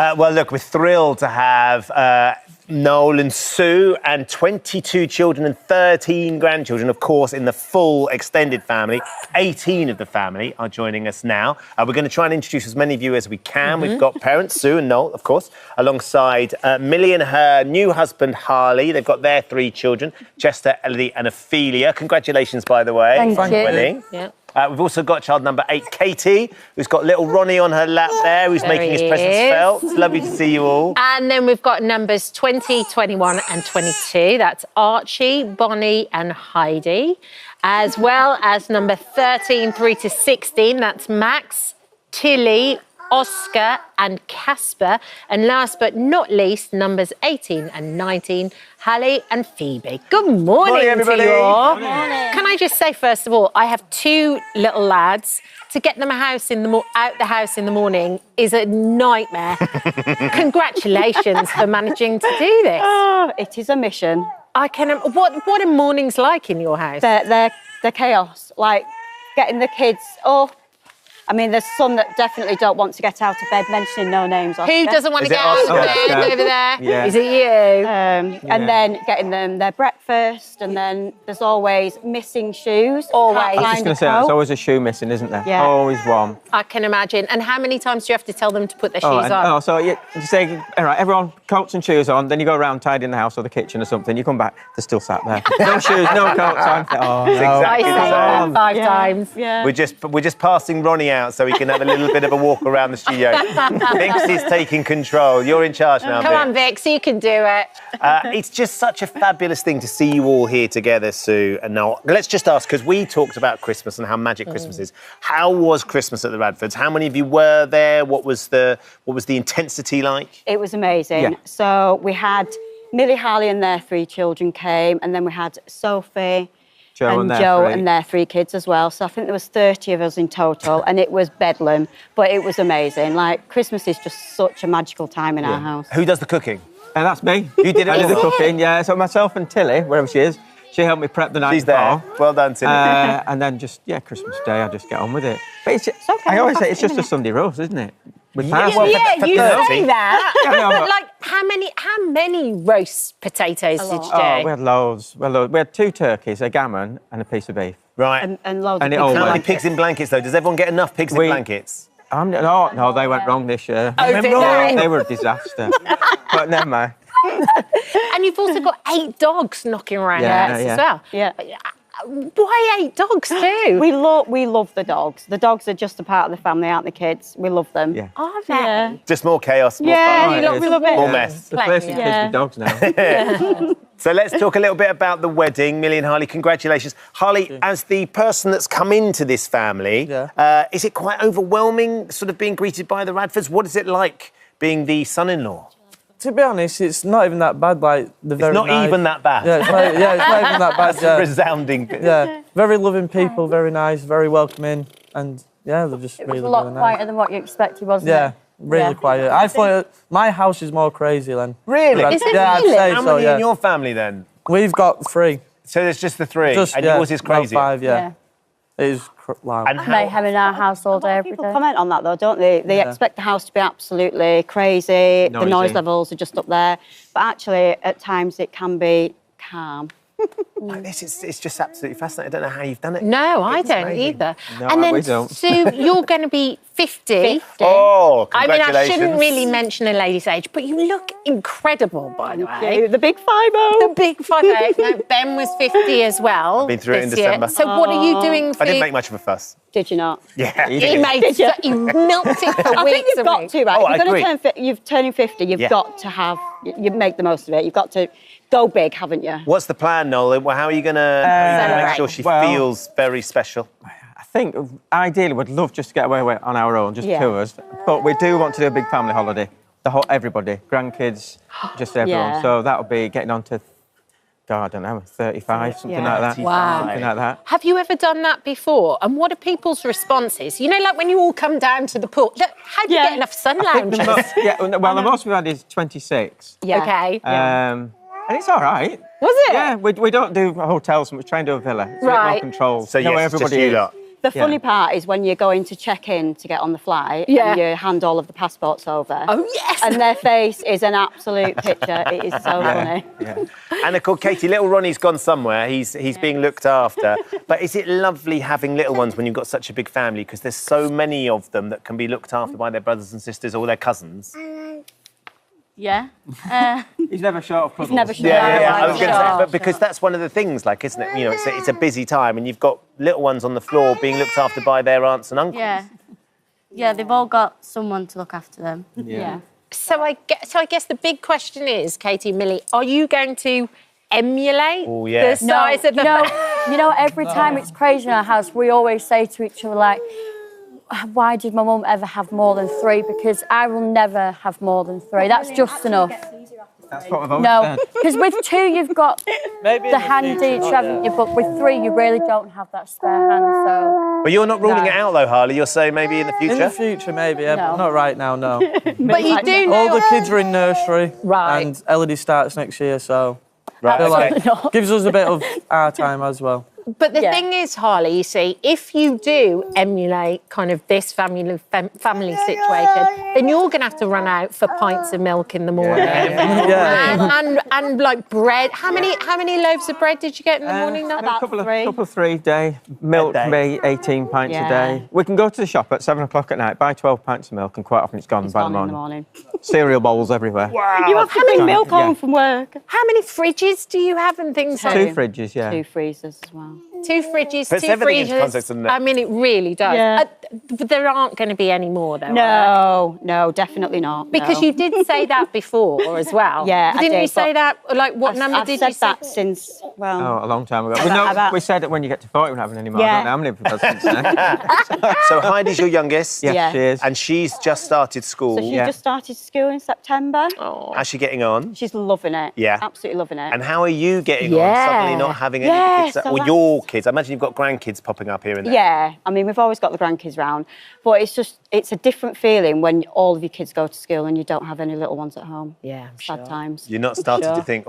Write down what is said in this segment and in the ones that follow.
Well, look, we're thrilled to have Noel and Sue and 22 children and 13 grandchildren, of course, in the full extended family. 18 of the family are joining us now. We're going to try and introduce as many of you as we can. We've got parents, Sue and Noel, of course, alongside Millie and her new husband, Harley. They've got their 3 children, Chester, Elodie and Ophelia. Congratulations, by the way. Thank you. Winning. Yeah. We've also got child number 8, Katie, who's got little Ronnie on her lap there, who's making his presence felt. It's lovely to see you all. And then we've got numbers 20, 21 and 22. That's Archie, Bonnie and Heidi. As well as number 13, 3 to 16. That's Max, Tilly, Oscar and Casper. And last but not least, numbers 18 and 19, Hallie and Phoebe. Good morning, everybody. to you all. Good morning. Can I just say, first of all, I have 2 little lads. To get them out the house in the morning is a nightmare. Congratulations for managing to do this. Oh, it is a mission. What are mornings like in your house? They're chaos. Like getting the kids up. I mean, there's some that definitely don't want to get out of bed, mentioning no names. Oscar. Who doesn't want to get out of bed over there? Yeah. Is it you? And then getting them their breakfast, and then there's always missing shoes. Always. Can't I was just find going a to say, there's coat. always a shoe missing, isn't there? Yeah. Always one. I can imagine. And how many times do you have to tell them to put their shoes on? So you say, all right, everyone, coats and shoes on, then you go around tidying the house or the kitchen or something, you come back, they're still sat there. No shoes, no coats on. Oh, no. Exactly I say the that same. 5 times. Yeah. We're just passing Ronnie out so he can have a little bit of a walk around the studio. Vix is taking control. You're in charge now, Come Vix. on, Vix, you can do it. It's just such a fabulous thing to see you all here together, Sue and Noel. Let's just ask, because we talked about Christmas and how magic Christmas is. How was Christmas at the Radfords? How many of you were there? What was the intensity like? It was amazing. Yeah. So we had Millie, Harley and their 3 children came, and then we had Sophie, Joe and and their Joe 3. and their 3 kids as well. So I think there was 30 of us in total, and it was bedlam, but it was amazing. Like, Christmas is just such a magical time in our house. Who does the cooking? And that's me. You did it I did the all? cooking, yeah. So myself and Tilly, wherever she is, she helped me prep the night She's there. before. Well done, Tilly. And then just, Christmas Day, I just get on with it. But it's okay, I always say I'll it's pass it just in a a Sunday roast, isn't it? With Yeah, pasta. well, Yeah, for you 30. say that. I know, but- Like, how many roast potatoes did you do? Oh, we had loads. We had 2 turkeys, a gammon and a piece of beef. Right. And loads And of it all pigs. How many went. pigs in blankets, though? Does everyone get enough pigs in blankets? No, they went wrong this year. Oh, did they? They were a disaster. But never mind. And you've also got 8 dogs knocking around the house as well. Yeah. Why 8 dogs too? We love the dogs. The dogs are just a part of the family, aren't the kids? We love them. Yeah. Are they? Yeah. Just more chaos, more Yeah, fun. you love, we love it. More mess. The place is Yeah. kids with dogs now. So let's talk a little bit about the wedding. Millie and Harley, congratulations. Harley, as the person that's come into this family, is it quite overwhelming sort of being greeted by the Radfords? What is it like being the son-in-law? To be honest, it's not even that bad. Like It's not even that bad. Yeah, it's not even that bad. That's a resounding bit. Yeah, very loving people, very nice, very welcoming, and they're just It really, was a lot really quieter nice. than what you expected, wasn't Yeah, it? really quiet. I thought my house is more crazy than. Really? Is it Yeah, really? I'd say How so. many Yeah, in your family then? we've got 3. So there's just the 3, Just and yeah, yours is about crazy. 5. Yeah, it is loud. And how, Mayhem in our house all day, every day. People comment on that though, don't they? They expect the house to be absolutely crazy. The Noisy. noise levels are just up there. But actually, at times, it can be calm. like this is it's just absolutely fascinating. I don't know how you've done it. No, I It's don't amazing. either. No, and then, we don't. Sue, you're going to be 50. Oh, I mean, I congratulations. shouldn't really mention a lady's age, but you look incredible, by the way. The big 5-0. The big 5'8". No, Ben was 50 as well. been through it in this year. December. So what are you doing for... I didn't make much of a fuss. Did you not? Yeah. He made... He milked it for I weeks think you've and got weeks. to, right? Oh, if I you're agree. going to turn, you've turning 50, you've Yeah. got to have, you make the most of it. You've got to go big, haven't you? What's the plan, Noel? How are you going to make sure she well- feels very special? I think ideally we'd love just to get away on our own, just Yeah. 2 of us. But we do want to do a big family holiday. Everybody, grandkids, just everyone. Yeah. So that'll be getting on to, God, I don't know, 35, something Yeah. like that. Wow. Something like that. Have you ever done that before? And what are people's responses? You know, like when you all come down to the pool. Look, how do you Yeah. get enough sun I think the lounges? well, the most we've had is 26. Yeah. Okay. And it's all right. Was it? Yeah, we don't do hotels, we try and do a villa. It's a bit Right. more controlled. So You know, yes, just everybody you is. lot. The funny part is when you're going to check in to get on the flight and you hand all of the passports over. Oh, yes. And their face is an absolute picture. It is so funny. Yeah. And of course, Katie, little Ronnie's gone somewhere. He's being looked after. But is it lovely having little ones when you've got such a big family? Because there's so many of them that can be looked after by their brothers and sisters or their cousins. Yeah. He's never short of cuddles. He's never short. Yeah. I was going to say, but because that's one of the things, like, isn't it? You know, it's a busy time, and you've got little ones on the floor being looked after by their aunts and uncles. Yeah, they've all got someone to look after them. Yeah. So I guess the big question is, Katie, Millie, are you going to emulate the size of the... You know, every time it's crazy in our house, we always say to each other, like, why did my mum ever have more than 3? Because I will never have more than 3. That's just enough. That's what I've always said. Because with 2, you've got the hand each, haven't you? But with 3, you really don't have that spare hand, so... But you're not ruling it out, though, Harley. You're saying maybe in the future? In the future, maybe, yeah, but not right now, no. But you do know... All the kids are in nursery, Right. and Elodie starts next year, so... Right, okay. Gives us a bit of our time as well. But the thing is, Harley, you see, if you do emulate kind of this family situation, then you're going to have to run out for pints of milk in the morning. And like bread. How many loaves of bread did you get in the morning? About A couple of 3 a day. Milk, maybe 18 pints a day. We can go to the shop at 7 o'clock at night, buy 12 pints of milk, and quite often it's gone by the morning. Cereal bowls everywhere. Wow. You have to bring milk home from work. How many fridges do you have and things? 2 fridges, 2 freezers as well. 2 fridges, Puts 2 everything into freezers. context, doesn't it? I mean, it really does. Yeah. There aren't going to be any more, though. are No, definitely not. there? Because you did say that before as well. Yeah, I Didn't did, you say but that? Like, what number I've did said you say? that since, a long time ago. We said that when you get to 40, we're not having any more. Yeah. I don't know how many presidents now. So Heidi's your youngest? Yes, she is. And she's just started school. So she just started school in September. How's she getting on? She's loving it. Yeah. Absolutely loving it. And how are you getting on suddenly not having any of the kids? so Or that's- your kids? I imagine you've got grandkids popping up here and there. Yeah, I mean, we've always got the grandkids round, but it's a different feeling when all of your kids go to school and you don't have any little ones at home. Yeah, I'm Sad sure. times. You're not starting to think,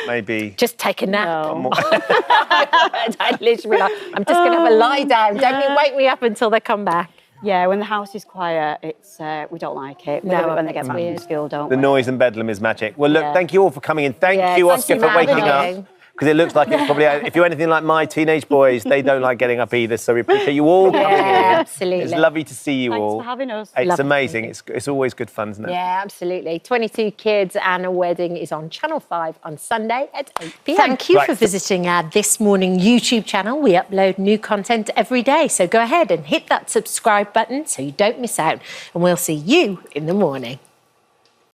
maybe... Just take a nap. No. I literally like, I'm just going to have a lie down. Don't you wake me up until they come back. Yeah, when the house is quiet, it's we don't like it. We love it when they get back from school, don't The we? noise and bedlam is magic. Well, look, Yeah. thank you all for coming in. Thank you, thank Oscar, you, for Matt. waking Thank you. up. Because it looks like it's probably, if you're anything like my teenage boys, they don't like getting up either. So we appreciate you all coming in. Absolutely. It's lovely to see you Thanks all. for having us. It's Lovely. amazing. It's always good fun, isn't it? Yeah, absolutely. 22 Kids and a Wedding is on Channel 5 on Sunday at 8 p.m. Thank you for visiting our This Morning YouTube channel. We upload new content every day. So go ahead and hit that subscribe button so you don't miss out. And we'll see you in the morning.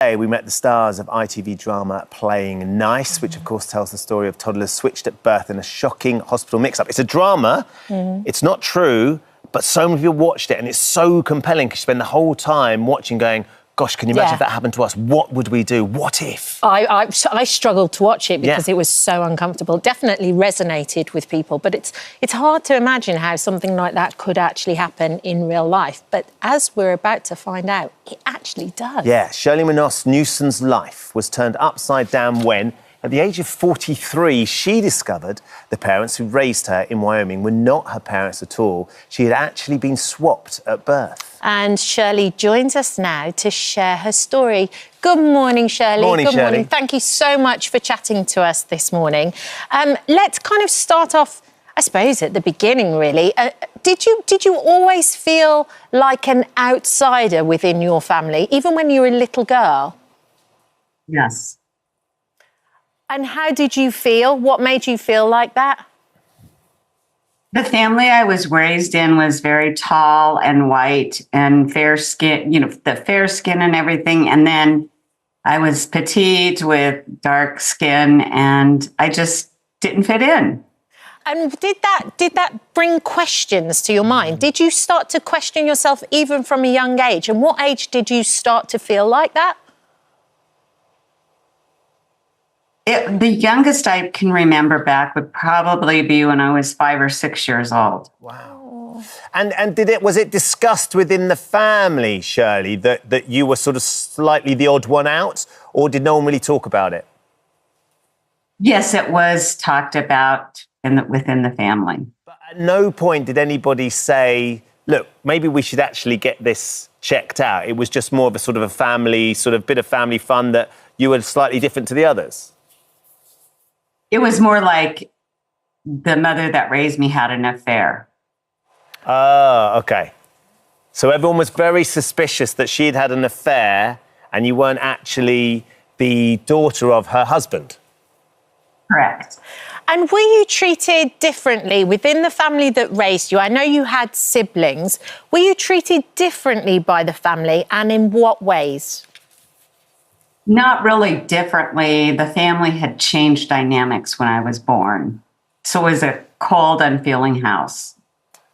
Today we met the stars of ITV drama Playing Nice, which of course tells the story of toddlers switched at birth in a shocking hospital mix-up. It's a drama, it's not true, but so many people watched it and it's so compelling because you spend the whole time watching going, gosh, can you imagine if that happened to us? What would we do? What if? I struggled to watch it because it was so uncomfortable. Definitely resonated with people, but it's hard to imagine how something like that could actually happen in real life. But as we're about to find out, it actually does. Yeah, Shirley Minogue Newson's life was turned upside down when, at the age of 43, she discovered the parents who raised her in Wyoming were not her parents at all. She had actually been swapped at birth. And Shirley joins us now to share her story. Good morning, Shirley. Morning, Good Shirley. morning. Thank you so much for chatting to us this morning. Let's kind of start off, I suppose, at the beginning, really. Did you always feel like an outsider within your family, even when you were a little girl? Yes. And how did you feel? What made you feel like that? The family I was raised in was very tall and white and fair skin, the fair skin and everything. And then I was petite with dark skin and I just didn't fit in. And did that bring questions to your mind? Did you start to question yourself even from a young age? And what age did you start to feel like that? The youngest I can remember back would probably be when I was 5 or 6 years old. Wow. And was it discussed within the family, Shirley, that you were sort of slightly the odd one out, or did no one really talk about it? Yes, it was talked about within the family. At no point did anybody say, look, maybe we should actually get this checked out. It was just more of a sort of a family, sort of bit of family fun that you were slightly different to the others. It was more like the mother that raised me had an affair. Oh, okay. So everyone was very suspicious that she'd had an affair and you weren't actually the daughter of her husband. Correct. And were you treated differently within the family that raised you? I know you had siblings. Were you treated differently by the family, and in what ways? Not really differently. The family had changed dynamics when I was born. So it was a cold, unfeeling house.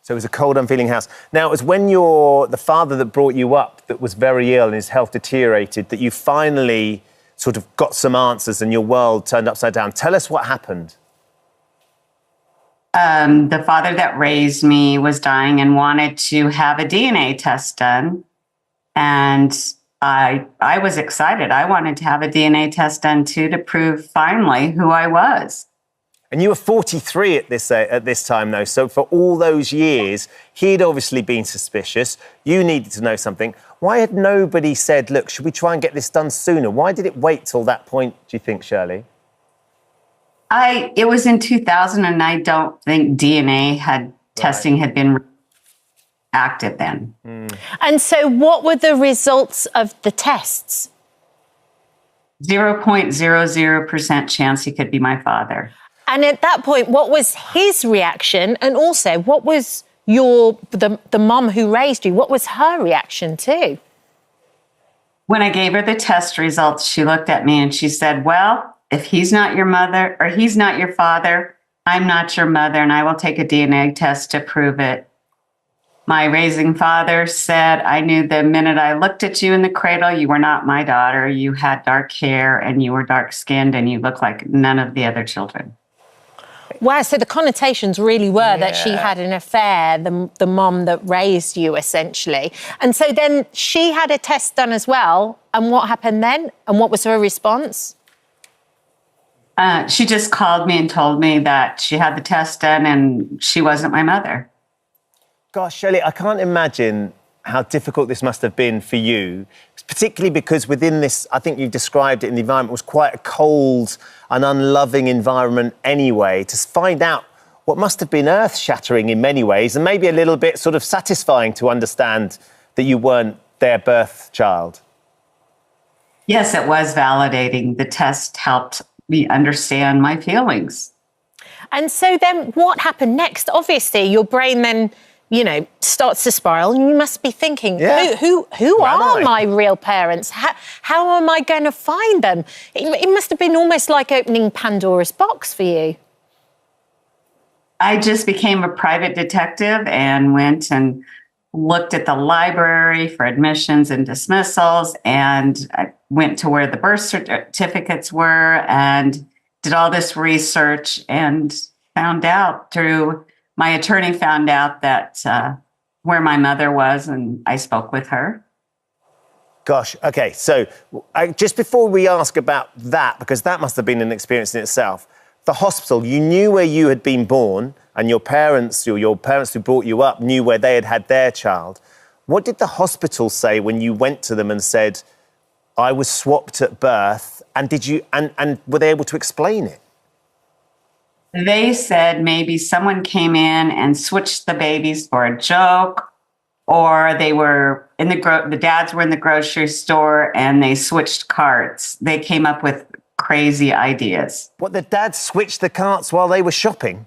So it was a cold, unfeeling house. Now, it was when the father that brought you up that was very ill and his health deteriorated that you finally sort of got some answers and your world turned upside down. Tell us what happened. The father that raised me was dying and wanted to have a DNA test done. And I was excited. I wanted to have a DNA test done too, to prove finally who I was. And you were 43 at this time, though. So for all those years, he'd obviously been suspicious. You needed to know something. Why had nobody said, look, should we try and get this done sooner? Why did it wait till that point, do you think, Shirley? It was in 2000, and I don't think DNA testing had been active then. And so what were the results of the tests? 0.00% chance he could be my father. And at that point, what was his reaction? And also, what was the mom who raised you, what was her reaction too? When I gave her the test results, she looked at me and she said, well, if he's not your mother or he's not your father, I'm not your mother, and I will take a DNA test to prove it. My raising father said, I knew the minute I looked at you in the cradle, you were not my daughter. You had dark hair and you were dark skinned and you looked like none of the other children. Wow, so the connotations really were that she had an affair, the mom that raised you, essentially. And so then she had a test done as well. And what happened then? And what was her response? She just called me and told me that she had the test done and she wasn't my mother. Gosh, Shirley, I can't imagine how difficult this must have been for you, particularly because within this, I think you described it in the environment, was quite a cold and unloving environment anyway, to find out what must have been earth-shattering in many ways and maybe a little bit sort of satisfying to understand that you weren't their birth child. Yes, it was validating. The test helped me understand my feelings. And so then what happened next? Obviously, your brain then, starts to spiral, and you must be thinking, who are my real parents? How am I going to find them? It must have been almost like opening Pandora's box for you. I just became a private detective and went and looked at the library for admissions and dismissals, and I went to where the birth certificates were and did all this research and found out through my attorney found out that where my mother was, and I spoke with her. Gosh, okay, so just before we ask about that, because that must have been an experience in itself, the hospital, you knew where you had been born, and your parents who brought you up knew where they had had their child. What did the hospital say when you went to them and said, I was swapped at birth, and and were they able to explain it? They said maybe someone came in and switched the babies for a joke, or they were in the dads were in the grocery store and they switched carts. They came up with crazy ideas. What, the dads switched the carts while they were shopping?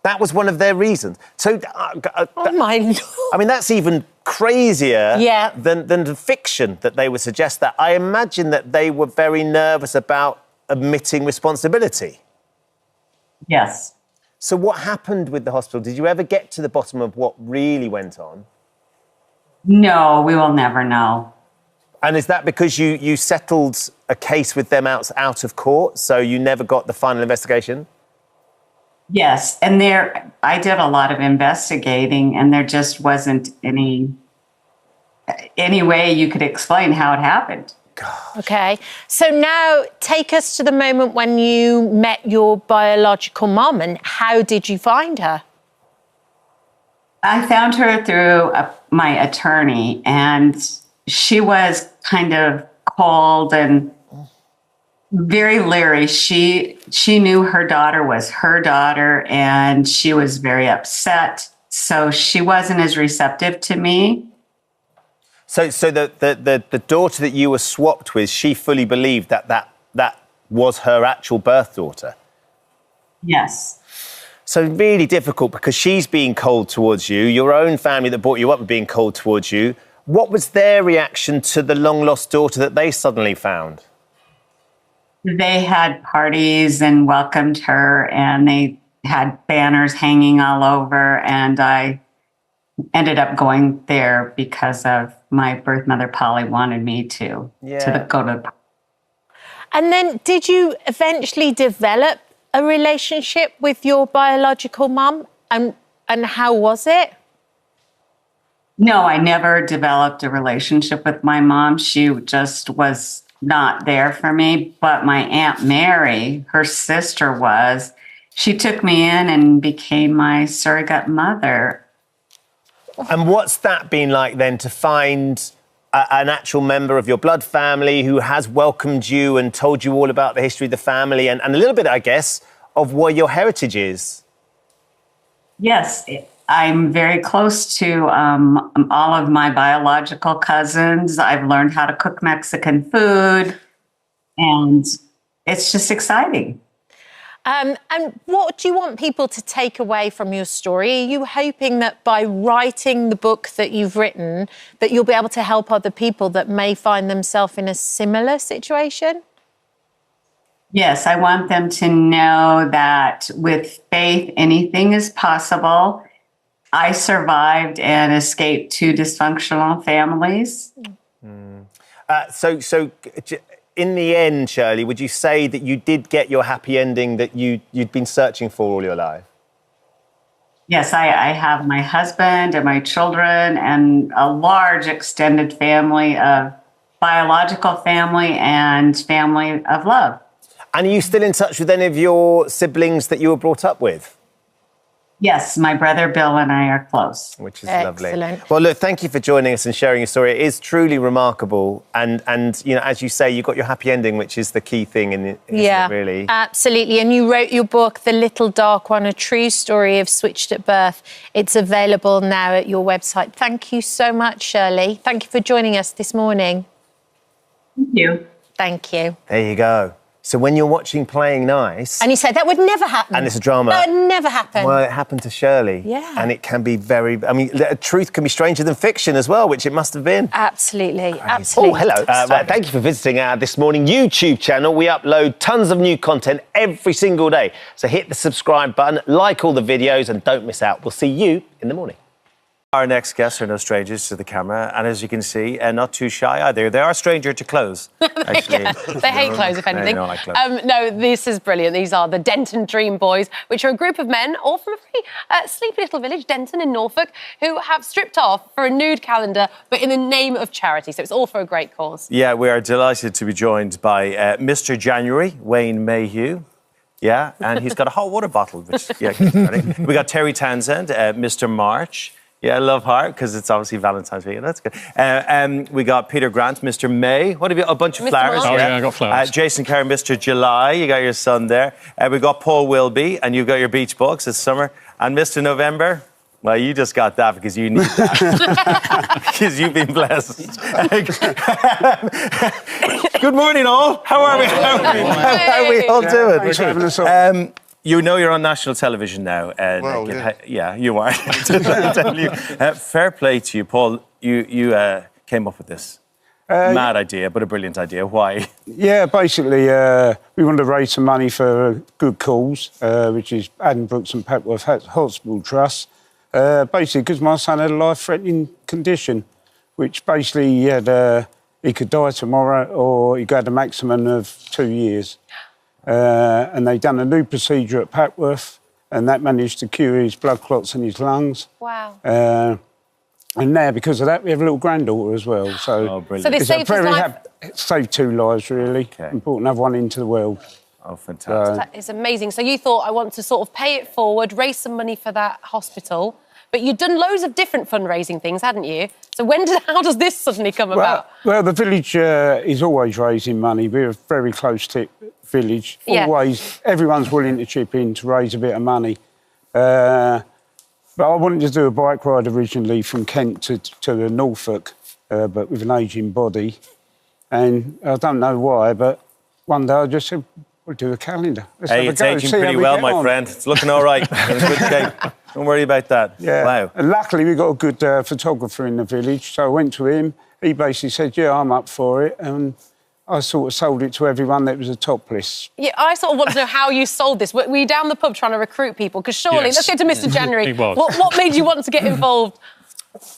That was one of their reasons. So, oh my Lord. I mean, that's even crazier than the fiction that they would suggest that. I imagine that they were very nervous about admitting responsibility. Yes. So what happened with the hospital? Did you ever get to the bottom of what really went on? No, we will never know. And is that because you settled a case with them out of court, so you never got the final investigation? Yes, and I did a lot of investigating, and there just wasn't any way you could explain how it happened. Gosh. Okay, so now take us to the moment when you met your biological mum, and how did you find her? I found her through my attorney, and she was kind of cold and very leery. She knew her daughter was her daughter, and she was very upset. So she wasn't as receptive to me. So the daughter that you were swapped with, she fully believed that was her actual birth daughter? Yes. So really difficult because she's being cold towards you. Your own family that brought you up were being cold towards you. What was their reaction to the long-lost daughter that they suddenly found? They had parties and welcomed her, and they had banners hanging all over, and I ended up going there because of my birth mother, Polly, wanted me to go to the. And then did you eventually develop a relationship with your biological mum? And how was it? No, I never developed a relationship with my mom. She just was not there for me. But my Aunt Mary, her sister was. She took me in and became my surrogate mother. And what's that been like then, to find an actual member of your blood family who has welcomed you and told you all about the history of the family and a little bit, I guess, of what your heritage is? Yes, I'm very close to all of my biological cousins. I've learned how to cook Mexican food, and it's just exciting. And what do you want people to take away from your story? Are you hoping that by writing the book that you've written, that you'll be able to help other people that may find themselves in a similar situation? Yes, I want them to know that with faith, anything is possible. I survived and escaped 2 dysfunctional families. So in the end, Shirley, would you say that you did get your happy ending that you'd been searching for all your life? Yes, I have my husband and my children and a large extended family of biological family and family of love. And are you still in touch with any of your siblings that you were brought up with? Yes, my brother Bill and I are close. Which is Excellent. lovely. Well, look, thank you for joining us and sharing your story. It is truly remarkable. And you know, as you say, you got your happy ending, which is the key thing in it, really. Absolutely. And you wrote your book, The Little Dark One, a true story of Switched at Birth. It's available now at your website. Thank you so much, Shirley. Thank you for joining us this morning. Thank you. Thank you. There you go. So when you're watching Playing Nice... And you said that would never happen. And it's a drama. That would never happen. Well, it happened to Shirley. Yeah. And it can be very... I mean, truth can be stranger than fiction as well, which it must have been. Absolutely. Absolutely. Oh, hello. Right, thank you for visiting our This Morning YouTube channel. We upload tons of new content every single day. So hit the subscribe button, like all the videos, and don't miss out. We'll see you in the morning. Our next guests are no strangers to the camera, and as you can see, not too shy either. They are a stranger to clothes, actually. They hate clothes, if anything. They don't like clothes. No, this is brilliant. These are the Denton Dream Boys, which are a group of men, all from a very sleepy little village, Denton in Norfolk, who have stripped off for a nude calendar, but in the name of charity. So it's all for a great cause. Yeah, we are delighted to be joined by Mr. January, Wayne Mayhew. Yeah, and he's got a hot water bottle, which, yeah, we got Terry Townsend, Mr. March. Yeah, love heart, because it's obviously Valentine's weekend. That's good. We got Peter Grant, Mr. May. What have you? A bunch of flowers. Oh, yeah, I got flowers. Jason Carr, Mr. July. You got your son there. We got Paul Wilby, and you've got your beach books. It's summer. And Mr. November. Well, you just got that because you need that. Because you've been blessed. Good morning, all. How are we? How are we all doing? Thanks for having us on. You know you're on national television now. Well, yeah, you are. Fair play to you, Paul. You came up with this mad idea, but a brilliant idea. Why? Yeah, basically, we wanted to raise some money for a good cause, which is Addenbrooke's and Petworth Hospital Trust. Basically, because my son had a life-threatening condition, which basically he could die tomorrow or he could have a maximum of 2 years. And they done a new procedure at Petworth, and that managed to cure his blood clots in his lungs. Wow. And now, because of that, we have a little granddaughter as well. So, So they saved his life. Saved 2 lives, really, and brought another one into the world. Oh, fantastic. That is amazing. So you thought, I want to sort of pay it forward, raise some money for that hospital, but you'd done loads of different fundraising things, hadn't you? So how does this suddenly come about? Well, the village is always raising money. We're a very close-knit village. Yeah. Always, everyone's willing to chip in to raise a bit of money. But I wanted to do a bike ride originally from Kent to Norfolk, but with an ageing body. And I don't know why, but one day I just said, we'll do a calendar. Hey, it's aging pretty well, my friend. It's looking all right. In good shape. Don't worry about that. Yeah. Wow. And luckily, we got a good photographer in the village. So I went to him. He basically said, yeah, I'm up for it. And I sort of sold it to everyone that was a topless. Yeah, I sort of want to know how you sold this. Were you down the pub trying to recruit people? Because surely, Yes. let's go to Mr. January. He was. What made you want to get involved?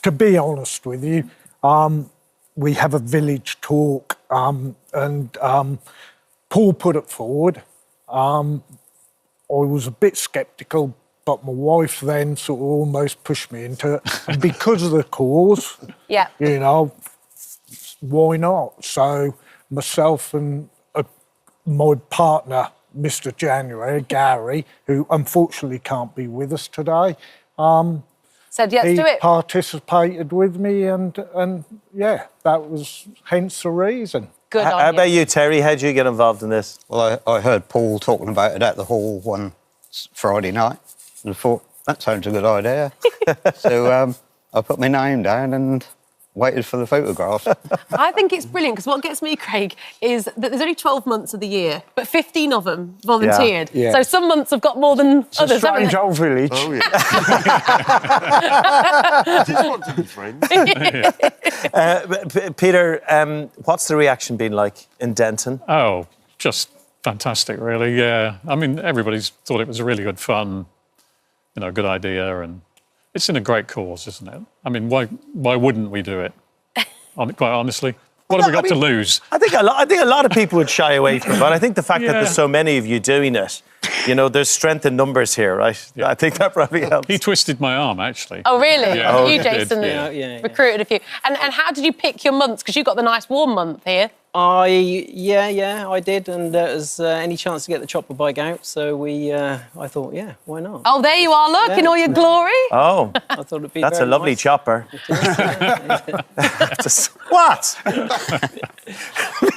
To be honest with you, we have a village talk and Paul put it forward. I was a bit sceptical, but my wife then sort of almost pushed me into it. And because of the cause, Yeah. you know, why not? So myself and my partner, Mr. January, Gary, who unfortunately can't be with us today, Said, yeah, let's he do it. participated with me and yeah, that was hence the reason. Good on How you. about you, Terry? How did you get involved in this? Well, I heard Paul talking about it at the hall one Friday night, and I thought, that sounds a good idea. So I put my name down and waited for the photograph. I think it's brilliant because what gets me, Craig, is that there's only 12 months of the year, but 15 of them volunteered. Yeah. So some months have got more than It's others, a haven't strange they? old village. Oh, yeah. Just want to be friends. Peter, what's the reaction been like in Denton? Oh, just fantastic, really, yeah. I mean, everybody's thought it was a really good fun, good idea, and it's in a great cause, isn't it? I mean, why wouldn't we do it? Quite honestly. What have we got to lose? I think a lot of people would shy away from it, but I think the fact that there's so many of you doing it, there's strength in numbers here, right? Yeah. I think that probably helps. He twisted my arm, actually. Oh, really? Yeah. Oh, You, he did, Jason, yeah. recruited a few. And how did you pick your months? Because you got the nice warm month here. I did, and there was any chance to get the chopper bike out, so I thought, yeah, why not? Oh, there you are, look, in all your glory. Oh, I thought it'd be that's a very lovely nice. chopper. What?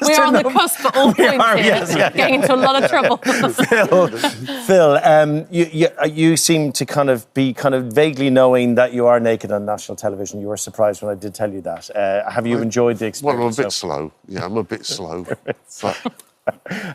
We're on the cusp at all points here, yes, yeah. getting into a lot of trouble. Phil, you seem to be vaguely knowing that you are naked on national television. You were surprised when I did tell you that. Have you enjoyed the experience? Well, I'm a bit slow. Yeah, I'm a bit slow. But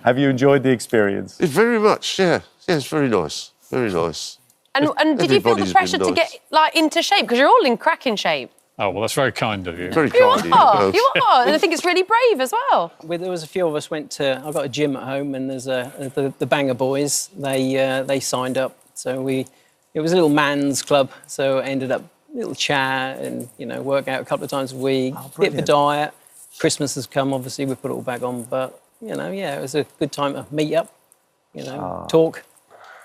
have you enjoyed the experience? very much, yeah. Yeah, it's very nice. Very nice. And did you feel the Everybody's pressure been to nice. get into shape? Because you're all in cracking shape. Oh, well, that's very kind of you. Very You kind of are, you. you are. And I think it's really brave as well. There was a few of us I've got a gym at home, and there's the Banger Boys. They signed up, so it was a little man's club. So it ended up a little chat and work out a couple of times a week, hit the diet. Christmas has come, obviously we put it all back on, but it was a good time to meet up, talk.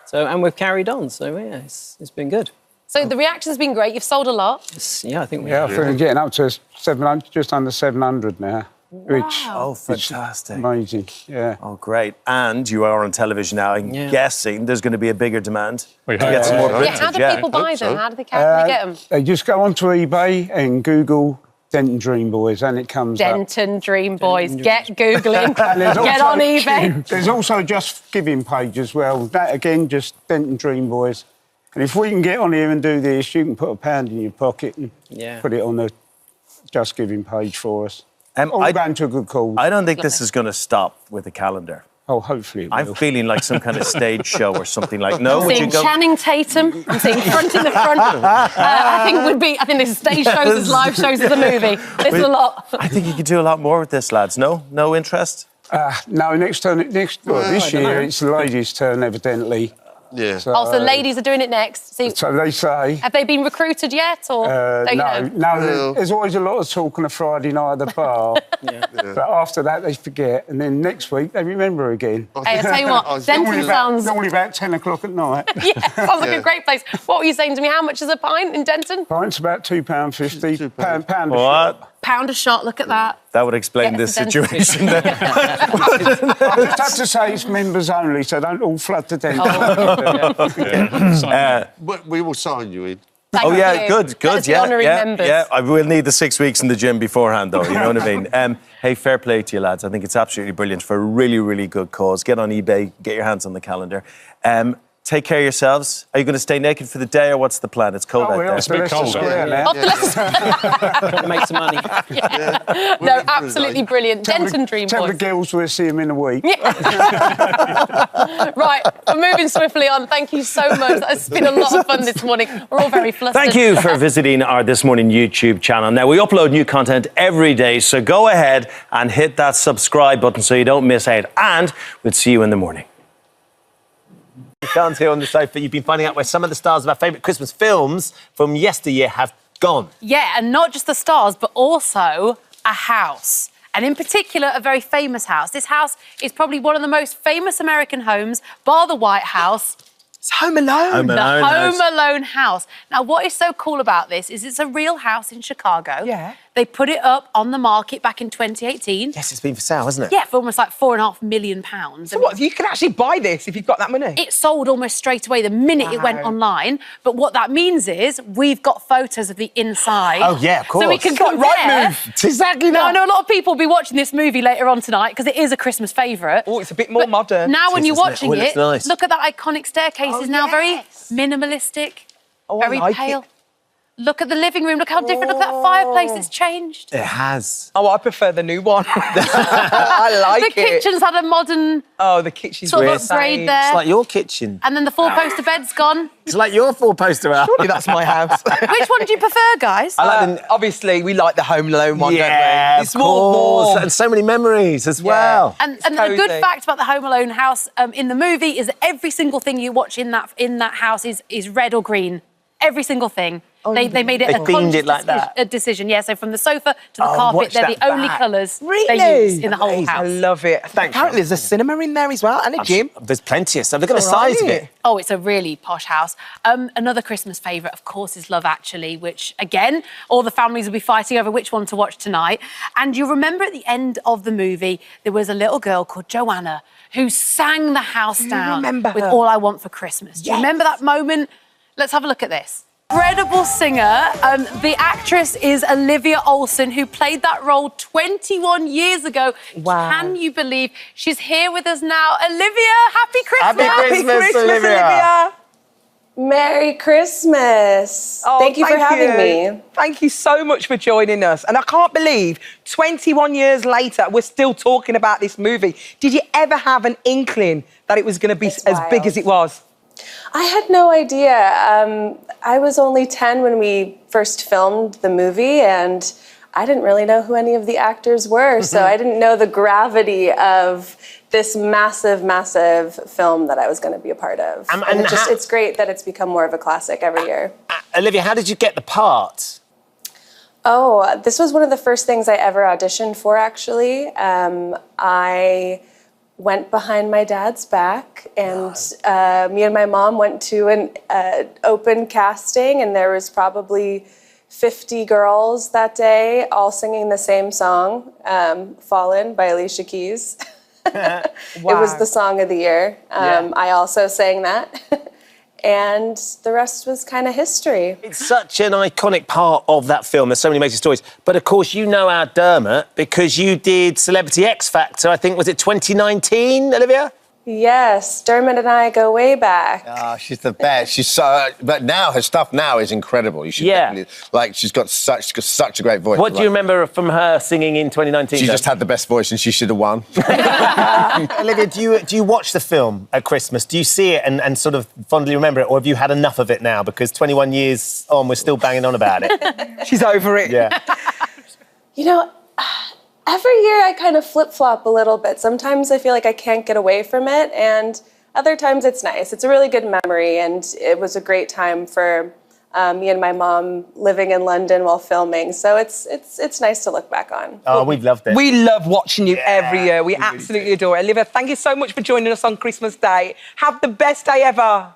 So and we've carried on. So yeah, it's been good. So the reaction's been great. You've sold a lot. Yeah, I think we Yeah, I have. think we're getting up to 700, just under 700 now. Which Oh, is fantastic. amazing, yeah. Oh, great. And you are on television now. I'm guessing there's going to be a bigger demand We to hope get some so. more Yeah, vintage. how do people buy them? so. How do they get them? They just go onto eBay and Google Denton Dream Boys and it comes up. Denton Dream Boys. Get Googling. And there's Get also- on eBay. There's also a Just Giving page as well. That, again, just Denton Dream Boys. And if we can get on here and do this, you can put £1 in your pocket and put it on the Just Giving page for us. All going to a good cause. I don't think this is going to stop with the calendar. Oh, hopefully it will. I'm feeling like some kind of stage show or something like. No, would you Seeing go? Channing Tatum. I'm seeing front in the front. I think this is stage shows as live shows as a movie. This is a lot. I think you could do a lot more with this, lads. No interest. No, this year it's the ladies' turn, evidently. Yeah. So, Also, ladies are doing it next. so they say. Have they been recruited yet? Or No, there's always a lot of talk on a Friday night at the bar. But after that, they forget. And then next week, they remember again. Hey, I tell you what, Denton sounds... Normally about 10 o'clock at night. Yeah, sounds like a great place. What were you saying to me? How much is a pint in Denton? Pint's about £2.50. Pound a What? shot. Pound a shot, look at that. That would explain Get this the Denton. situation. Then. I just have to say it's members only, so don't all flood the Denton. We will sign you in. Thank you. Good. Let's be honouring members. Yeah, I will need the 6 weeks in the gym beforehand, though. You know what I mean? Hey, fair play to you, lads. I think it's absolutely brilliant for a really, really good cause. Get on eBay, get your hands on the calendar. Take care of yourselves. Are you going to stay naked for the day, or what's the plan? It's cold out there. It's a bit cold. Got to make some money. No, absolutely brilliant. Denton Dream Tell the Boys. girls we'll see them in a week. Right, we're moving swiftly on. Thank you so much. It's been a lot of fun this morning. We're all very flustered. Thank you for visiting our This Morning YouTube channel. Now, we upload new content every day, so go ahead and hit that subscribe button so you don't miss out. And we'll see you in the morning. Sean's here on the sofa. You've been finding out where some of the stars of our favourite Christmas films from yesteryear have gone. Yeah, and not just the stars, but also a house. And in particular, a very famous house. This house is probably one of the most famous American homes, bar the White House. It's Home Alone. The Home Alone house. Now, what is so cool about this is it's a real house in Chicago. Yeah. They put it up on the market back in 2018. Yes, it's been for sale, hasn't it? Yeah, for almost like £4.5 million. So what, you can actually buy this if you've got that money? It sold almost straight away the minute it went online. But what that means is we've got photos of the inside. Oh, yeah, of course. So we can It's like compare. Rightmove. It's exactly Now, that. I know a lot of people will be watching this movie later on tonight because it is a Christmas favourite. Oh, it's a bit more modern. Now, when you're watching it looks it, nice. look at that iconic staircase. It's now very minimalistic, very like pale. Look at the living room. Look how different. Look at that fireplace. It's changed. It has. Oh, I prefer the new one. I like The kitchen's had a modern Oh, the kitchen's sort of weird. upgrade there. It's like your kitchen. And then the four-poster bed's gone. It's like your four-poster out. Surely that's my house. Which one do you prefer, guys? Obviously, we like the Home Alone one, Yeah, don't we? It's of more course. warm. And so many memories as well. And the good cozy. fact about the Home Alone house in the movie is that every single thing you watch in that house is red or green. Every single thing. They made it They a themed conscious it like that. a decision. Yeah, so from the sofa to the Oh, carpet, watch they're the that only back. colours Really? they use in the whole I house. love it. Apparently, there's a cinema in there as well and a gym. There's plenty of stuff. Look at the All right. size of it. Oh, it's a really posh house. Another Christmas favourite, of course, is Love Actually, which, again, all the families will be fighting over which one to watch tonight. And you remember at the end of the movie, there was a little girl called Joanna who sang the house down with All I Want for Christmas. Do you remember that moment? Let's have a look at this. Incredible singer. The actress is Olivia Olson, who played that role 21 years ago. Wow. Can you believe she's here with us now? Olivia, happy Christmas. Happy Christmas, Olivia. Merry Christmas. Oh, Thank you for having me. Thank you so much for joining us. And I can't believe 21 years later, we're still talking about this movie. Did you ever have an inkling that it was going to be as big as it was? I had no idea. I was only 10 when we first filmed the movie, and I didn't really know who any of the actors were, so I didn't know the gravity of this massive, massive film that I was going to be a part of. And it's great that it's become more of a classic every year. Olivia, how did you get the part? Oh, this was one of the first things I ever auditioned for, actually. I went behind my dad's back, and me and my mom went to an open casting, and there was probably 50 girls that day, all singing the same song, Fallen by Alicia Keys. It was the song of the year. I also sang that. And the rest was kind of history. It's such an iconic part of that film. There's so many amazing stories. But, of course, you know our Dermot because you did Celebrity X Factor, I think, was it 2019, Olivia? Yes, Dermot and I go way back. Oh, she's the best. She's so... But now, her stuff now is incredible. You should definitely... Like, she's got such a great voice. What do you remember from her singing in 2019? She just had the best voice and she should have won. Olivia, do you watch the film at Christmas? Do you see it and sort of fondly remember it? Or have you had enough of it now? Because 21 years on, we're still banging on about it. She's over it. Yeah. You know, every year I kind of flip-flop a little bit. Sometimes I feel like I can't get away from it, and other times it's nice. It's a really good memory, and it was a great time for me and my mom living in London while filming. So it's nice to look back on. Oh, we've loved it. We love watching you every year. We absolutely adore it. Olivia, thank you so much for joining us on Christmas Day. Have the best day ever.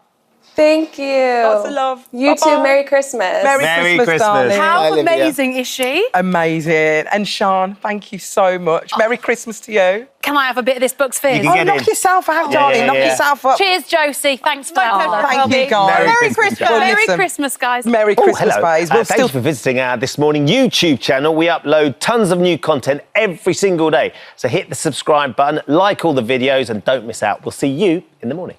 Thank you. Lots of love. You too. Merry Christmas. Merry Christmas, darling. How amazing is she? Amazing. And Sean, thank you so much. Merry Christmas to you. Can I have a bit of this Bucks Fizz? Knock yourself out, darling. Knock yourself up. Cheers, Josie. Thanks for that. Thank you, guys. Merry Christmas. Merry Christmas, guys. Merry Christmas, guys. Thanks for visiting our This Morning YouTube channel. We upload tons of new content every single day. So hit the subscribe button, like all the videos, and don't miss out. We'll see you in the morning.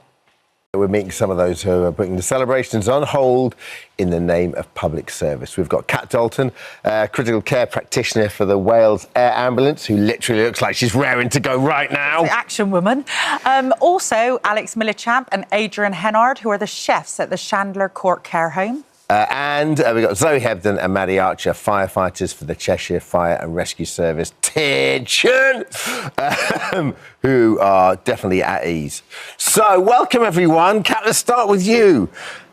We're meeting some of those who are putting the celebrations on hold in the name of public service. We've got Kat Dalton, critical care practitioner for the Wales Air Ambulance, who literally looks like she's raring to go right now. The action woman. Also, Alex Millichamp and Adrian Hennard, who are the chefs at the Chandler Court Care Home. And we've got Zoe Hebden and Maddie Archer, firefighters for the Cheshire Fire and Rescue Service. Attention! Who are definitely at ease. So, welcome everyone. Kat, let's start with you.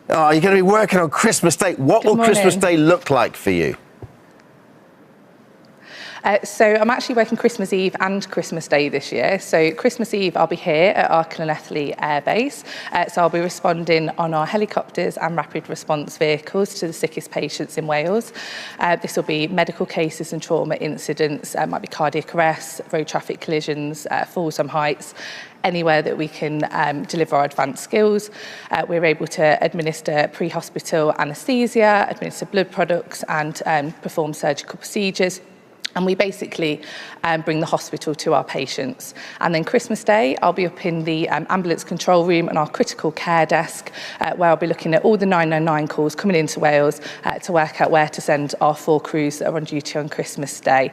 You're going to be working on Christmas Day. What will Christmas Day look like for you? So I'm actually working Christmas Eve and Christmas Day this year. So Christmas Eve, I'll be here at our Llanelli Air Base. So I'll be responding on our helicopters and rapid response vehicles to the sickest patients in Wales. This will be medical cases and trauma incidents. It might be cardiac arrests, road traffic collisions, falls from heights. Anywhere that we can deliver our advanced skills. We're able to administer pre-hospital anaesthesia, administer blood products and perform surgical procedures. And we basically bring the hospital to our patients. And then Christmas Day, I'll be up in the ambulance control room and our critical care desk, where I'll be looking at all the 999 calls coming into Wales to work out where to send our 4 crews that are on duty on Christmas Day.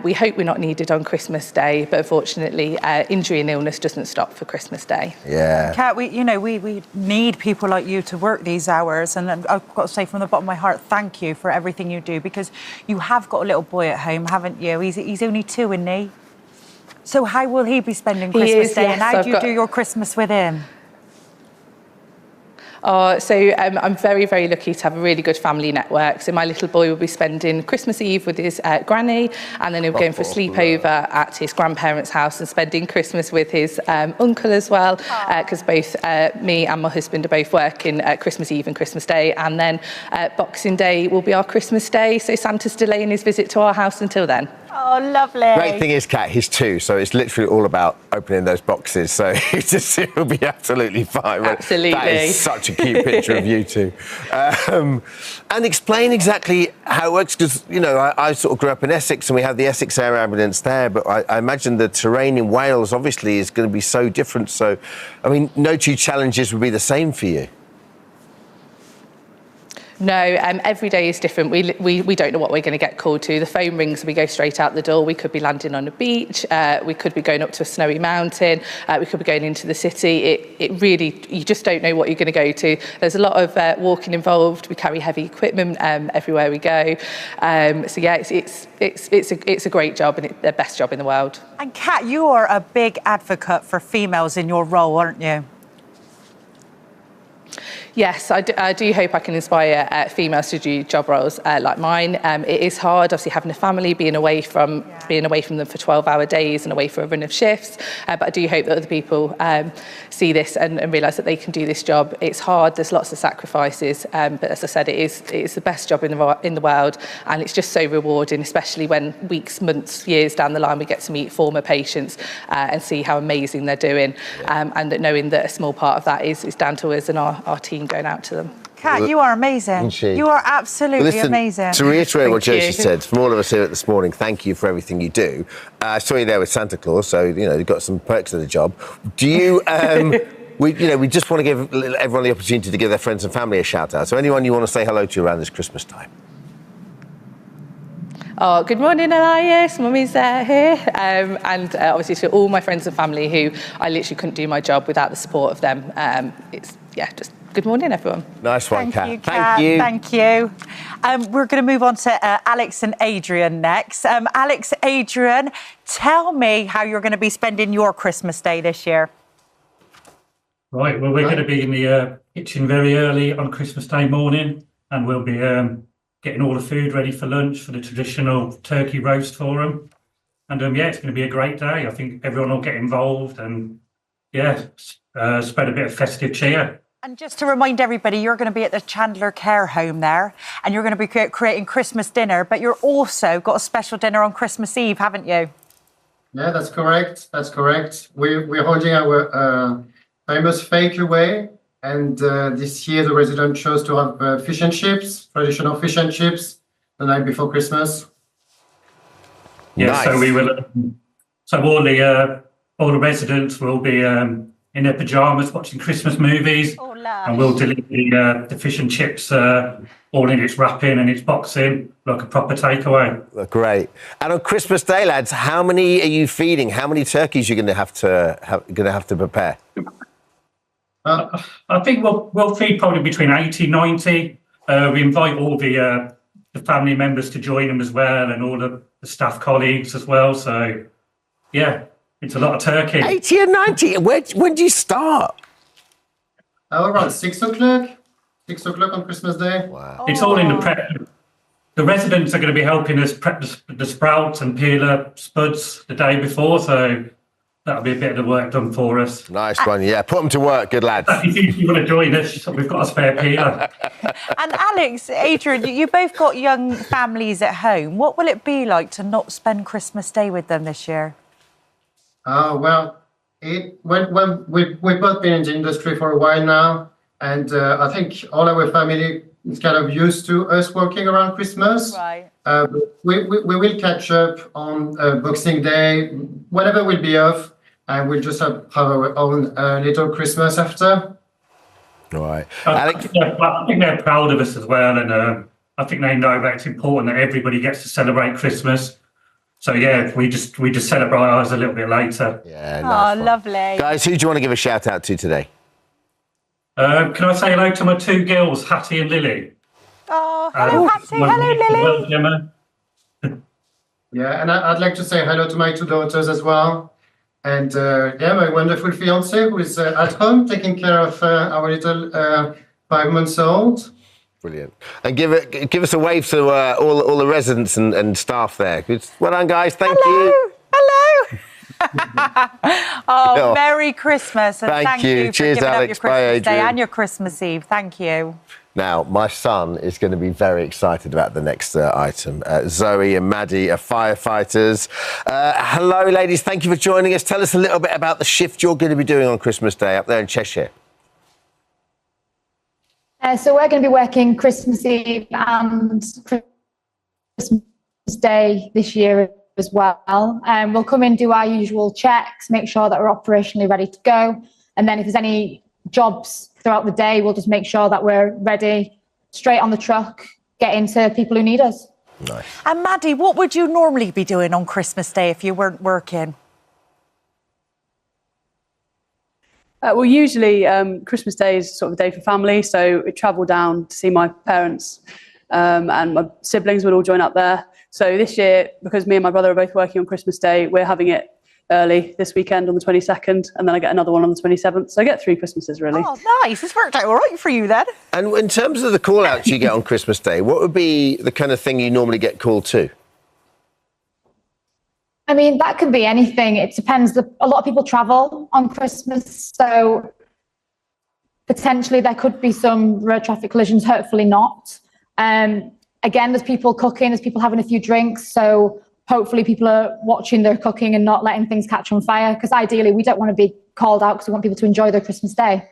We hope we're not needed on Christmas Day, but unfortunately, injury and illness doesn't stop for Christmas Day. Yeah. Kat, we need people like you to work these hours. And I've got to say from the bottom of my heart, thank you for everything you do, because you have got a little boy at home, haven't you? He's only 2, isn't he? So how will he be spending Christmas Day? Yes, and how do you do your Christmas with him? I'm very, very lucky to have a really good family network. So my little boy will be spending Christmas Eve with his granny, and then he'll be going for a sleepover at his grandparents' house and spending Christmas with his uncle as well, because both me and my husband are both working Christmas Eve and Christmas Day. And then Boxing Day will be our Christmas Day, so Santa's delaying his visit to our house until then. Oh, lovely. Great thing is, Kat, he's 2, so it's literally all about opening those boxes. So he'll be absolutely fine. Absolutely. That is such a cute picture of you two. And explain exactly how it works, because, you know, I sort of grew up in Essex and we have the Essex Air Ambulance there, but I imagine the terrain in Wales obviously is going to be so different. So, I mean, no 2 challenges would be the same for you. No, every day is different. We don't know what we're going to get called to. The phone rings and we go straight out the door. We could be landing on a beach. We could be going up to a snowy mountain. We could be going into the city. It really, you just don't know what you're going to go to. There's a lot of walking involved. We carry heavy equipment everywhere we go. So yeah, it's a great job, and it's the best job in the world. And Kat, you are a big advocate for females in your role, aren't you? Yes, I do hope I can inspire females to do job roles like mine. It is hard, obviously, having a family, being away from them for 12-hour days and away for a run of shifts. But I do hope that other people see this and realise that they can do this job. It's hard. There's lots of sacrifices, but as I said, it's the best job in the world, and it's just so rewarding, especially when weeks, months, years down the line we get to meet former patients and see how amazing they're doing, and that knowing that a small part of that is down to us and our team going out to them. Kat, you are amazing. You are absolutely amazing. To reiterate what Josie said, from all of us here at This Morning, thank you for everything you do. I saw you there with Santa Claus, so, you know, you've got some perks of the job. Do you... we just want to give everyone the opportunity to give their friends and family a shout-out. So anyone you want to say hello to around this Christmas time? Oh, good morning, Elias. Mummy's here. And obviously to all my friends and family who I literally couldn't do my job without the support of them. Just good morning, everyone. Nice one, Kat. Thank you. Thank you. We're going to move on to Alex and Adrian next. Alex, Adrian, tell me how you're going to be spending your Christmas Day this year. Right, well, we're going to be in the kitchen very early on Christmas Day morning, and we'll be getting all the food ready for lunch for the traditional turkey roast for them. And it's going to be a great day. I think everyone will get involved and spread a bit of festive cheer. And just to remind everybody, you're going to be at the Chandler Care Home there, and you're going to be creating Christmas dinner, but you're also got a special dinner on Christmas Eve, haven't you? Yeah, that's correct. That's correct. We're holding our famous fake away, and this year the resident chose to have fish and chips, traditional fish and chips, the night before Christmas. Yeah, Nice. so we will. So all the residents will be in their pajamas watching Christmas movies, and we'll deliver the fish and chips all in its wrapping and its boxing like a proper takeaway. Great. And on Christmas Day, lads, how many are you feeding? How many turkeys are you going to have to prepare? I think we'll feed probably between 80, 90. We invite all the family members to join them as well, and all the staff colleagues as well. So, yeah, it's a lot of turkey. 80 and 90. When do you start? Around 6 o'clock. 6 o'clock on Christmas Day. Wow. It's all in the prep. The residents are going to be helping us prep the sprouts and peeler spuds the day before, so that'll be a bit of the work done for us. Nice one, yeah. Put them to work, good lads. If you want to join us, we've got a spare peeler. And Alex, Adrian, you both got young families at home. What will it be like to not spend Christmas Day with them this year? Well, when we've both been in the industry for a while now, and I think all our family is kind of used to us working around Christmas. Right. We will catch up on Boxing Day, whenever we'll be off, and we'll just have our own little Christmas after. Right. I think they're proud of us as well, and I think they know that it's important that everybody gets to celebrate Christmas. So yeah, we just celebrate ours a little bit later. Yeah, nice lovely. Guys, who do you want to give a shout out to today? Can I say hello to my two girls, Hattie and Lily? Oh, hello, Hattie. Hello, Lily. Gemma. Yeah, and I'd like to say hello to my two daughters as well. And my wonderful fiance who is at home taking care of our little 5-month-old. Brilliant. And give us a wave to all the residents and staff there. Well done, guys. Thank you. Hello. Oh, Merry Christmas, and thank you for Cheers, giving Alex. up your Christmas Day Adrian. and your Christmas Eve. Thank you. Now, my son is going to be very excited about the next item. Zoe and Maddie are firefighters. Hello, ladies. Thank you for joining us. Tell us a little bit about the shift you're going to be doing on Christmas Day up there in Cheshire. So we're going to be working Christmas Eve and Christmas Day this year as well. We'll come in, do our usual checks, make sure that we're operationally ready to go. And then if there's any jobs throughout the day, we'll just make sure that we're ready, straight on the truck, get into people who need us. Nice. And Maddie, what would you normally be doing on Christmas Day if you weren't working? Well, usually Christmas Day is sort of a day for family, so we travel down to see my parents, and my siblings would all join up there. So this year, because me and my brother are both working on Christmas Day, we're having it early this weekend on the 22nd, and then I get another one on the 27th. So I get 3 Christmases, really. Oh, nice. It's worked out all right for you then. And in terms of the call-outs you get on Christmas Day, what would be the kind of thing you normally get called to? I mean, that could be anything. It depends. A lot of people travel on Christmas, so potentially there could be some road traffic collisions, hopefully not. Again, there's people cooking, there's people having a few drinks, so hopefully people are watching their cooking and not letting things catch on fire, because ideally we don't want to be called out because we want people to enjoy their Christmas Day.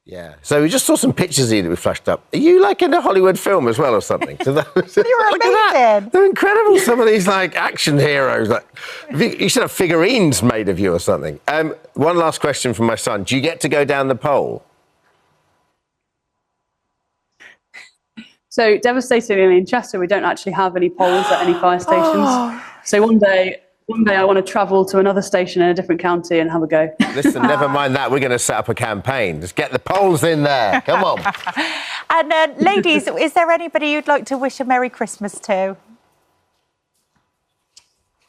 Yeah. So we just saw some pictures here that we flashed up. Are you like in a Hollywood film as well or something? You were Look at that. amazing. They're incredible, some of these like action heroes. Like, you should have figurines made of you or something. One last question from my son. Do you get to go down the pole? So devastatingly in Chester, we don't actually have any poles at any fire stations. So one day I want to travel to another station in a different county and have a go. Listen, never mind that. We're going to set up a campaign. Just get the poles in there. Come on. And ladies, is there anybody you'd like to wish a Merry Christmas to?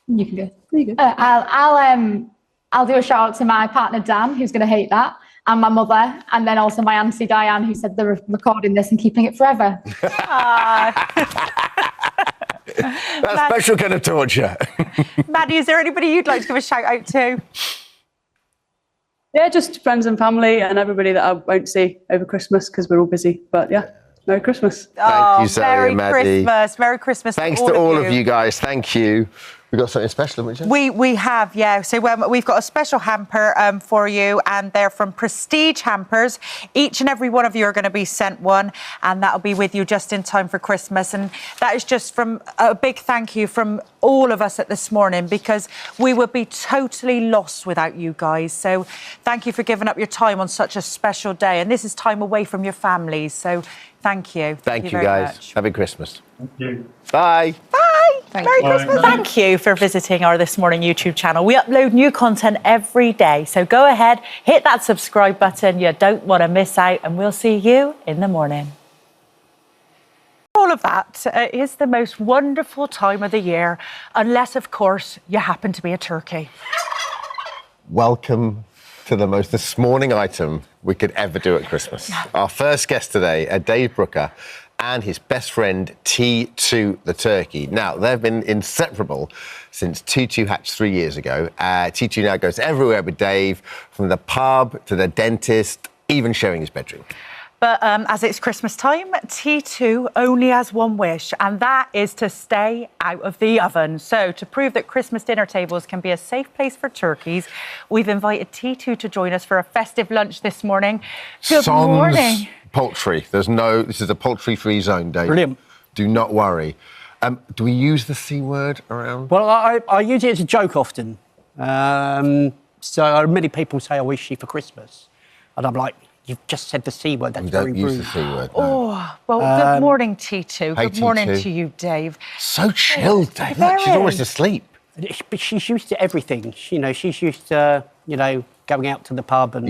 You can go. I'll do a shout out to my partner Dan, who's going to hate that, and my mother, and then also my auntie Diane, who said they're recording this and keeping it forever. That's special kind of torture. Maddie, is there anybody you'd like to give a shout out to? Yeah, just friends and family and everybody that I won't see over Christmas because we're all busy. But yeah, Merry Christmas. Thank you, Zoe Merry and Maddie. Christmas. Merry Christmas. Thanks to all of you guys. Thank you. We've got something special, haven't we? We have, yeah. So we've got a special hamper for you, and they're from Prestige Hampers. Each and every one of you are going to be sent one, and that'll be with you just in time for Christmas. And that is just from a big thank you from all of us at This Morning, because we would be totally lost without you guys. So thank you for giving up your time on such a special day. And this is time away from your families. So thank you. Thank you, very guys. much. Happy Christmas. Thank you. Bye. Bye. Merry Christmas. Thank you for visiting our This Morning YouTube channel. We upload new content every day. So go ahead, hit that subscribe button. You don't want to miss out. And we'll see you in the morning. All of that is the most wonderful time of the year, unless, of course, you happen to be a turkey. Welcome to the most this morning item we could ever do at Christmas. Our first guest today, Dave Brooker, and his best friend T2 the turkey. Now, they've been inseparable since T2 hatched 3 years ago. T2 now goes everywhere with Dave, from the pub to the dentist, even sharing his bedroom. But as it's Christmas time, T2 only has one wish, and that is to stay out of the oven. So to prove that Christmas dinner tables can be a safe place for turkeys, we've invited T2 to join us for a festive lunch this morning. Good morning. Poultry. This is a poultry-free zone, Dave. Brilliant. Do not worry. Do we use the C word around? Well, I use it as a joke often. So many people say, I wish you for Christmas. And I'm like, you've just said the C word, that's very rude. We don't use the C word, no. Oh, well, good morning, T2. Hey, Good morning T2. to you, Dave. So chilled, Dave. Look, Very. she's almost asleep. But she's used to everything. She's used to, going out to the pub and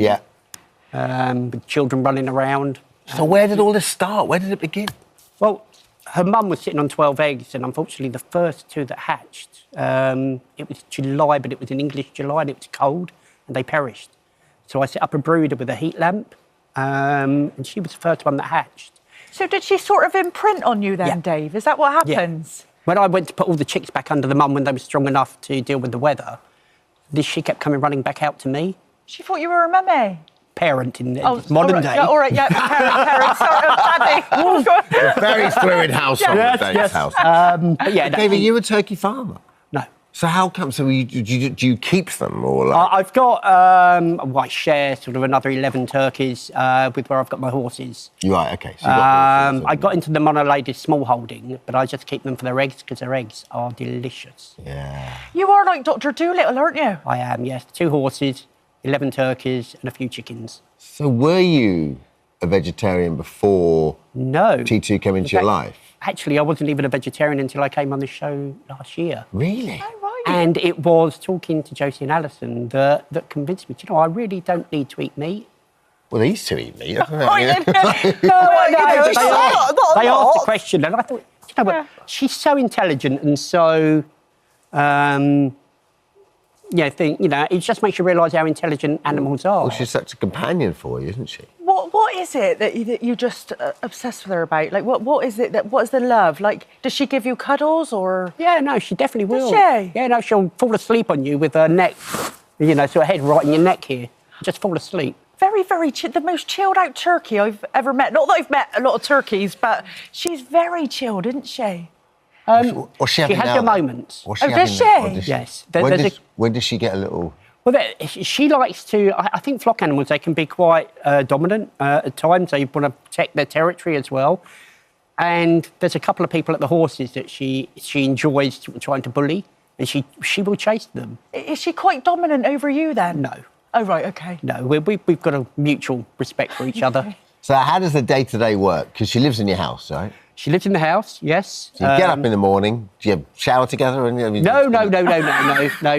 with children running around. So where did all this start? Where did it begin? Well, her mum was sitting on 12 eggs, and unfortunately the first two that hatched, it was July, but it was an English July, and it was cold, and they perished. So I set up a brooder with a heat lamp, and she was the first one that hatched. So did she sort of imprint on you then, Dave? Is that what happens? Yeah. When I went to put all the chicks back under the mum when they were strong enough to deal with the weather, she kept coming running back out to me. She thought you were a mummy. Parent in modern day. Yeah, all right, yeah, parent. Sorry, Daddy. A very fluid household at Dave's house. But yeah, Dave, are you a turkey farmer? No. So how come? So do you keep them or? Like... I've got I share sort of another 11 turkeys with where I've got my horses. Right. Okay. So I got into them on a lady's small holding, but I just keep them for their eggs because their eggs are delicious. Yeah. You are like Dr. Dolittle, aren't you? I am. Yes. 2 horses, 11 turkeys, and a few chickens. So were you a vegetarian before T2 came into your life? Actually, I wasn't even a vegetarian until I came on the show last year. Really? Oh, right. And it was talking to Josie and Alison that convinced me, I really don't need to eat meat. Well, they used to eat meat. They asked the question, and I thought, what? She's so intelligent and so... it just makes you realise how intelligent animals are. Well, she's such a companion for you, isn't she? What is it that you just obsessed with her about? Like, what is it what is the love? Like, does she give you cuddles or? Yeah, no, she definitely will. Does she? Yeah, no, she'll fall asleep on you with her neck, so her head right in your neck here. Just fall asleep. Very, very the most chilled out turkey I've ever met. Not that I've met a lot of turkeys, but she's very chilled, isn't she? She has her moments. Does she? Yes. When does she get a little... Well, she likes to... I think flock animals, they can be quite dominant at times. They want to protect their territory as well. And there's a couple of people at the horses that she enjoys trying to bully, and she will chase them. Is she quite dominant over you then? No. Oh, right, OK. No, we've got a mutual respect for each other. So how does the day-to-day work? Because she lives in your house, right? She lives in the house, yes. So you get up in the morning, do you shower together? And, No.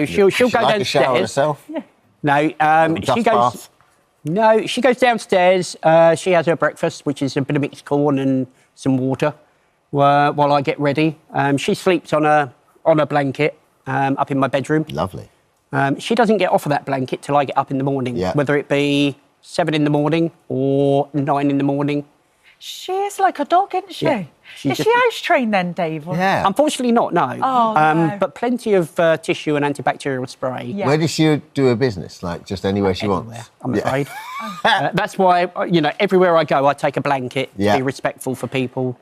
She'll go like downstairs. A shower herself? No, she goes. Bath? No, she goes downstairs. She has her breakfast, which is a bit of mixed corn and some water, while I get ready. She sleeps on a blanket up in my bedroom. Lovely. She doesn't get off of that blanket till I get up in the morning, whether it be 7 in the morning or 9 in the morning. She is like a dog, isn't she? Yeah, Is she house trained then, Dave? Or- Unfortunately not, no. Oh, no. But plenty of tissue and antibacterial spray. Yeah. Where does she do her business? Like just anywhere she wants? I'm afraid. That's why, everywhere I go, I take a blanket to Yeah. be respectful for people.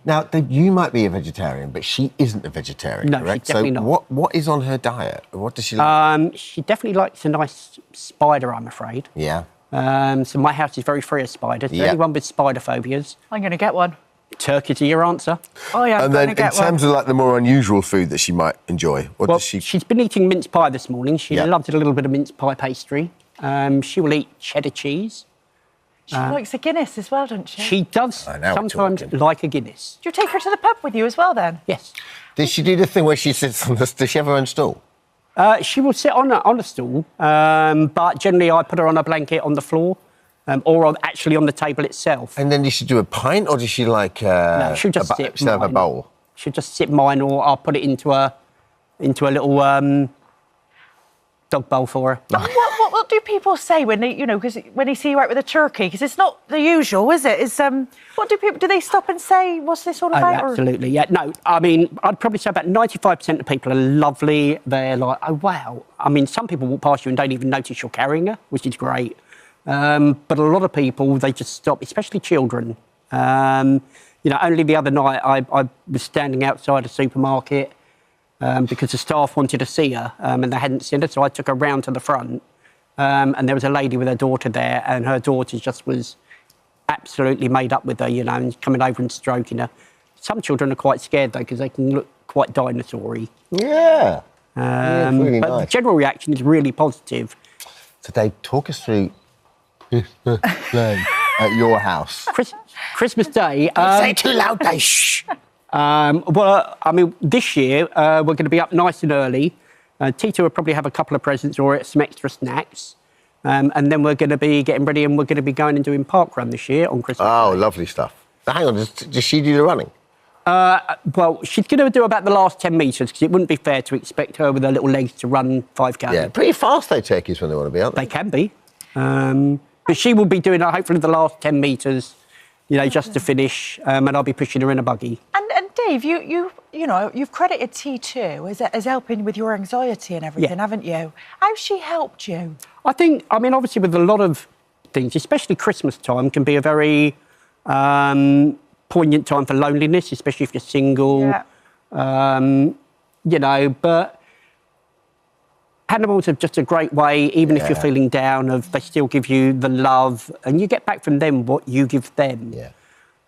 Now, you might be a vegetarian, but she isn't a vegetarian, No, correct? she's definitely so not. what is on her diet? What does she like? She definitely likes a nice spider, I'm afraid. Yeah. So my house is very free of spiders. Yeah. Anyone with spider phobias, I'm going to get one. turkeys are your answer. Oh, yeah, I'm And going then to in get one. terms of like the more unusual food that she might enjoy, what does she... She's been eating mince pie this morning. She Yeah. loves a little bit of mince pie pastry. She will eat cheddar cheese. She likes a Guinness as well, doesn't she? She does now we're sometimes like a Guinness. Do you take her to the pub with you as well then? Yes. Does she do the thing where she sits on the... Does she have her own stool? She will sit on a stool, but generally I put her on a blanket on the floor. Or actually on the table itself. And then does she do a pint, or does she like No, she'll just sit she'll have a mine. bowl? She'll just sit mine, or I'll put it into a little dog bowl for her. What do people say when they, because when they see you out with a turkey? Because it's not the usual, is it? What do people, do they stop and say, what's this all about? Oh, absolutely, yeah. No, I mean, I'd probably say about 95% of people are lovely. They're like, oh, wow. I mean, some people walk past you and don't even notice you're carrying her, which is great. But a lot of people, they just stop, especially children. Only the other night I was standing outside a supermarket because the staff wanted to see her and they hadn't seen her, so I took her round to the front. And there was a lady with her daughter there, and her daughter just was absolutely made up with her, and coming over and stroking her. Some children are quite scared, though, because they can look quite dinosaur-y. Yeah. Yeah, it's really but nice. the general reaction is really positive. So Dave, talk us through at your house. Christmas Day. Don't say too loud, Dave. Shh. This year we're going to be up nice and early. Tito will probably have a couple of presents or some extra snacks. And then we're going to be getting ready and we're going to be going and doing park run this year on Christmas Oh, Day. lovely stuff. Now, hang on, does she do the running? She's going to do about the last 10 metres because it wouldn't be fair to expect her with her little legs to run 5K. Yeah, pretty fast, though, turkeys, when they want to be, aren't they? They can be. But she will be doing, hopefully, the last 10 metres, just to finish, and I'll be pushing her in a buggy. And Dave, you've credited T2 as helping with your anxiety and everything, haven't you? How's she helped you? I think, obviously with a lot of things, especially Christmas time, can be a very poignant time for loneliness, especially if you're single. Yeah. But animals are just a great way, even if you're feeling down, they still give you the love and you get back from them what you give them. Yeah.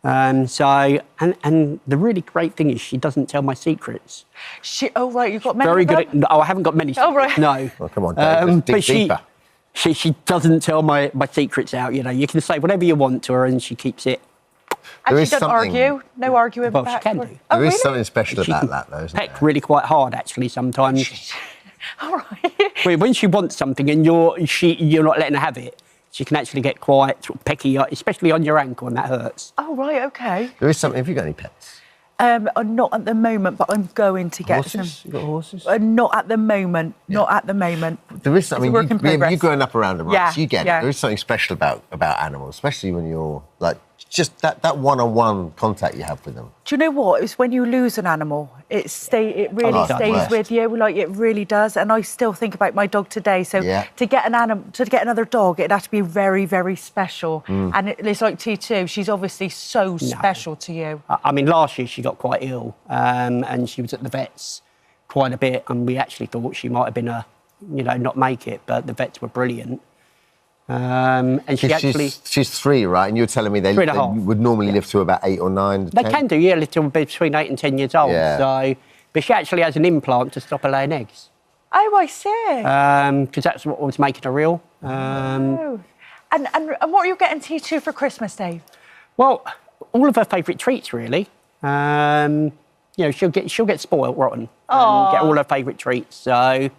And the really great thing is she doesn't tell my secrets. Oh, right, you've got many Very of good. them? I haven't got many. Oh, right. No. Well, come on, Dave, let's dig but deeper. she doesn't tell my secrets out. You can say whatever you want to her, and she keeps it. And There she is doesn't something- argue? No arguing Well, back? she can do. Oh, There is really? something special She about can that, though, isn't peck there? really quite hard, actually. Sometimes. All right. When she wants something and you're not letting her have it, she can actually get quite sort of pecky, especially on your ankle, and that hurts. Oh, right, OK. There is something. Have you got any pets? Not at the moment, but I'm going to get Horses? some. You got horses? Not at the moment. Not at the moment. There is something. It's a work in progress. You've grown up around them, right? Yeah, So you get yeah. it. There is something special about animals, especially when you're like just that one-on-one contact you have with them. Do you know what? It's when you lose an animal, it really Oh, that's stays worst. with you. Like it really does. And I still think about my dog today. So Yeah. to get another dog, it'd have to be very, very special. And it's like T2. She's obviously so special to you. Last year she got quite ill, and she was at the vets quite a bit, and we actually thought she might have been not make it, but the vets were brilliant. And she's 3, right? And you're telling me they 3.5. would normally live to about 8 or 9. They 10? can do, yeah, little between 8 and 10 years old. Yeah. So, but she actually has an implant to stop her laying eggs. Oh, I see. Because that's what was making her ill. Oh. And what are you getting T2 for Christmas, Dave? Well, all of her favourite treats, really. She'll get spoiled rotten. And get all her favourite treats. So,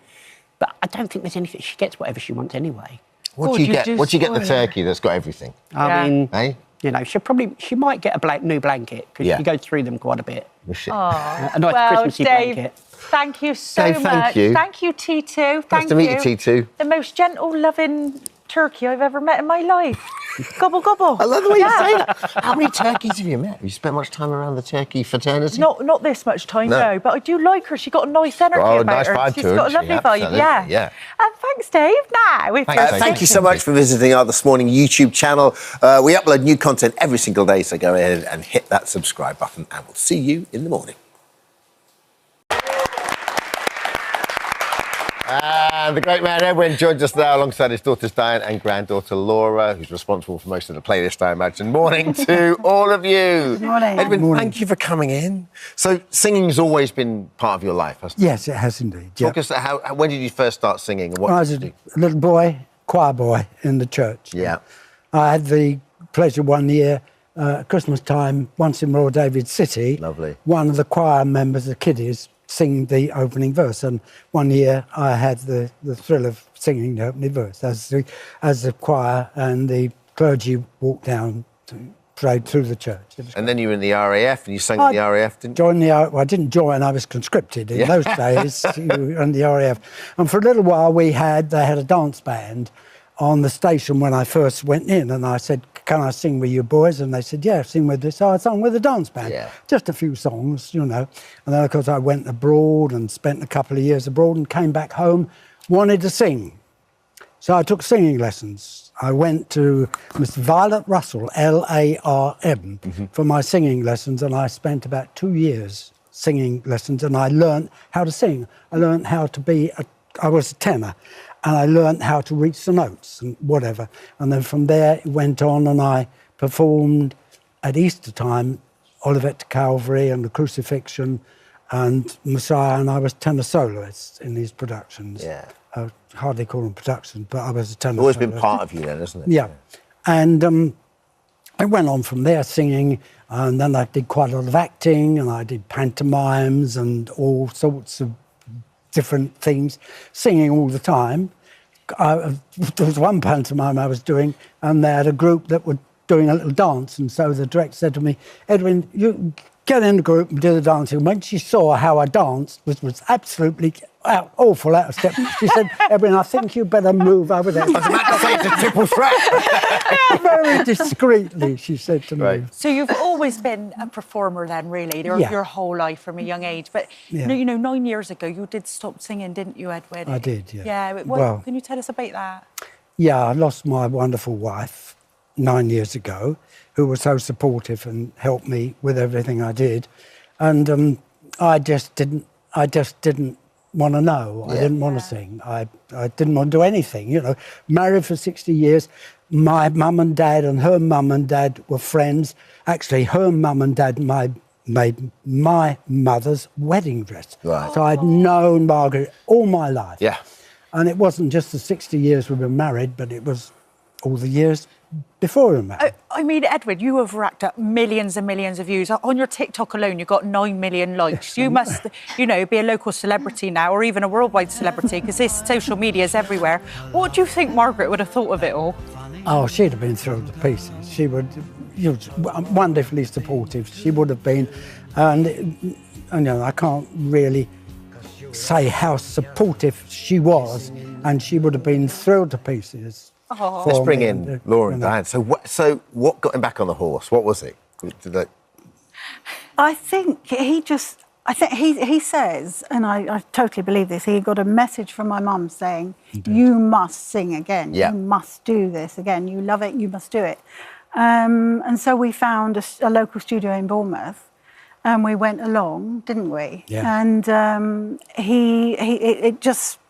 but I don't think there's anything. She gets whatever she wants anyway. What do you get? What do you get the turkey that's got everything? Hey? She might get a new blanket because she goes through them quite a bit. A nice Christmassy Dave, blanket. thank you so Dave, much. thank you. Thank you, T2. Nice to meet you, T2. The most gentle, loving turkey I've ever met in my life. Gobble, gobble. I love the way you say that. How many turkeys have you met? Have you spent much time around the turkey fraternity? Not this much time, No. no. But I do like her. She got a nice energy about nice her. vibe She's to her, got a hasn't lovely she? vibe, Absolutely, yeah. And thanks, Dave. Now, if you're Thank you so much for visiting our This Morning YouTube channel. We upload new content every single day, so go ahead and hit that subscribe button, and we'll see you in the morning. And the great man Edwin joins us now alongside his daughters Diane and granddaughter Laura, who's responsible for most of the playlist, I imagine. Morning to all of you. Good morning. Edwin, thank you for coming in. So singing's always been part of your life, hasn't it? Yes, it has indeed. Talk us, when did you first start singing and what I was did you a little boy, choir boy in the church. Yeah. I had the pleasure one year, Christmas time, once in Royal David City. Lovely. One of the choir members, the kiddies, sing the opening verse, and one year I had the thrill of singing the opening verse as the choir and the clergy walked down to pray through the church. And then you were in the RAF and you sang in the RAF, didn't you? Well, I didn't join, I was conscripted in those days in the RAF. And for a little while they had a dance band on the station when I first went in, and I said, can I sing with you boys? And they said, yeah, sing with us. So I sang with the dance band, just a few songs, you know. And then, of course, I went abroad and spent a couple of years abroad and came back home, wanted to sing. So I took singing lessons. I went to Miss Violet Russell, L-A-R-M, for my singing lessons, and I spent about 2 years singing lessons, and I learned how to sing. I learned how to I was a tenor, and I learned how to reach the notes and whatever. And then from there it went on, and I performed at Easter time, Olivet to Calvary and the Crucifixion and Messiah, and I was tenor soloist in these productions. Yeah. I would hardly call them productions, but I was a tenor Always soloist. been part of you then, hasn't it? Yeah. And I went on from there singing, and then I did quite a lot of acting, and I did pantomimes and all sorts of different things, singing all the time. There was one pantomime I was doing, and they had a group that were doing a little dance, and so the director said to me, Edwin, you get in the group and do the dancing. When she saw how I danced, which was absolutely awful out of step, she said, Edwin, I think you better move over there. I was about to say it's a triple threat. Very discreetly, she said to me. So you've always been a performer then, really, your whole life from a young age. But, you know, 9 years ago, you did stop singing, didn't you, Edwin? I did, yeah. Yeah, Well, can you tell us about that? Yeah, I lost my wonderful wife 9 years ago, who was so supportive and helped me with everything I did. And I just didn't want to know. I didn't want to sing. I didn't want to do anything, you know. Married for 60 years. My mum and dad and her mum and dad were friends. Actually, her mum and dad made my mother's wedding dress. Right. So I'd known Margaret all my life. Yeah. And it wasn't just the 60 years we were married, but it was all the years before we were married. I mean, Edwin, you have racked up millions and millions of views. On your TikTok alone, you've got 9 million likes. You must, you know, be a local celebrity now, or even a worldwide celebrity, because this social media is everywhere. What do you think Margaret would have thought of it all? Oh, she'd have been thrilled to pieces. She would, wonderfully supportive. She would have been, and you know, I can't really say how supportive she was, and she would have been thrilled to pieces. Let's bring in Laura and Diane. So what got him back on the horse? What was it? I think he says, and I totally believe this, he got a message from my mum saying, you must sing again. Yeah. You must do this again. You love it, you must do it. And so we found a local studio in Bournemouth, and we went along, didn't we? Yeah. And it just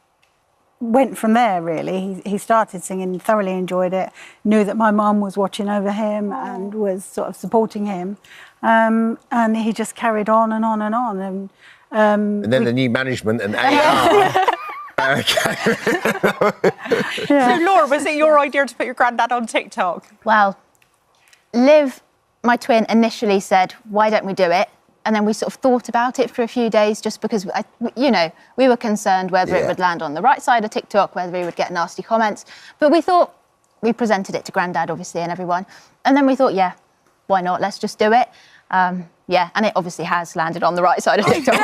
went from there, really. He started singing, thoroughly enjoyed it, knew that my mum was watching over him and was sort of supporting him. And he just carried on and on and on. And then the new management and AR. So, Laura, was it your idea to put your granddad on TikTok? Well, Liv, my twin, initially said, why don't we do it? And then we sort of thought about it for a few days just because, you know, we were concerned whether it would land on the right side of TikTok, whether we would get nasty comments. But we thought, we presented it to Grandad, obviously, and everyone. And then we thought, yeah, why not? Let's just do it. Yeah, and it obviously has landed on the right side of TikTok.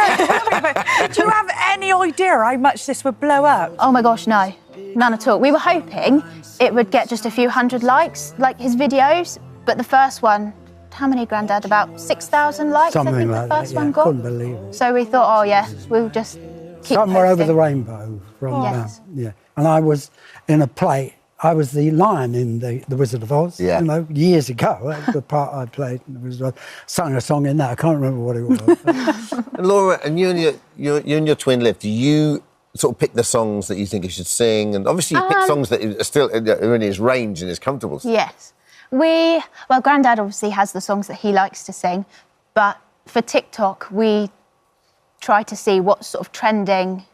Do you have any idea how much this would blow up? Oh my gosh, no. None at all. We were hoping it would get just a few hundred likes, like his videos, but the first one, how many, Grandad? About 6,000 likes, Something I think like the first that, one yeah. got. Couldn't believe it. So we thought, oh yeah, we'll just keep Somewhere over posting. the rainbow from Yes. yeah. And I was in a play. I was the lion in the Wizard of Oz. Yeah. You know, years ago. That was the part I played. Sung a song in that. I can't remember what it was. And Laura, and you and your twin Liv, do you sort of pick the songs that you think you should sing? And obviously you pick songs that are still are in his range and his comfortable. Yes. Well, Grandad obviously has the songs that he likes to sing, but for TikTok, we try to see what's sort of trending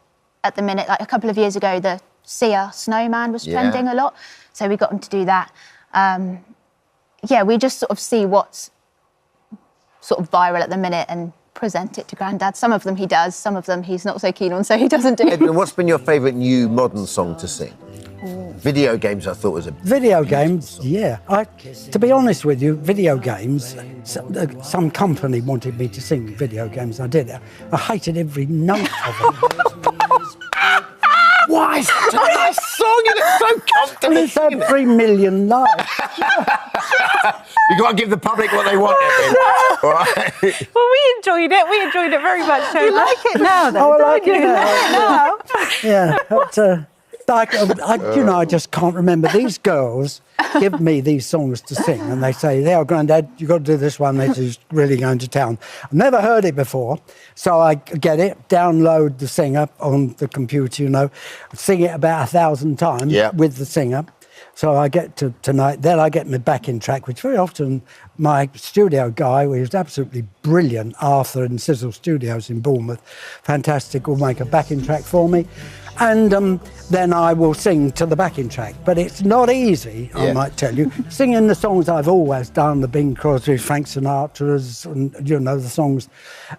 at the minute. Like a couple of years ago, the Sia Snowman was trending a lot, so we got him to do that. Yeah, we just sort of see what's sort of viral at the minute and present it to Grandad. Some of them he does, some of them he's not so keen on, so he doesn't do. Edwin, what's been your favourite new modern song to sing? Video games, I thought was a... Video games, yeah. To be honest with you, video games, some company wanted me to sing video games. I did it. I hated every note of it. Why? It's such a nice song and it's so comfortable. And it's had 3 million likes. You've got to give the public what they want, Edwin. All right? Well, we enjoyed it. We enjoyed it very much. You like it now, though? Oh, I like it now. Yeah, but, I just can't remember. These girls give me these songs to sing, and they say, "There, Grandad, you've got to do this one. This is really going to town." I've never heard it before, so I get it, download the singer on the computer, you know, sing it about 1,000 times with the singer. So I get to tonight, then I get my backing track, which very often my studio guy, who is absolutely brilliant, Arthur in Sizzle Studios in Bournemouth, fantastic, will make a backing track for me. And then I will sing to the backing track. But it's not easy, I might tell you. Singing the songs I've always done, the Bing Crosby's, Frank Sinatra's, and, you know, the songs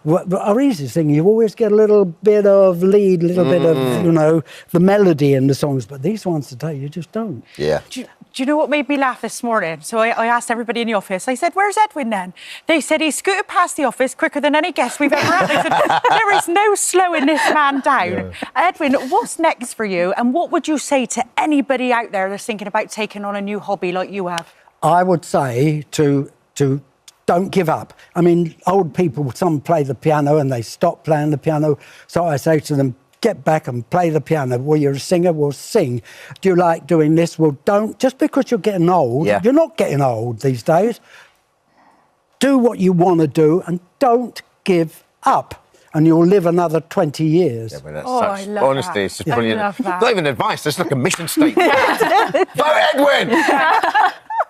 are easy to sing. You always get a little bit of lead, a little bit of, you know, the melody in the songs. But these ones today, you just don't. Yeah. Do you know what made me laugh this morning? So I asked everybody in the office, I said, "Where's Edwin then?" They said he scooted past the office quicker than any guest we've ever had. I said, there is no slowing this man down. Yeah. Edwin, what's next for you? And what would you say to anybody out there that's thinking about taking on a new hobby like you have? I would say to don't give up. I mean, old people, some play the piano and they stop playing the piano. So I say to them, get back and play the piano. Well, you're a singer, well, sing. Do you like doing this? Well, don't. Just because you're getting old, you're not getting old these days. Do what you want to do and don't give up. And you'll live another 20 years. Yeah, but that's such, honestly, it's just brilliant. love that. It's not even advice, it's like a mission statement. Vote Edwin!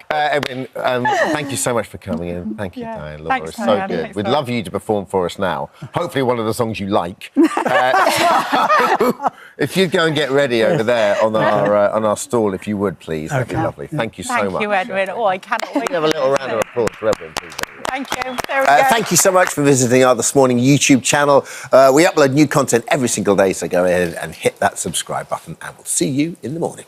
Edwin, thank you so much for coming in. Thank you, Diane. Laura, it's so good. We'd love you to perform for us now. Hopefully one of the songs you like. So if you'd go and get ready over there on our stall, if you would, please. That'd be lovely. Thank you so much. Thank you, Edwin. Oh, I cannot wait. Have a little round of applause for Edwin, please. Thank you. There we go. Thank you so much for visiting our This Morning YouTube channel. We upload new content every single day, so go ahead and hit that subscribe button, and we'll see you in the morning.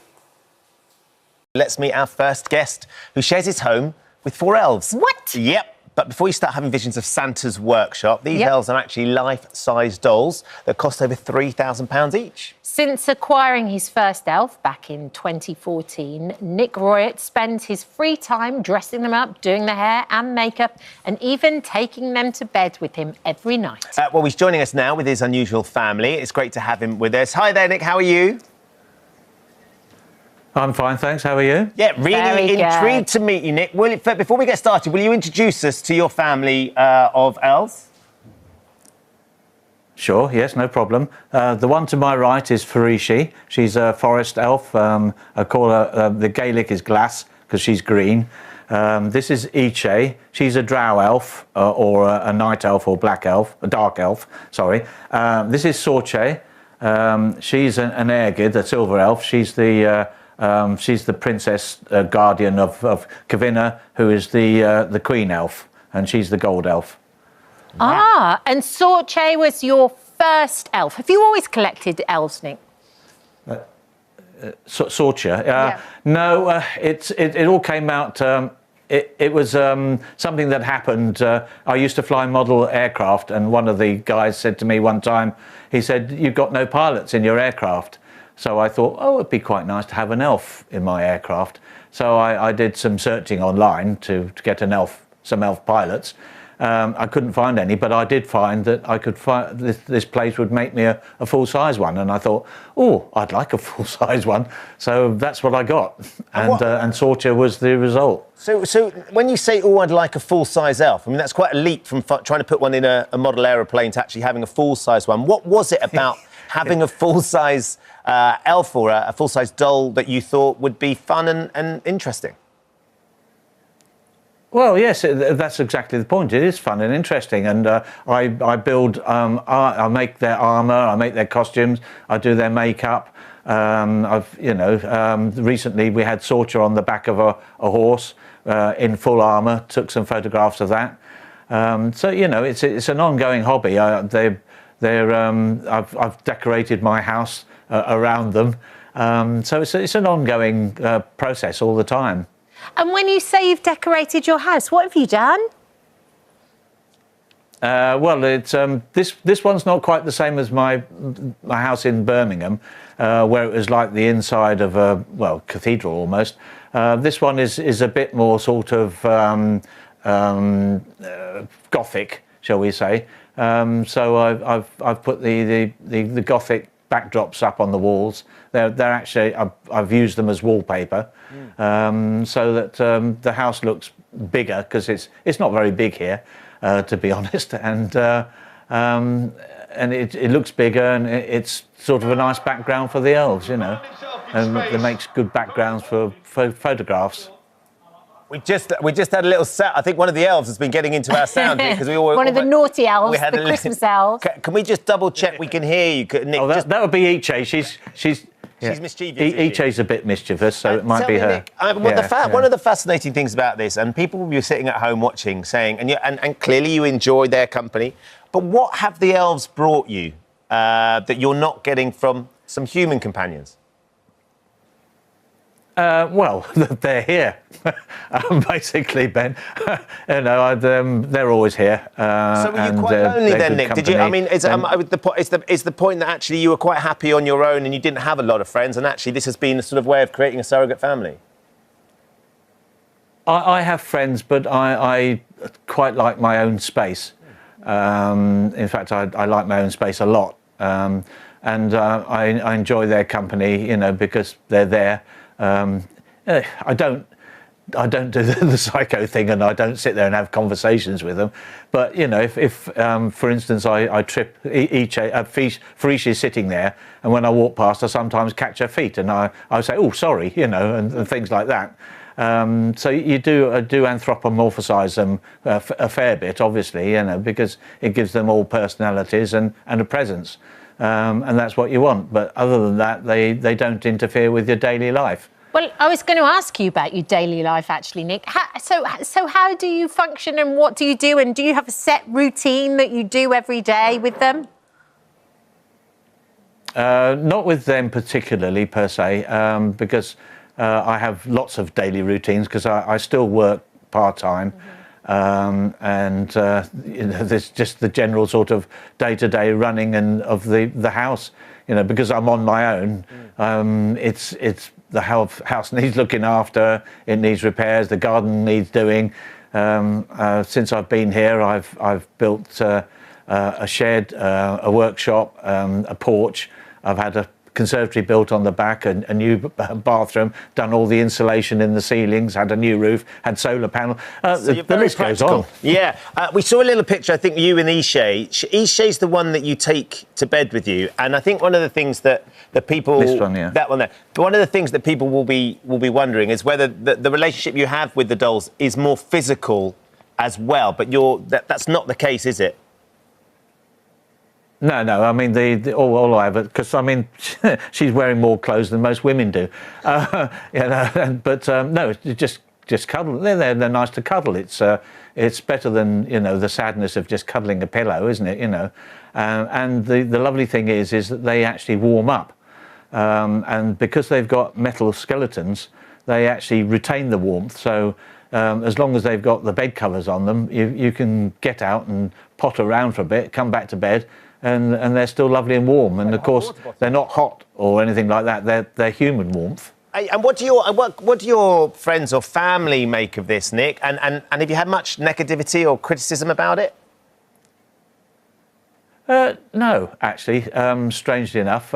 Let's meet our first guest, who shares his home with 4 elves. What? Yep. But before you start having visions of Santa's workshop, these elves are actually life-size dolls that cost over £3,000 each. Since acquiring his first elf back in 2014, Nick Royett spends his free time dressing them up, doing their hair and makeup, and even taking them to bed with him every night. Well, he's joining us now with his unusual family. It's great to have him with us. Hi there, Nick. How are you? I'm fine, thanks. How are you? Yeah, really intrigued to meet you, Nick. Before we get started, will you introduce us to your family of elves? Sure, yes, no problem. The one to my right is Farishi. She's a forest elf. I call her, the Gaelic is Glass, because she's green. This is Iche. She's a drow elf, or a night elf, or black elf, a dark elf, sorry. This is Sorche. She's an Airgid, a silver elf. She's the princess guardian of Kavina, who is the queen elf, and she's the gold elf. Ah, and Sorche was your first elf. Have you always collected elves, Nick? Sorcha? No, it all came out it was something that happened. I used to fly model aircraft, and one of the guys said to me one time, he said, "You've got no pilots in your aircraft." So I thought, oh, it'd be quite nice to have an elf in my aircraft. So I did some searching online to get some elf pilots. I couldn't find any, but I did find that I could find this place would make me a full-size one, and I thought, oh, I'd like a full-size one. So that's what I got, and Sorcha was the result. So when you say, oh, I'd like a full-size elf, I mean, that's quite a leap from trying to put one in a model aeroplane to actually having a full-size one. What was it about having a full-size elf or a full-size doll that you thought would be fun and interesting? Well, yes, that's exactly the point. It is fun and interesting, and I build, I make their armour, I make their costumes, I do their makeup. Recently we had Sorcha on the back of a horse in full armour. Took some photographs of that. So it's an ongoing hobby. I've decorated my house around them, so it's an ongoing process all the time. And when you say you've decorated your house, what have you done? Well, it's this one's not quite the same as my house in Birmingham, where it was like the inside of a cathedral almost. This one is a bit more sort of Gothic, shall we say? So I've put the Gothic backdrops up on the walls. They're actually I've used them as wallpaper, so that the house looks bigger, because it's not very big here, to be honest, and it looks bigger, and it's sort of a nice background for the elves, and it makes good backgrounds for photographs. We just had a little set. I think one of the elves has been getting into our sound here, because we all one of the naughty elves, the Christmas elves. Can we just double check we can hear you, Nick? Oh, that would be Iche. She's mischievous. Iche's a bit mischievous, so it might be her. Nick, one of the fascinating things about this, and people will be sitting at home watching, saying, and clearly you enjoy their company, but what have the elves brought you that you're not getting from some human companions? Well, they're here, basically, Ben. They're always here. So were you quite lonely then, Nick? Did you? I mean, is the point that actually you were quite happy on your own and you didn't have a lot of friends, and actually this has been a sort of way of creating a surrogate family? I have friends, but I quite like my own space. In fact, I like my own space a lot, and I enjoy their company, because they're there. I don't do the psycho thing, and I don't sit there and have conversations with them. But if for instance, I trip Farish is sitting there, and when I walk past, I sometimes catch her feet, and I say, "Oh, sorry," and things like that. So you do anthropomorphise them a fair bit, obviously, because it gives them all personalities and a presence. And that's what you want. But other than that, they don't interfere with your daily life. Well, I was going to ask you about your daily life, actually, Nick. So how do you function, and what do you do? And do you have a set routine that you do every day with them? Not with them particularly, per se, because I have lots of daily routines, because I still work part-time. And there's just the general sort of day-to-day running of the house, because I'm on my own. It's the house needs looking after, it needs repairs, the garden needs doing. Since I've been here, I've built a shed, a workshop, a porch. I've had a conservatory built on the back, a new bathroom, done all the insulation in the ceilings, had a new roof, had solar panel. So the list goes on. Yeah, we saw a little picture, I think, you and Iche. Iche's the one that you take to bed with you, and I think one of the things that people... This one, yeah. That one there. But one of the things that people will be wondering is whether the relationship you have with the dolls is more physical as well, but that's not the case, is it? No. I mean, all I have, because I mean, she's wearing more clothes than most women do. But no, just cuddle. They're nice to cuddle. It's better than the sadness of just cuddling a pillow, isn't it? And the lovely thing is that they actually warm up, and because they've got metal skeletons, they actually retain the warmth. So as long as they've got the bed covers on them, you can get out and potter around for a bit, come back to bed, and they're still lovely and warm. And of course, they're not hot or anything like that. They're human warmth. And what do your friends or family make of this, Nick? And have you had much negativity or criticism about it? No, actually, strangely enough.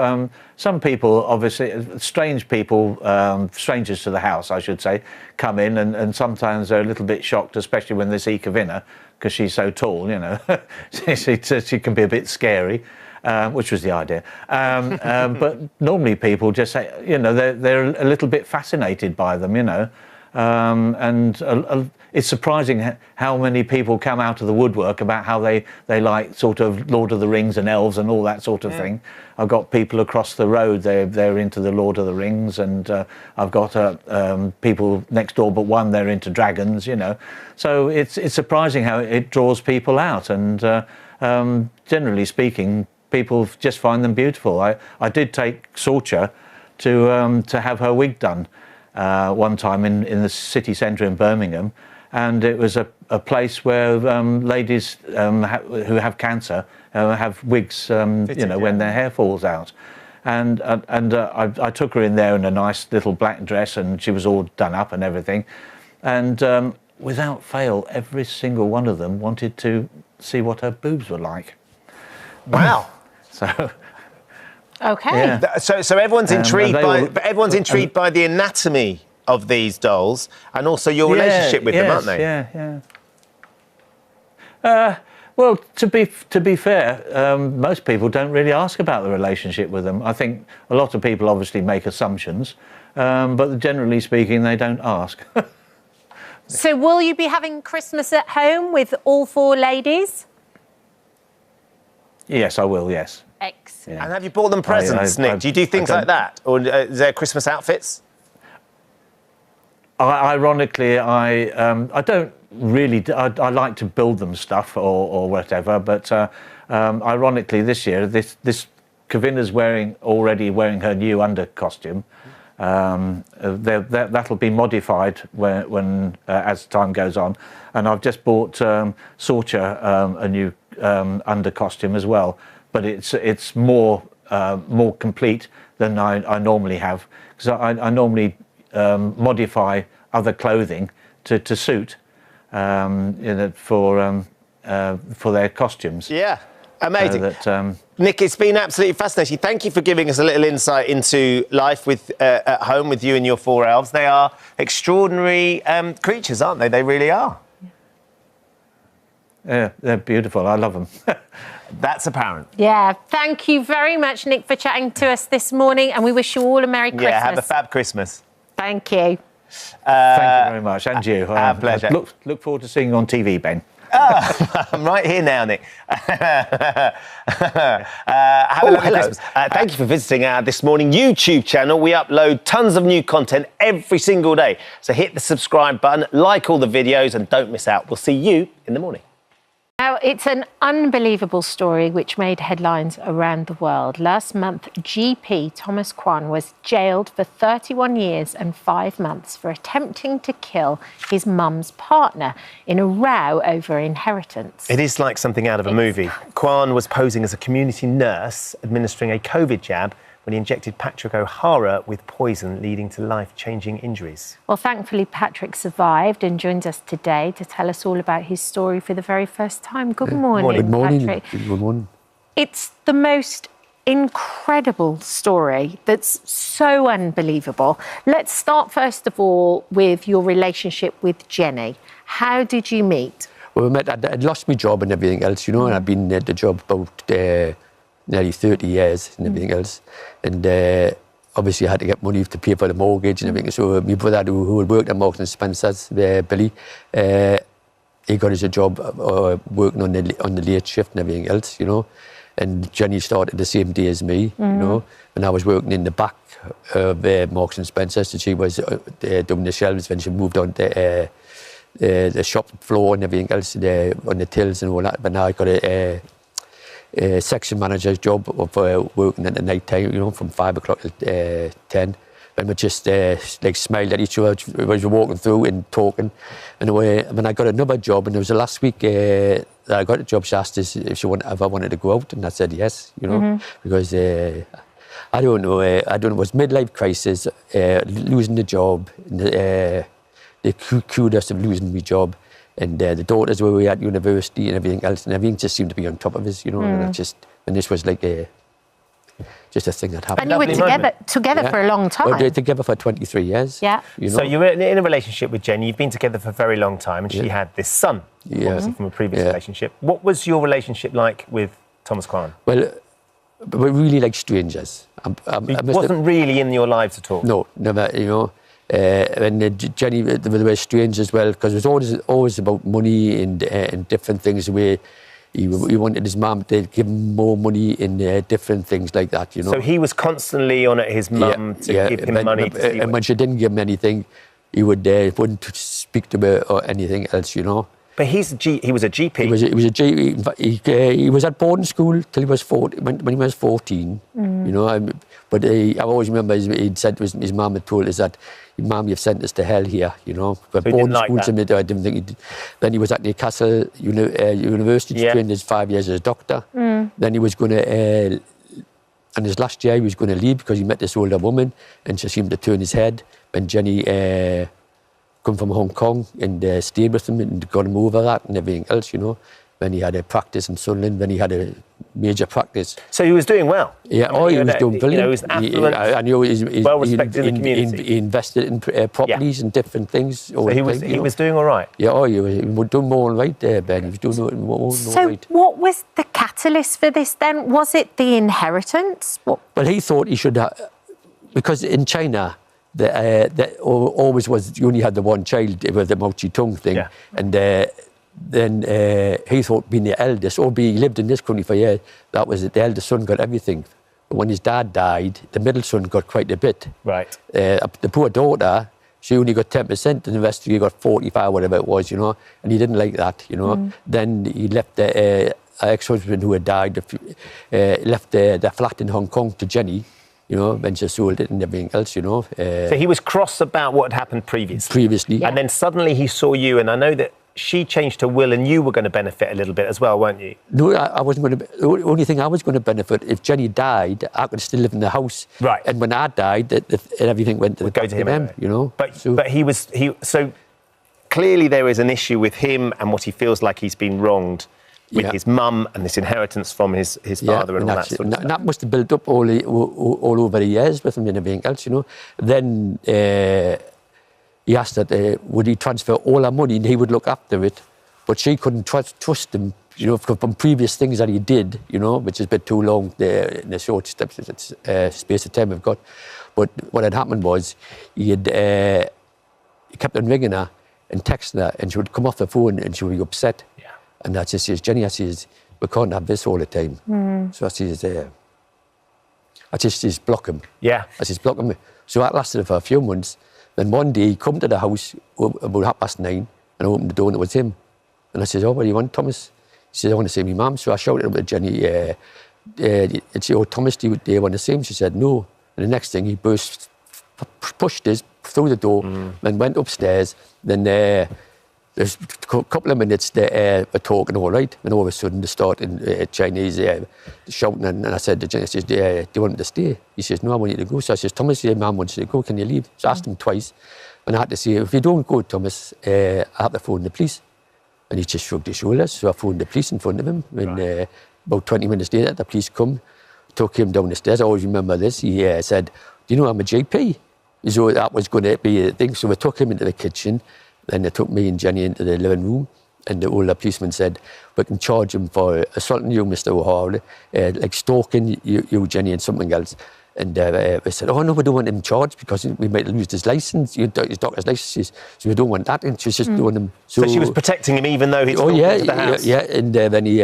Some people, obviously, strange people, strangers to the house, I should say, come in and sometimes they're a little bit shocked, especially when they see Kavina, because she's so tall, you know. she can be a bit scary, which was the idea. But normally people just say, you know, they're a little bit fascinated by them, you know. It's surprising how many people come out of the woodwork about how they like sort of Lord of the Rings and elves and all that sort of thing. I've got people across the road, they're into the Lord of the Rings, and I've got people next door but one, they're into dragons, you know. So it's surprising how it draws people out, and generally speaking, people just find them beautiful. I did take Sorcha to have her wig done one time in the city centre in Birmingham, and it was a place where ladies who have cancer have wigs, you know, when their hair falls out. And I took her in there in a nice little black dress, and she was all done up and everything. And without fail, every single one of them wanted to see what her boobs were like. Wow. So. Okay. Yeah. So everyone's intrigued by the anatomy of these dolls and also your relationship with them, aren't they? Yeah. Well, to be fair, most people don't really ask about the relationship with them. I think a lot of people obviously make assumptions, but generally speaking, they don't ask. So will you be having Christmas at home with all 4 ladies? Yes, I will, yes. Excellent. And have you bought them presents, Nick? Do you do things like that? Or is there Christmas outfits? Ironically, I don't really. I like to build them stuff or whatever. But ironically, this year, this Kavina's already wearing her new under costume. That'll be modified when as time goes on. And I've just bought Sorcha a new under costume as well. But it's more complete than I normally have, because I normally modify other clothing to suit for their costumes. Yeah, amazing. Nick, it's been absolutely fascinating. Thank you for giving us a little insight into life at home with you and your 4 elves. They are extraordinary creatures, aren't they? They really are. Yeah, they're beautiful. I love them. That's apparent. Yeah, thank you very much, Nick, for chatting to us this morning, and we wish you all a Merry Christmas. Yeah, have a fab Christmas. Thank you. Thank you very much, and you. Our pleasure. Look forward to seeing you on TV, Ben. Oh, I'm right here now, Nick. Have a lovely Christmas. Thank you for visiting our This Morning YouTube channel. We upload tons of new content every single day. So hit the subscribe button, like all the videos, and don't miss out. We'll see you in the morning. Now, it's an unbelievable story which made headlines around the world. Last month, GP Thomas Kwan was jailed for 31 years and 5 months for attempting to kill his mum's partner in a row over inheritance. It is like something out of a movie. Kwan was posing as a community nurse administering a COVID jab when he injected Patrick O'Hara with poison, leading to life-changing injuries. Well, thankfully, Patrick survived and joins us today to tell us all about his story for the very first time. Good morning, Good morning. Patrick. Good morning. It's the most incredible story that's so unbelievable. Let's start, first of all, with your relationship with Jenny. How did you meet? Well, we met, I'd lost my job and everything else, you know, and I'd been at the job about nearly 30 years and everything else. And obviously I had to get money to pay for the mortgage and everything. So my brother, who had worked at Marks & Spencer's, Billy, he got us a job working on the late shift and everything else, you know. And Jenny started the same day as me, you know. And I was working in the back of Marks & Spencer's. So she was doing the shelves when she moved on to the shop floor and everything else, on the tills and all that. But now I got a section manager's job of working at the night time, you know, from 5 o'clock to 10. and we just like smiled at each other as we were walking through and talking. And when I got another job, and it was the last week that I got a job, she asked us if I wanted to go out, and I said yes, you know, because I don't know, it was midlife crisis, losing the job, the kudos of losing my job, and the daughters were at university and everything just seemed to be on top of us, you know, and this was like just a thing that happened. And you were together for a long time. Well, we were together for 23 years. Yeah. You know? So you were in a relationship with Jenny. You've been together for a very long time, and she had this son, obviously from a previous relationship. What was your relationship like with Thomas Kwan? Well, we're really like strangers. He wasn't really in your lives at all? No, never, you know. And Jenny, they were strange as well, because it was always about money and different things. Where he wanted his mum to give him more money in different things like that, you know. So he was constantly on at his mum to give him money. And when she didn't give him anything, he wouldn't speak to her or anything else, you know. But he was a GP. He was a GP. He was at boarding school till he was 14. When he was 14, you know. But I always remember he'd said to his mum had told us that, "Mum, you've sent us to hell here," you know. But so boarding schools, I didn't think he'd. Then he was at Newcastle University, trained his 5 years as a doctor. Then he was going to. And his last year, he was going to leave because he met this older woman, and she seemed to turn his head. And Jenny come from Hong Kong and stayed with him and got him over that and everything else, you know. When he had a practice in Sunderland, when he had a major practice. So he was doing well? Yeah, he was doing brilliant. You know, he was affluent, I know he's well respected in the community. He invested in properties and different things. So he was doing all right? Yeah, he was doing more all right there, Ben. He was doing more all right. So what was the catalyst for this then? Was it the inheritance? Well, he thought he should because in China, there always was, you only had the one child with the Mao Zedong thing. And then he thought being the eldest, he lived in this country for years, that was it, the eldest son got everything. But when his dad died, the middle son got quite a bit. Right. The poor daughter, she only got 10%, and the rest of you got 45, whatever it was, you know, and he didn't like that, you know. Then he left the ex-husband who had died, left the flat in Hong Kong to Jenny, you know, when she sold it and everything else, you know. So he was cross about what had happened previously. And then suddenly he saw you, and I know that she changed her will and you were going to benefit a little bit as well, weren't you? No, I wasn't going to. The only thing I was going to benefit, if Jenny died, I could still live in the house. Right. And when I died, everything went to him, anyway. You know. But so clearly there is an issue with him and what he feels like he's been wronged with his mum and this inheritance from his father and all that sort of stuff. That must have built up all over the years with him and everything else, you know. Then he asked that would he transfer all her money and he would look after it, but she couldn't trust him, you know, from previous things that he did, you know, which is a bit too long in the short space of time we've got. But what had happened was he kept on ringing her and texting her, and she would come off the phone and she would be upset. Yeah. And I says, Jenny, I says, we can't have this all the time. So I says, I just says, block him. Yeah. I says, block him. So that lasted for a few months. Then one day he come to the house about 9:30 and I opened the door and it was him. And I says, what do you want, Thomas? He says, I want to see my mum. So I shouted up at Jenny, and she, Thomas, do you want to see him? She said, no. And the next thing he pushed us through the door and went upstairs. Then there's a couple of minutes they were talking all right, and all of a sudden they started Chinese shouting, and I said to Jenny, I says, do you want him to stay? He says, no, I want you to go. So I says, Thomas, your mum wants you to go, can you leave? So I asked him twice, and I had to say, if you don't go, Thomas, I have to phone the police. And he just shrugged his shoulders, so I phoned the police in front of him, and about 20 minutes later, the police come, took him down the stairs. I always remember this. He said, do you know I'm a GP? So that was going to be a thing. So we took him into the kitchen. Then they took me and Jenny into the living room, and the older policeman said, we can charge him for assaulting you, Mr. O'Hara, like stalking you, Jenny, and something else. And we said, oh, no, we don't want him charged because we might lose his licence, his doctor's licence, so we don't want that. And she's just doing him. So she was protecting him even though he's into the house? Yeah, and then he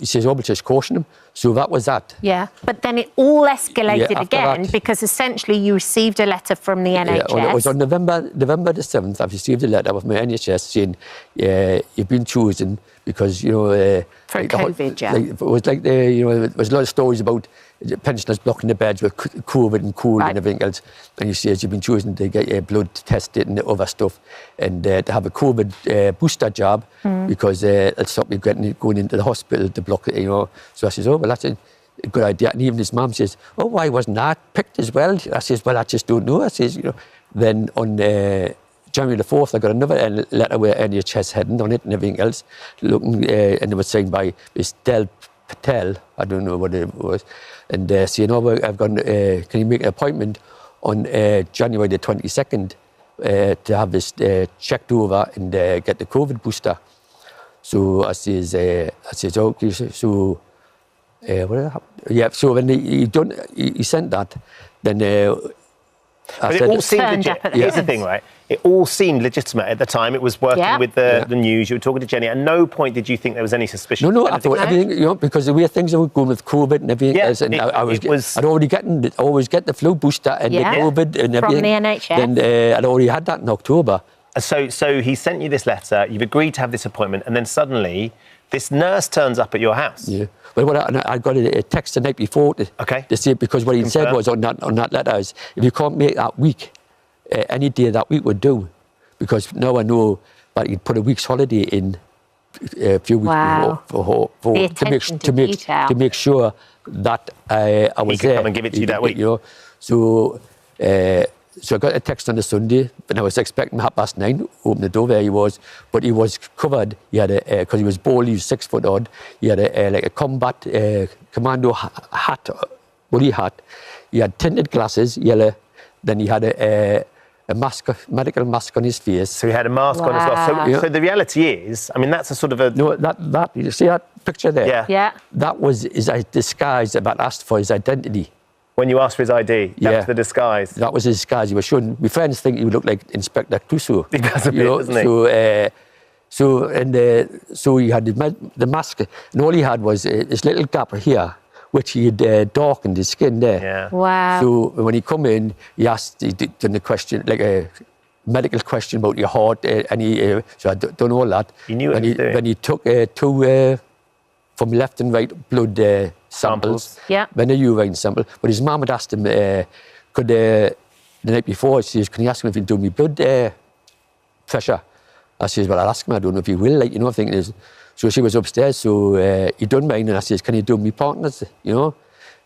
says, oh, we'll just caution him. So that was that. Yeah, but then it all escalated again because essentially you received a letter from the NHS. Yeah, it was on November the 7th, I received a letter from my NHS saying, you've been chosen because, you know... for COVID, it was like, there was a lot of stories about the pensioners blocking the beds with COVID and cold and everything else. And he says you've been chosen to get your blood tested and other stuff, and to have a COVID booster jab because it'll stop you going into the hospital to block it, you know. So I says, oh, well, that's a good idea. And even his mum says, oh, why wasn't that picked as well? I says, well, I just don't know. I says, you know. Then on January the 4th, I got another letter with NHS heading on it and everything else, looking, and it was signed by Miss Del Patel, I don't know what it was, and saying, oh, well, I've got, can you make an appointment on January the 22nd to have this checked over and get the COVID booster? So I says, okay, so, what happened? Yeah, so when he sent that, then but it all seemed legit. Here's the thing, right? It all seemed legitimate at the time. It was working with the news. You were talking to Jenny. At no point did you think there was any suspicion. No, I thought everything, you know, because the way things were going with COVID and everything else, and I'd always get the flu booster and the COVID and everything. From the NHS. And I'd already had that in October. So he sent you this letter. You've agreed to have this appointment, and then suddenly this nurse turns up at your house. Yeah. Well, I got a text the night before to say, because what he said was on that letter is, if you can't make that week, any day that week would do, because now I know that he'd put a week's holiday in a few weeks before to make sure that I was he could there. come and give it to you that week. You know, so I got a text on the Sunday, and I was expecting 9:30. Opened the door, there he was, but he was covered. He had because he was bald, he was 6 foot odd. He had like a combat commando hat, woolly hat. He had tinted glasses, yellow. Then he had a mask, medical mask on his face. So he had a mask on as well. So the reality is, I mean, that's a sort of a... No, that you see that picture there? Yeah. That was his disguise about asked for his identity. When you asked for his ID, that was the disguise. That was his disguise. He was showing. My friends think he would look like Inspector Clouseau. He does a bit, doesn't he? So he had the mask, and all he had was this little gap here, which he had darkened his skin there. Yeah. Wow. So when he come in, he done a question, like a medical question about your heart, so I don't know all that. He knew what he was doing. When he took two from left and right blood samples, then a urine sample. But his mum had asked him, the night before, she says, can you ask him if he'll do me blood pressure? I says, well, I'll ask him, I don't know if he will, like, you know, I think it is. So she was upstairs, so he done mine, and I says, can you do me partners, you know?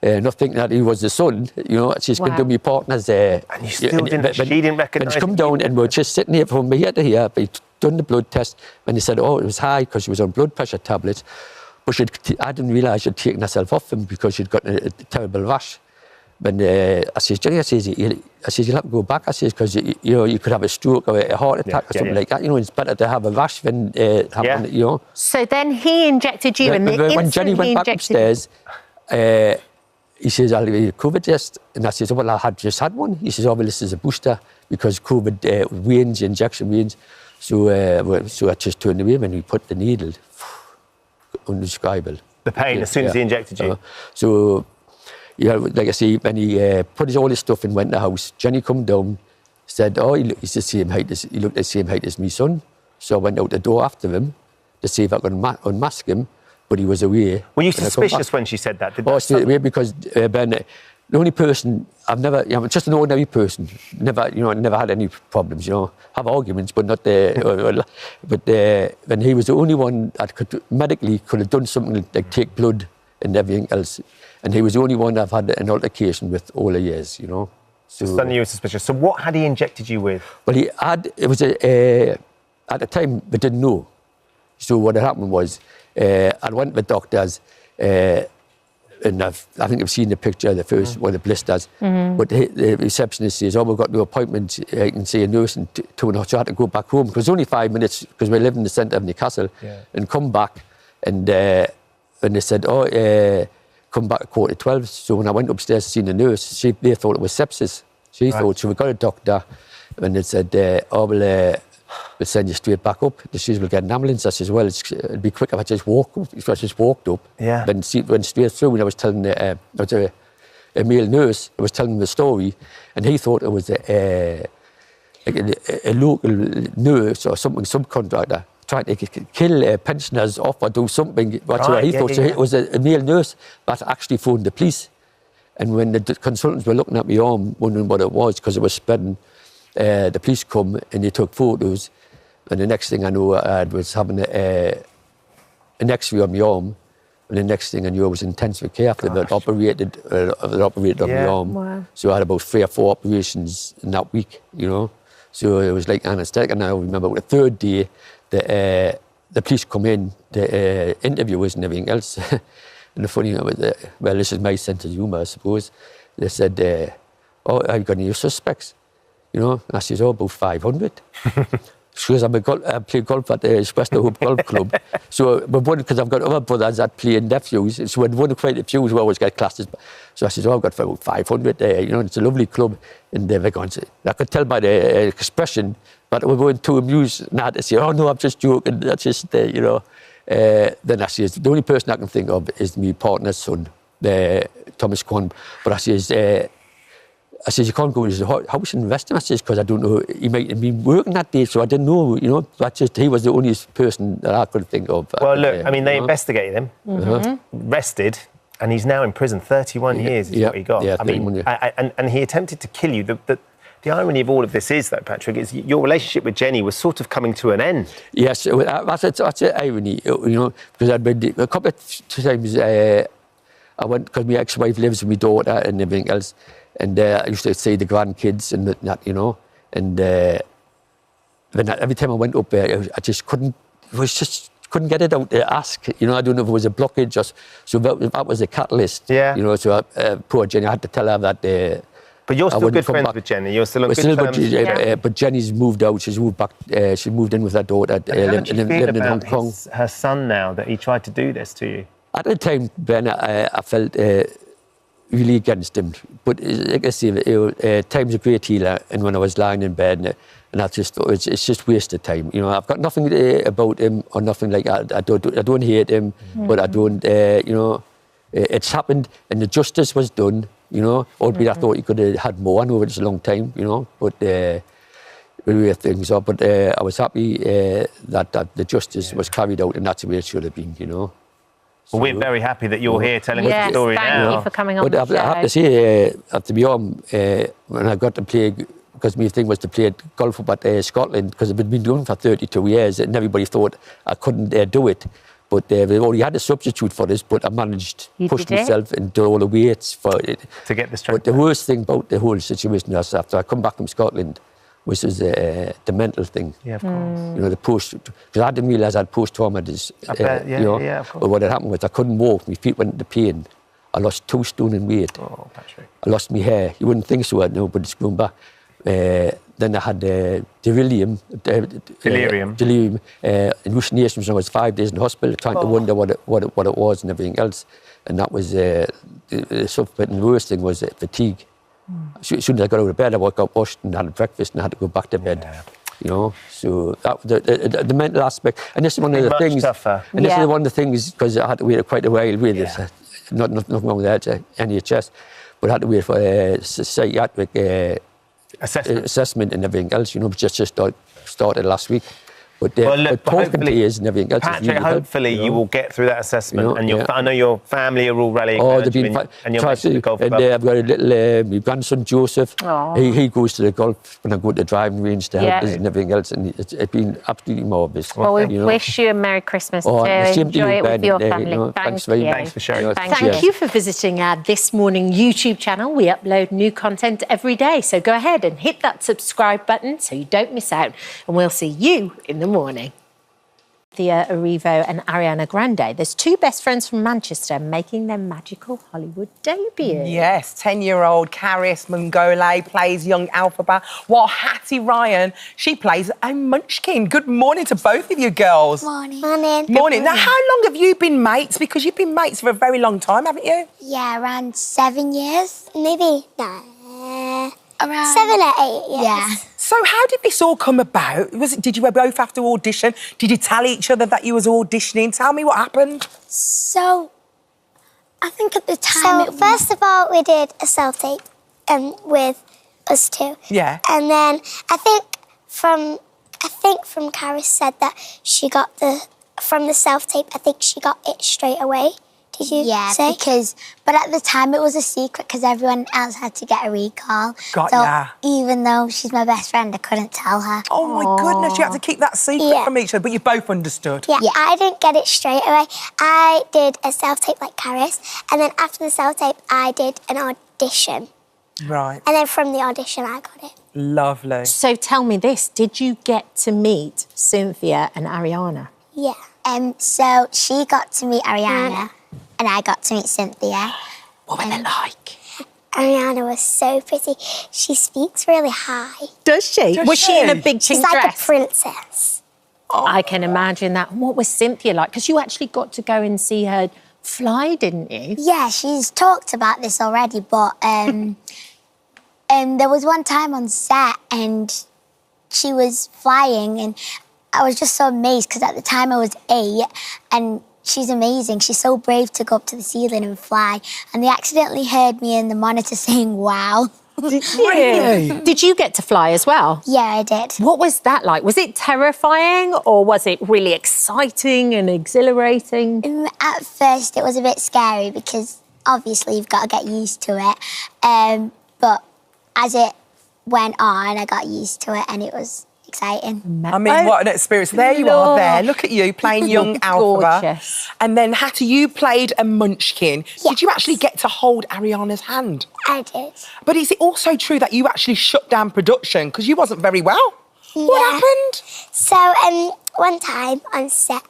Not thinking that he was the son, you know, she's going to do me partners. And you still didn't, she didn't recognise. When she come down and we're just sitting here from here to here, but he'd done the blood test, and he said, oh, it was high because she was on blood pressure tablets. But I didn't realise she'd taken herself off him because she'd got a terrible rash. When I says, Jenny, I says, you'll have to go back. I says, because you know, you could have a stroke or a heart attack or something like that. You know, it's better to have a rash than have you know. So then he injected you, and when Jenny went back upstairs, he says, I'll give you a COVID test. And I says, well, I had just had one. He says, oh, well, this is a booster because COVID wanes, injection wanes. So I just turned away when we put the needle. Undescribable. The pain as soon as he injected you. So, you know, like I say, when he put all his stuff in, went to the house, Jenny come down, said, oh, he's the same height as, he looked the same height as my son. So I went out the door after him to see if I could unmask him, but he was away. Were you suspicious when she said that? Away because Ben, the only person I've never, you know, just an ordinary person, never had any problems, you know, have arguments, but not when he was the only one that could have done something like take blood and everything else, and he was the only one I've had an altercation with all the years, you know. So suddenly you were suspicious. So what had he injected you with? Well, at the time we didn't know. So what had happened was, I went with doctors. And I think I've seen the picture, the first one, the blisters. But the receptionist says, oh, we've got no appointment. I can see a nurse in 2.5. So I had to go back home. Because it was only 5 minutes, because we live in the centre of Newcastle. And come back. And they said, oh, come back at 12:15. So when I went upstairs to see the nurse, they thought it was sepsis. She thought, so we got a doctor. And they said, oh, well, we'll send you straight back up. She says, we'll get an ambulance. I says, well, it'd be quicker if I just walk up. So I just walked up. Then went straight through, and I was telling a male nurse, I was telling him the story, and he thought it was a local nurse or something, subcontractor, trying to kill pensioners off or do something. He thought. So it was a male nurse that actually phoned the police. And when the consultants were looking at my arm, wondering what it was, because it was spreading, the police come and they took photos. And the next thing I know, I was having an X-ray on my arm. And the next thing I knew, I was in intensive care after they operated on my arm. Wow. So I had about 3 or 4 operations in that week, you know. So it was like anaesthetic. And I remember the third day, the police come in, the interviewers and everything else. And the funny thing was, well, this is my sense of humour, I suppose. They said, oh, have you got any suspects? You know, and I said, oh, about 500. Because I play golf at the Western Hope Golf Club. So we've won, because I've got other brothers that play nephews, so we've won quite a few who always get classes. So I said, oh, I've got about 500 there, you know, it's a lovely club. And they're going to, I could tell by the expression, but we weren't too amused not to say, oh, no, I'm just joking, that's just, you know. Then I says, the only person I can think of is my partner's son, Thomas Kwan. But I says, you can't go to his house and arrest him. I says, because I don't know, he might have been working that day, so I didn't know, you know. But just, he was the only person that I could think of. Well, look, I mean, they investigated him, arrested, and he's now in prison. 31 years is what he got. Yeah, I mean, and he attempted to kill you. The irony of all of this is, though, Patrick, is your relationship with Jenny was sort of coming to an end. Yes, that's the irony, you know, because I'd been a couple of times, I went, because my ex-wife lives with my daughter and everything else, and I used to see the grandkids and that, you know, and then every time I went up there, I just couldn't get it out to ask, you know. I don't know if it was a blockage, so that was a catalyst, you know. So poor Jenny, I had to tell her that. But you're still good friends with Jenny. You're still on good terms. But Jenny's moved out. She's moved back. She moved in with her daughter, living in Hong Kong. Her son now that he tried to do this to you. At the time, Ben, I felt really against him. But like I say, time's a great healer. And when I was lying in bed, and I just thought it's just wasted time. You know, I've got nothing about him or nothing like that. I don't hate him, but I don't. You know, it's happened, and the justice was done. You know, albeit I thought he could have had more. I know it's a long time, you know, but the way things are. But I was happy that the justice was carried out, and that's the way it should have been, you know. Well, we're very happy that you're here telling us the story now. Thank you for coming on the show. I have to say, after my arm, when I got to play, because my thing was to play golf up at Scotland, because I've been doing it for 32 years, and everybody thought I couldn't do it. But we already had a substitute for this, but I managed to push myself and do all the weights for it. To get the strength. But the worst thing about the whole situation was after I come back from Scotland was the mental thing. Yeah, of course. You know, the because I didn't realise I had post-traumatic. You know, of course. But what had happened was I couldn't walk, my feet went into pain. I lost 2 stone in weight. Oh, Patrick. I lost my hair. You wouldn't think so, but it's going back. Then I had delirium, hallucinations when I was 5 days in hospital, trying to wonder what it was and everything else. And that was the worst thing was fatigue. As soon as I got out of bed, I woke up, washed and had breakfast and I had to go back to bed. You know, so that the mental aspect, and this is one of the things. Tougher. And this is one of the things, because I had to wait quite a while with this. Nothing wrong with that, NHS, but I had to wait for a psychiatric assessment and everything else, you know, just started last week. But talking to you and everything else. Patrick, really hopefully you will get through that assessment, and I know your family are all rallying around you, and you're making the golf club. I've got a little, my grandson Joseph. He goes to the golf when I go to the driving range to help us and everything else, and it's been absolutely marvellous. Well, we wish you a Merry Christmas too. Enjoy it with your family. Thanks very much. Thanks for sharing. Thank you for visiting our This Morning YouTube channel. We upload new content every day, so go ahead and hit that subscribe button so you don't miss out, and we'll see you in the morning. Thea Erivo and Ariana Grande. There's 2 best friends from Manchester making their magical Hollywood debut. Yes, 10-year-old Caris Mongole plays young Alphaba, while Hattie Ryan, she plays a munchkin. Good morning to both of you girls. Morning. Morning. Now, how long have you been mates? Because you've been mates for a very long time, haven't you? Yeah, around 7 years, maybe. No, around 7 or 8 years. Yeah. So how did this all come about? Did you both have to audition? Did you tell each other that you was auditioning? Tell me what happened. So, I think at the time... So, first of all, we did a self-tape with us 2. Yeah. And then I think from Caris said that she got from the self-tape, I think she got it straight away did you Yeah, say? but at the time it was a secret because everyone else had to get a recall. Got so ya. even though she's my best friend, I couldn't tell her. Oh my goodness, you had to keep that secret from each other, but you both understood. Yeah, I didn't get it straight away. I did a self-tape like Karis, and then after the self-tape, I did an audition. Right. And then from the audition, I got it. Lovely. So tell me this, did you get to meet Cynthia and Ariana? Yeah. So she got to meet Ariana, and I got to meet Cynthia. What were they like? Ariana was so pretty. She speaks really high. Does she? Was she in a big She's pink like dress? a princess. I can imagine that. And what was Cynthia like? Because you actually got to go and see her fly, didn't you? Yeah, she's talked about this already, but there was one time on set and she was flying and I was just so amazed because at the time I was 8 and she's amazing. She's so brave to go up to the ceiling and fly. And they accidentally heard me in the monitor saying, wow. Really? Did you get to fly as well? Yeah, I did. What was that like? Was it terrifying or was it really exciting and exhilarating? At first, it was a bit scary because obviously you've got to get used to it. But as it went on, I got used to it and it was exciting. I mean, what an experience. There you are there. Look at you playing young Alpha. Gorgeous. And then, Hattie, you played a munchkin. Yes. Did you actually get to hold Ariana's hand? I did. But is it also true that you actually shut down production because you wasn't very well? Yeah. What happened? So, one time on set,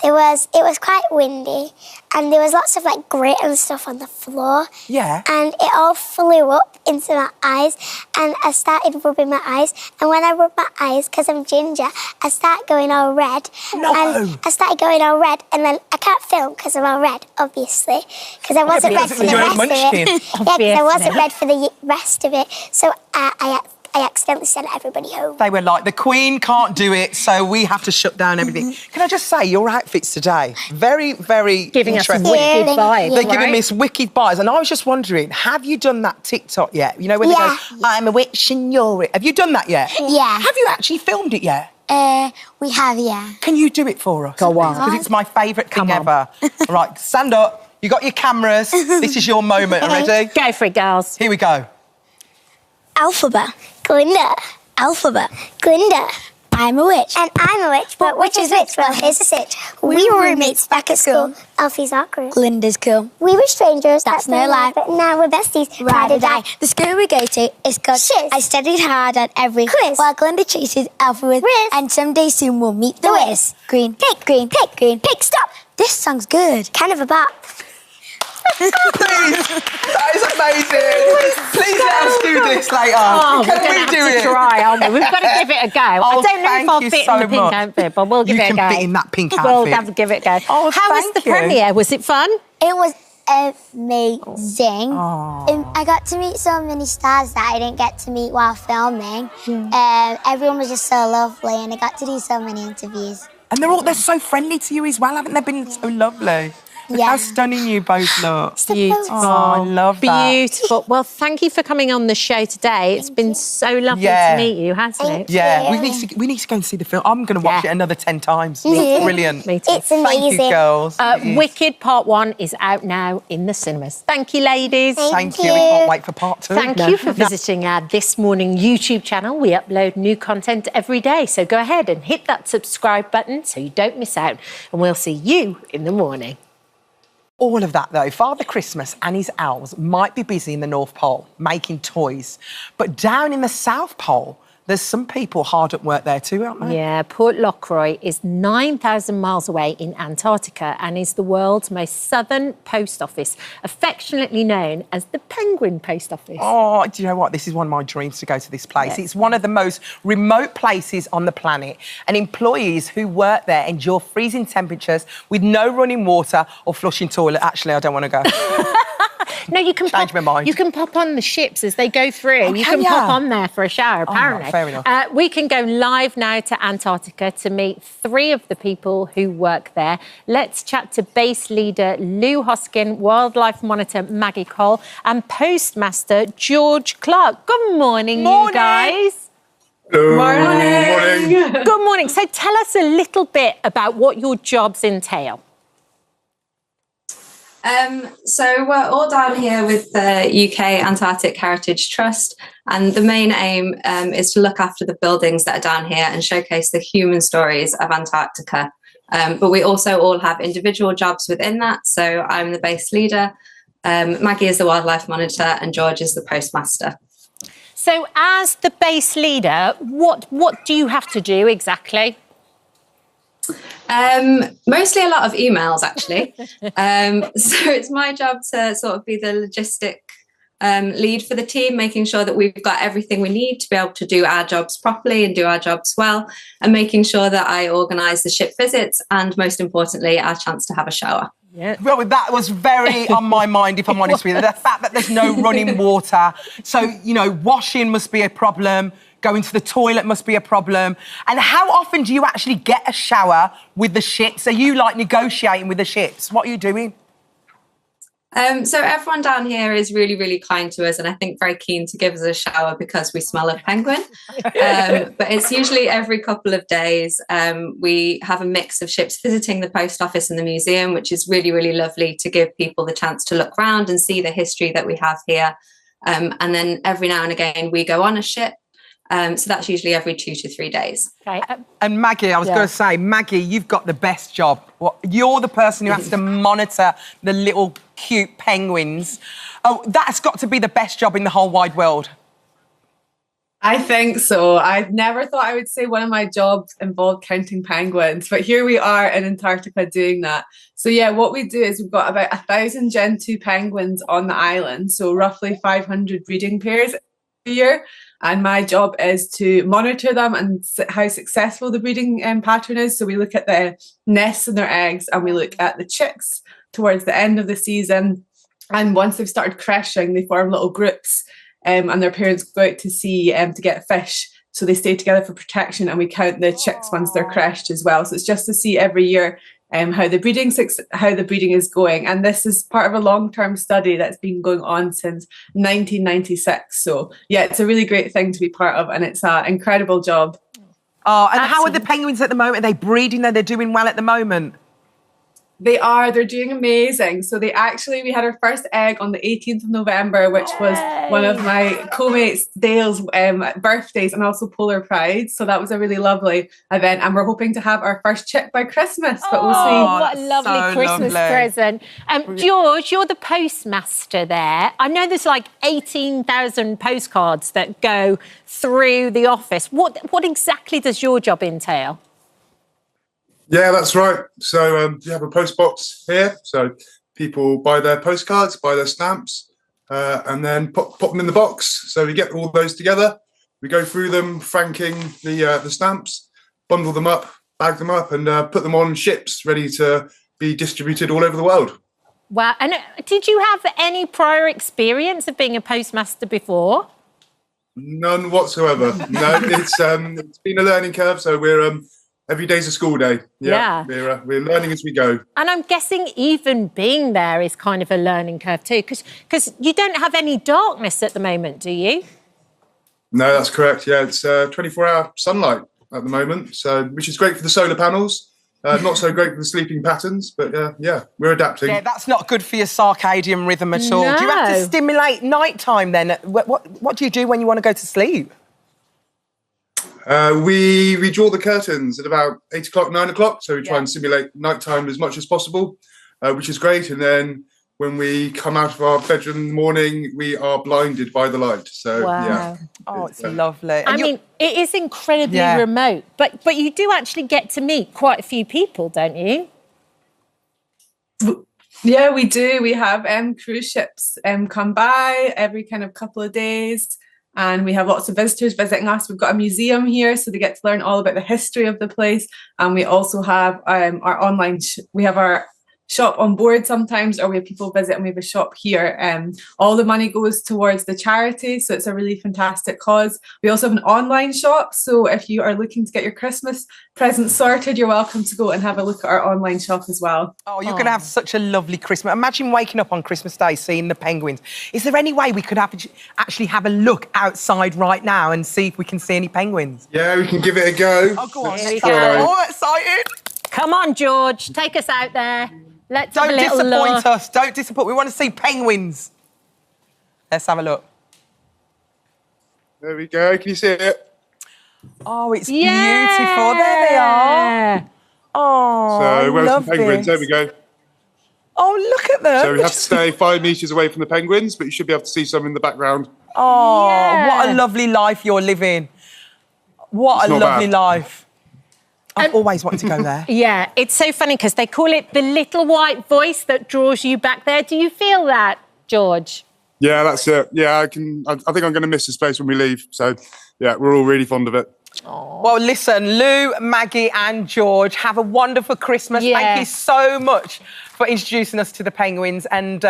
it was quite windy and there was lots of like grit and stuff on the floor. Yeah. And it all flew up into my eyes and I started rubbing my eyes. And when I rubbed my eyes, because I'm ginger, I started going all red. No. And I started going all red and then I can't film because I'm all red, obviously. Because I wasn't red for the rest of it. Yeah, because I wasn't red for the rest of it. So I accidentally sent everybody home. They were like, the Queen can't do it, so we have to shut down everything. Can I just say, your outfits today, very, very Giving us interesting. some wicked vibes, They're giving right? me some wicked vibes. And I was just wondering, have you done that TikTok yet? You know, when they go, I'm a witch and you're it. Have you done that yet? Yeah. Have you actually filmed it yet? We have, yeah. Can you do it for us? Go on. Because it's my favourite thing ever. All right, stand up. You got your cameras. This is your moment. Ready? Go for it, girls. Here we go. Alphabet. Glinda. Alphabet. Glinda. I'm a witch. And I'm a witch, but which is which? Well, here's the sitch. We were roommates back at school. Alfie's awkward. Glinda's cool. We were strangers. That's no lie. But now we're besties. Ride or die. The school we go to is called Shiz. I studied hard on every Quiz. while Glinda chases Alpha with Riz. and someday soon we'll meet the Wiz. Green, pick, green, pick, green, pick, stop. This song's good. Kind of a bop. Please, that is amazing. Please let us do this later. Oh, Can we're we going to do have it? to try, aren't we? We've got to give it a go. I Oh, don't know if thank I'll you fit so in the pink much. outfit, but we'll give You it a go. can fit in that pink We'll outfit. have to give it a go. Oh, How was thank the you. premiere? Was it fun? It was amazing. I got to meet so many stars that I didn't get to meet while filming. Everyone was just so lovely and I got to do so many interviews. And they're so friendly to you as well, haven't they been so lovely? Look how stunning you both look. Beautiful. Oh, I love that. Beautiful. Well, thank you for coming on the show today. It's been so lovely to meet you, hasn't it? Yeah, we need to go and see the film. I'm going to watch it another 10 times. It's brilliant. Me too. It's amazing. Thank you, girls. Wicked Part 1 is out now in the cinemas. Thank you, ladies. Thank you. We can't wait for Part 2. Thank you for visiting our This Morning YouTube channel. We upload new content every day, so go ahead and hit that subscribe button so you don't miss out. And we'll see you in the morning. All of that, though, Father Christmas and his elves might be busy in the North Pole making toys, but down in the South Pole, there's some people hard at work there too, aren't there? Yeah, Port Lockroy is 9,000 miles away in Antarctica and is the world's most southern post office, affectionately known as the Penguin Post Office. Oh, do you know what? This is one of my dreams to go to this place. It's one of the most remote places on the planet, and employees who work there endure freezing temperatures with no running water or flushing toilet. Actually, I don't want to go. No, you can change my mind. You can pop on the ships as they go through. Oh, you can can ya? pop on there for a shower, apparently. right, fair enough. We can go live now to Antarctica to meet 3 of the people who work there. Let's chat to base leader Lou Hoskin, wildlife monitor Maggie Cole, and postmaster George Clark. Good morning, you guys. Good morning. Good morning. So tell us a little bit about what your jobs entail. So we're all down here with the UK Antarctic Heritage Trust, and the main aim is to look after the buildings that are down here and showcase the human stories of Antarctica. But we also all have individual jobs within that. So I'm the base leader, Maggie is the wildlife monitor, and George is the postmaster. So as the base leader, what do you have to do exactly? Mostly a lot of emails, actually. So it's my job to sort of be the logistic lead for the team, making sure that we've got everything we need to be able to do our jobs properly and do our jobs well, and making sure that I organise the ship visits and, most importantly, our chance to have a shower. Yeah. Well, that was very on my mind, if I'm honest with you. The fact that there's no running water. So, you know, washing must be a problem. Going to the toilet must be a problem. And how often do you actually get a shower with the ships? Are you, like, negotiating with the ships? What are you doing? So everyone down here is really, really kind to us, and I think very keen to give us a shower because we smell of penguin. But it's usually every couple of days. We have a mix of ships visiting the post office and the museum, which is really, really lovely to give people the chance to look around and see the history that we have here. And then every now and again, we go on a ship. So that's usually every 2 to 3 days. Okay. And Maggie, I was going to say, Maggie, you've got the best job. You're the person who has to monitor the little cute penguins. Oh, that's got to be the best job in the whole wide world. I think so. I never thought I would say one of my jobs involved counting penguins, but here we are in Antarctica doing that. So yeah, what we do is we've got about 1,000 Gen 2 penguins on the island, so roughly 500 breeding pairs a year. And my job is to monitor them and how successful the breeding pattern is. So we look at the nests and their eggs, and we look at the chicks towards the end of the season. And once they've started crashing, they form little groups, and their parents go out to sea to get fish. So they stay together for protection, and we count the chicks once they're crashed as well. So it's just to see every year how the breeding is going. And this is part of a long-term study that's been going on since 1996. So yeah, it's a really great thing to be part of, and it's an incredible job. Oh, and how are the penguins at the moment? Are they breeding? They're doing well at the moment? They're doing amazing. So we had our first egg on the 18th of November, which was one of my co-mates Dale's birthdays, and also Polar Pride. So that was a really lovely event, and we're hoping to have our first chick by Christmas, but we'll see. What a lovely Christmas present. George, you're the postmaster there. I know there's like 18,000 postcards that go through the office. What exactly does your job entail? Yeah, that's right. So you have a post box here. So people buy their postcards, buy their stamps, and then pop them in the box. So we get all those together. We go through them, franking the stamps, bundle them up, bag them up, and put them on ships ready to be distributed all over the world. Wow. And did you have any prior experience of being a postmaster before? None whatsoever. No, it's been a learning curve. So we're every day's a school day. Yeah. We're learning as we go. And I'm guessing even being there is kind of a learning curve too, because you don't have any darkness at the moment, do you? No, that's correct. Yeah, it's 24-hour sunlight at the moment, so which is great for the solar panels. Not so great for the sleeping patterns, but yeah, we're adapting. Yeah, that's not good for your circadian rhythm at all. No. Do you have to stimulate nighttime then? What do you do when you want to go to sleep? We draw the curtains at about 8 o'clock, 9 o'clock, so we try and simulate nighttime as much as possible, which is great. And then when we come out of our bedroom in the morning, we are blinded by the light. So yeah. Oh, it's lovely. I mean, it is incredibly remote, but you do actually get to meet quite a few people, don't you? Yeah, we do. We have cruise ships come by every kind of couple of days. And we have lots of visitors visiting us. We've got a museum here, so they get to learn all about the history of the place. And we also have our online, we have our shop on board sometimes, or we have people visit and we have a shop here. All the money goes towards the charity, so it's a really fantastic cause. We also have an online shop, so if you are looking to get your Christmas presents sorted, you're welcome to go and have a look at our online shop as well. Oh, you're going to have such a lovely Christmas. Imagine waking up on Christmas Day seeing the penguins. Is there any way we could actually have a look outside right now and see if we can see any penguins? Yeah, we can give it a go. Oh, go on. Here we go. Oh, excited. Come on, George, take us out there. Let's have a Don't little disappoint look. us. Don't disappoint. We want to see penguins. Let's have a look. There we go. Can you see it? Oh, it's beautiful. There they are. Oh, I So where's love the penguins? this. There we go. Oh, look at them. So we have to stay 5 metres away from the penguins, but you should be able to see some in the background. Oh, Yeah. what a lovely life you're living. What It's a not lovely bad. life. I've always wanted to go there. Yeah, it's so funny because they call it the little white voice that draws you back there. Do you feel that, George? Yeah, that's it. Yeah, I think I'm going to miss this place when we leave. So, yeah, we're all really fond of it. Well, listen, Lou, Maggie and George, have a wonderful Christmas. Yeah. Thank you so much for introducing us to the penguins and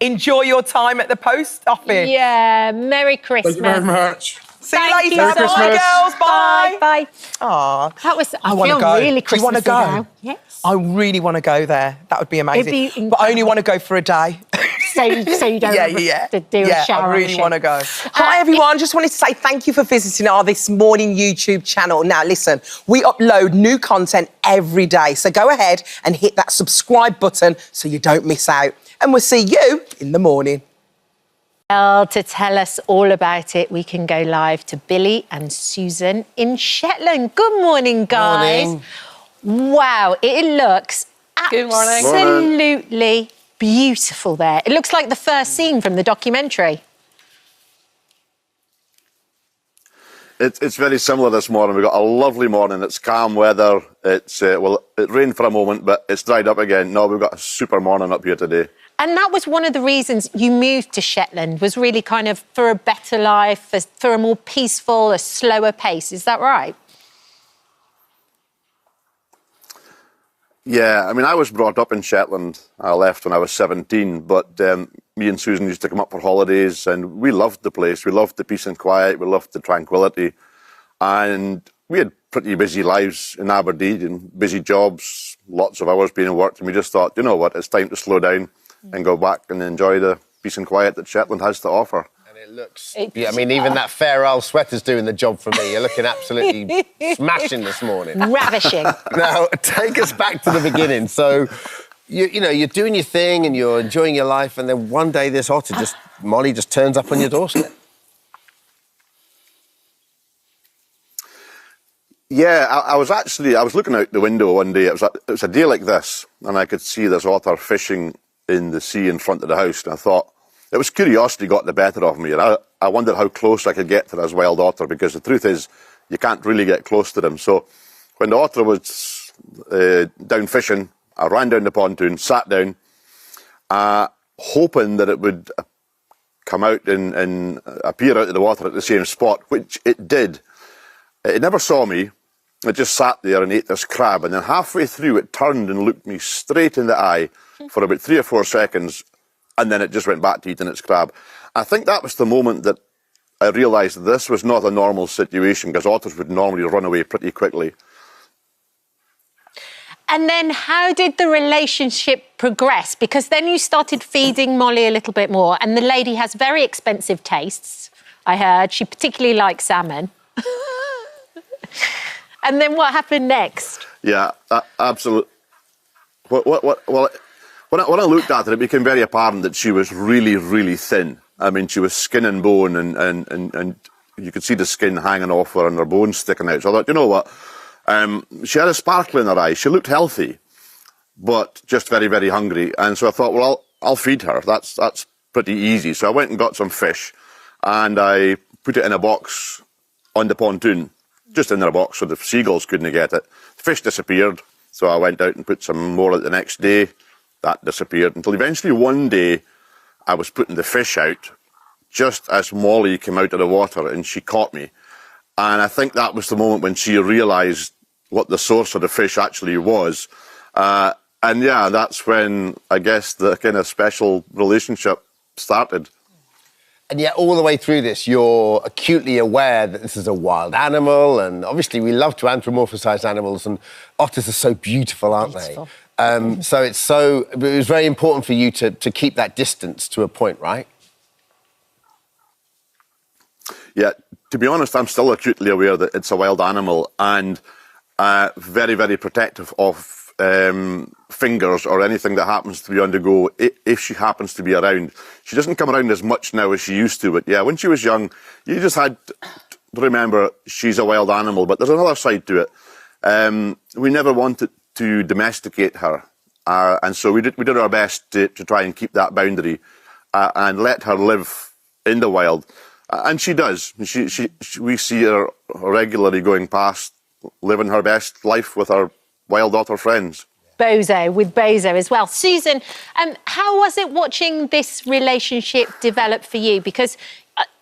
enjoy your time at the post office. Yeah, Merry Christmas. Thank you very much. See you Thank later. you Bye, so much. girls. Bye. Bye. Aw. That was, I wanna feel go. really Do you wanna Christmassy go? now. Yes. I really want to go there. That would be amazing. It'd be but I only want to go for a day. So you don't have to do a shower. I really want to go. Hi, everyone. Just wanted to say thank you for visiting our This Morning YouTube channel. Now, listen, we upload new content every day. So go ahead and hit that subscribe button so you don't miss out. And we'll see you in the morning. Well, to tell us all about it, we can go live to Billy and Susan in Shetland. Good morning, guys. Morning. Wow, it looks Good morning. absolutely beautiful there. It looks like the first scene from the documentary. It's very similar this morning. We've got a lovely morning. It's calm weather. It's well, it rained for a moment, but it's dried up again. No, we've got a super morning up here today. And that was one of the reasons you moved to Shetland, was really kind of for a better life, for a more peaceful, a slower pace. Is that right? Yeah, I mean, I was brought up in Shetland. I left when I was 17, but me and Susan used to come up for holidays, and we loved the place. We loved the peace and quiet. We loved the tranquility. And we had pretty busy lives in Aberdeen and busy jobs, lots of hours being worked, and we just thought, you know what, it's time to slow down and go back and enjoy the peace and quiet that Shetland has to offer. And it looks... Yeah, I mean, even that fair old sweater's doing the job for me. You're looking absolutely smashing this morning. Ravishing. Now, take us back to the beginning. So, you know, you're doing your thing and you're enjoying your life, and then one day this otter Molly just turns up on your doorstep. Yeah, I was looking out the window one day. It was a day like this, and I could see this otter fishing in the sea in front of the house, and I thought, it was curiosity got the better of me, and I wondered how close I could get to this wild otter, because the truth is, you can't really get close to them. So when the otter was down fishing, I ran down the pontoon, sat down, hoping that it would come out and appear out of the water at the same spot, which it did. It never saw me. It just sat there and ate this crab, and then halfway through it turned and looked me straight in the eye for about 3 or 4 seconds, and then it just went back to eating its crab. I think that was the moment that I realised that this was not a normal situation, because otters would normally run away pretty quickly. And then how did the relationship progress? Because then you started feeding Molly a little bit more, and the lady has very expensive tastes, I heard. She particularly likes salmon. And then what happened next? Yeah, absolutely. Well, when I looked at her, it became very apparent that she was really, really thin. I mean, she was skin and bone, and you could see the skin hanging off her and her bones sticking out. So I thought, you know what? She had a sparkle in her eye. She looked healthy, but just very, very hungry. And so I thought, well, I'll feed her. That's pretty easy. So I went and got some fish, and I put it in a box on the pontoon, just in a box so the seagulls couldn't get it. The fish disappeared, so I went out and put some more the next day. That disappeared until eventually one day I was putting the fish out just as Molly came out of the water, and she caught me. And I think that was the moment when she realised what the source of the fish actually was. And yeah, that's when I guess the kind of special relationship started. And yet all the way through this, you're acutely aware that this is a wild animal, and obviously we love to anthropomorphise animals, and otters are so beautiful, aren't they? So it was very important for you to keep that distance to a point, right? Yeah, to be honest, I'm still acutely aware that it's a wild animal, and very, very protective of fingers or anything that happens to be on the go, if she happens to be around. She doesn't come around as much now as she used to, but yeah, when she was young, you just had to remember she's a wild animal, but there's another side to it. We never wanted to domesticate her, and so we did our best to try and keep that boundary and let her live in the wild. And she does. We see her regularly going past, living her best life with her wild otter friends. Bozo as well. Susan, how was it watching this relationship develop for you? Because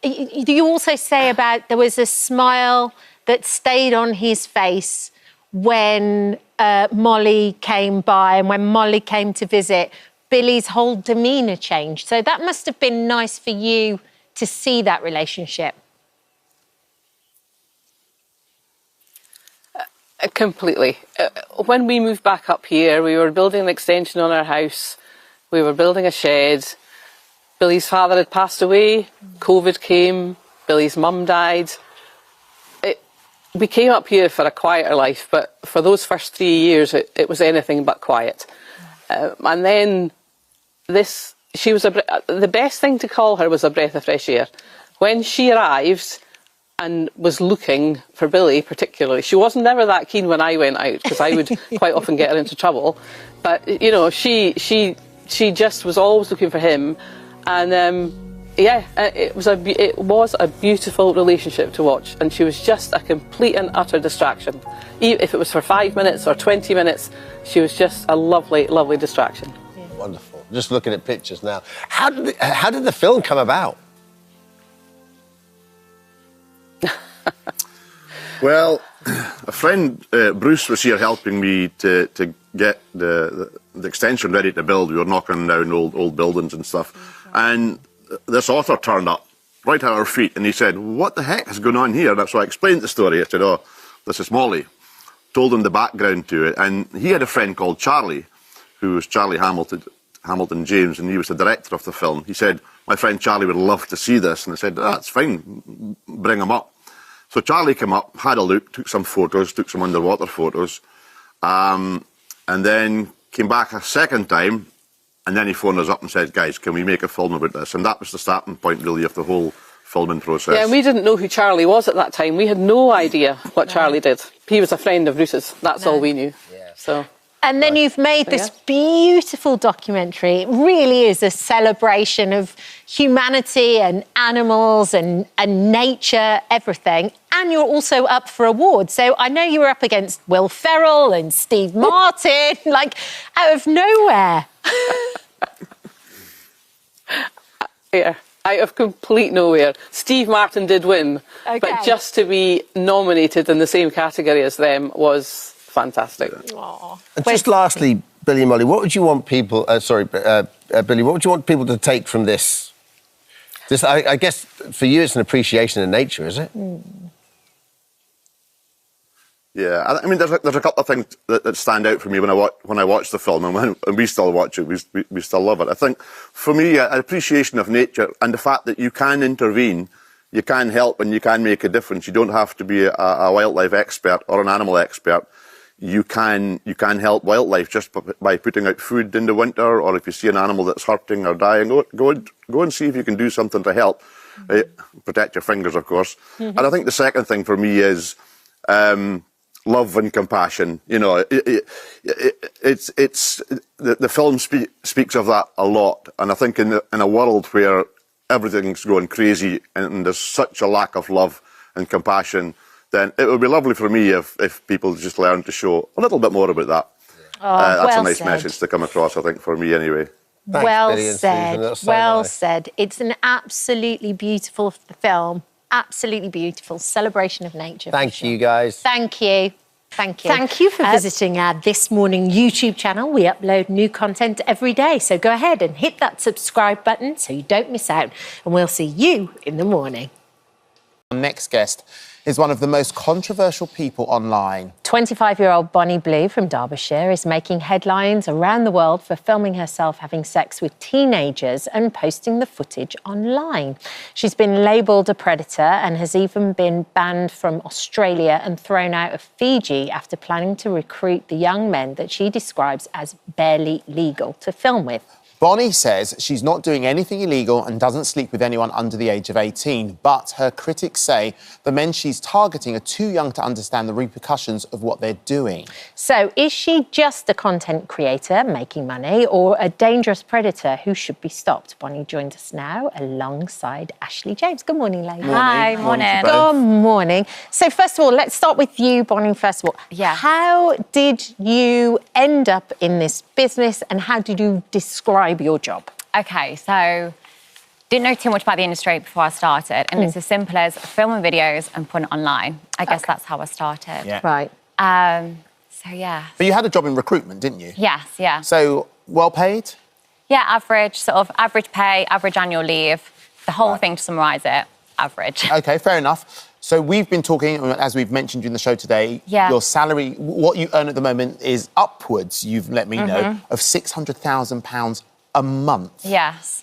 you also say about there was a smile that stayed on his face when Molly came by and when Molly came to visit. Billy's whole demeanour changed. So that must have been nice for you to see that relationship. Completely. When we moved back up here, we were building an extension on our house. We were building a shed. Billy's father had passed away. COVID came. Billy's mum died. We came up here for a quieter life, but for those first 3 years, it was anything but quiet. And then she was the best thing to call her was a breath of fresh air. When she arrived and was looking for Billy particularly. She wasn't never that keen when I went out because I would quite often get her into trouble. But, you know, she just was always looking for him. And, yeah, it was a beautiful relationship to watch. And she was just a complete and utter distraction. If it was for 5 minutes or 20 minutes, she was just a lovely, lovely distraction. Yeah. Wonderful. Just looking at pictures now. How did the film come about? Well, a friend, Bruce, was here helping me to get the extension ready to build. We were knocking down old buildings and stuff. And this otter turned up right at our feet and he said, "What the heck is going on here?" And so I explained the story. I said, "Oh, this is Molly." Told him the background to it. And he had a friend called Charlie, who was Charlie Hamilton James, and he was the director of the film. He said, "My friend Charlie would love to see this." And I said, "That's fine, bring him up." So Charlie came up, had a look, took some photos, took some underwater photos, and then came back a second time, and then he phoned us up and said, "Guys, can we make a film about this?" And that was the starting point, really, of the whole filming process. Yeah, and we didn't know who Charlie was at that time. We had no idea what Charlie did. He was a friend of Bruce's. That's all we knew. Yeah. So. And then you've made this beautiful documentary. It really is a celebration of humanity and animals and nature, everything. And you're also up for awards. So I know you were up against Will Ferrell and Steve Martin, like out of nowhere. Yeah, out of complete nowhere. Steve Martin did win, but just to be nominated in the same category as them was fantastic. And just lastly, Billy and Molly, what would you want people? Billy, what would you want people to take from this? I guess for you, it's an appreciation of nature, is it? Mm. Yeah, I mean, there's a couple of things that stand out for me when I watch the film, and we still watch it, we still love it. I think for me, an appreciation of nature and the fact that you can intervene, you can help, and you can make a difference. You don't have to be a wildlife expert or an animal expert. You can help wildlife just by putting out food in the winter, or if you see an animal that's hurting or dying, go and see if you can do something to help. Protect your fingers, of course. Mm-hmm. And I think the second thing for me is love and compassion. You know, it's the film speaks of that a lot, and I think in a world where everything's going crazy and there's such a lack of love and compassion, then it would be lovely for me if people just learn to show a little bit more about that. That's a nice message to come across, I think, for me anyway. Thanks, well said. Well said. It's an absolutely beautiful film. Absolutely beautiful celebration of nature. Thank you, guys. Thank you. Thank you. Thank you for visiting our This Morning YouTube channel. We upload new content every day. So go ahead and hit that subscribe button so you don't miss out. And we'll see you in the morning. Our next guest is one of the most controversial people online. 25-year-old Bonnie Blue from Derbyshire is making headlines around the world for filming herself having sex with teenagers and posting the footage online. She's been labelled a predator and has even been banned from Australia and thrown out of Fiji after planning to recruit the young men that she describes as barely legal to film with. Bonnie says she's not doing anything illegal and doesn't sleep with anyone under the age of 18, but her critics say the men she's targeting are too young to understand the repercussions of what they're doing. So is she just a content creator making money or a dangerous predator who should be stopped? Bonnie joins us now alongside Ashley James. Good morning, ladies. Hi, morning. Good morning. So first of all, let's start with you, Bonnie, first of all. Yeah. How did you end up in this business and how did you describe your job? Okay, so didn't know too much about the industry before I started, and it's as simple as filming videos and putting it online. I guess that's how I started. Yeah. Right. So yeah. But you had a job in recruitment, didn't you? Yes, yeah. So, well paid? Yeah, average, sort of average pay, average annual leave, the whole thing to summarise it, average. OK, fair enough. So we've been talking, as we've mentioned during the show today, your salary, what you earn at the moment is upwards, you've let me know, of £600,000 a month. Yes.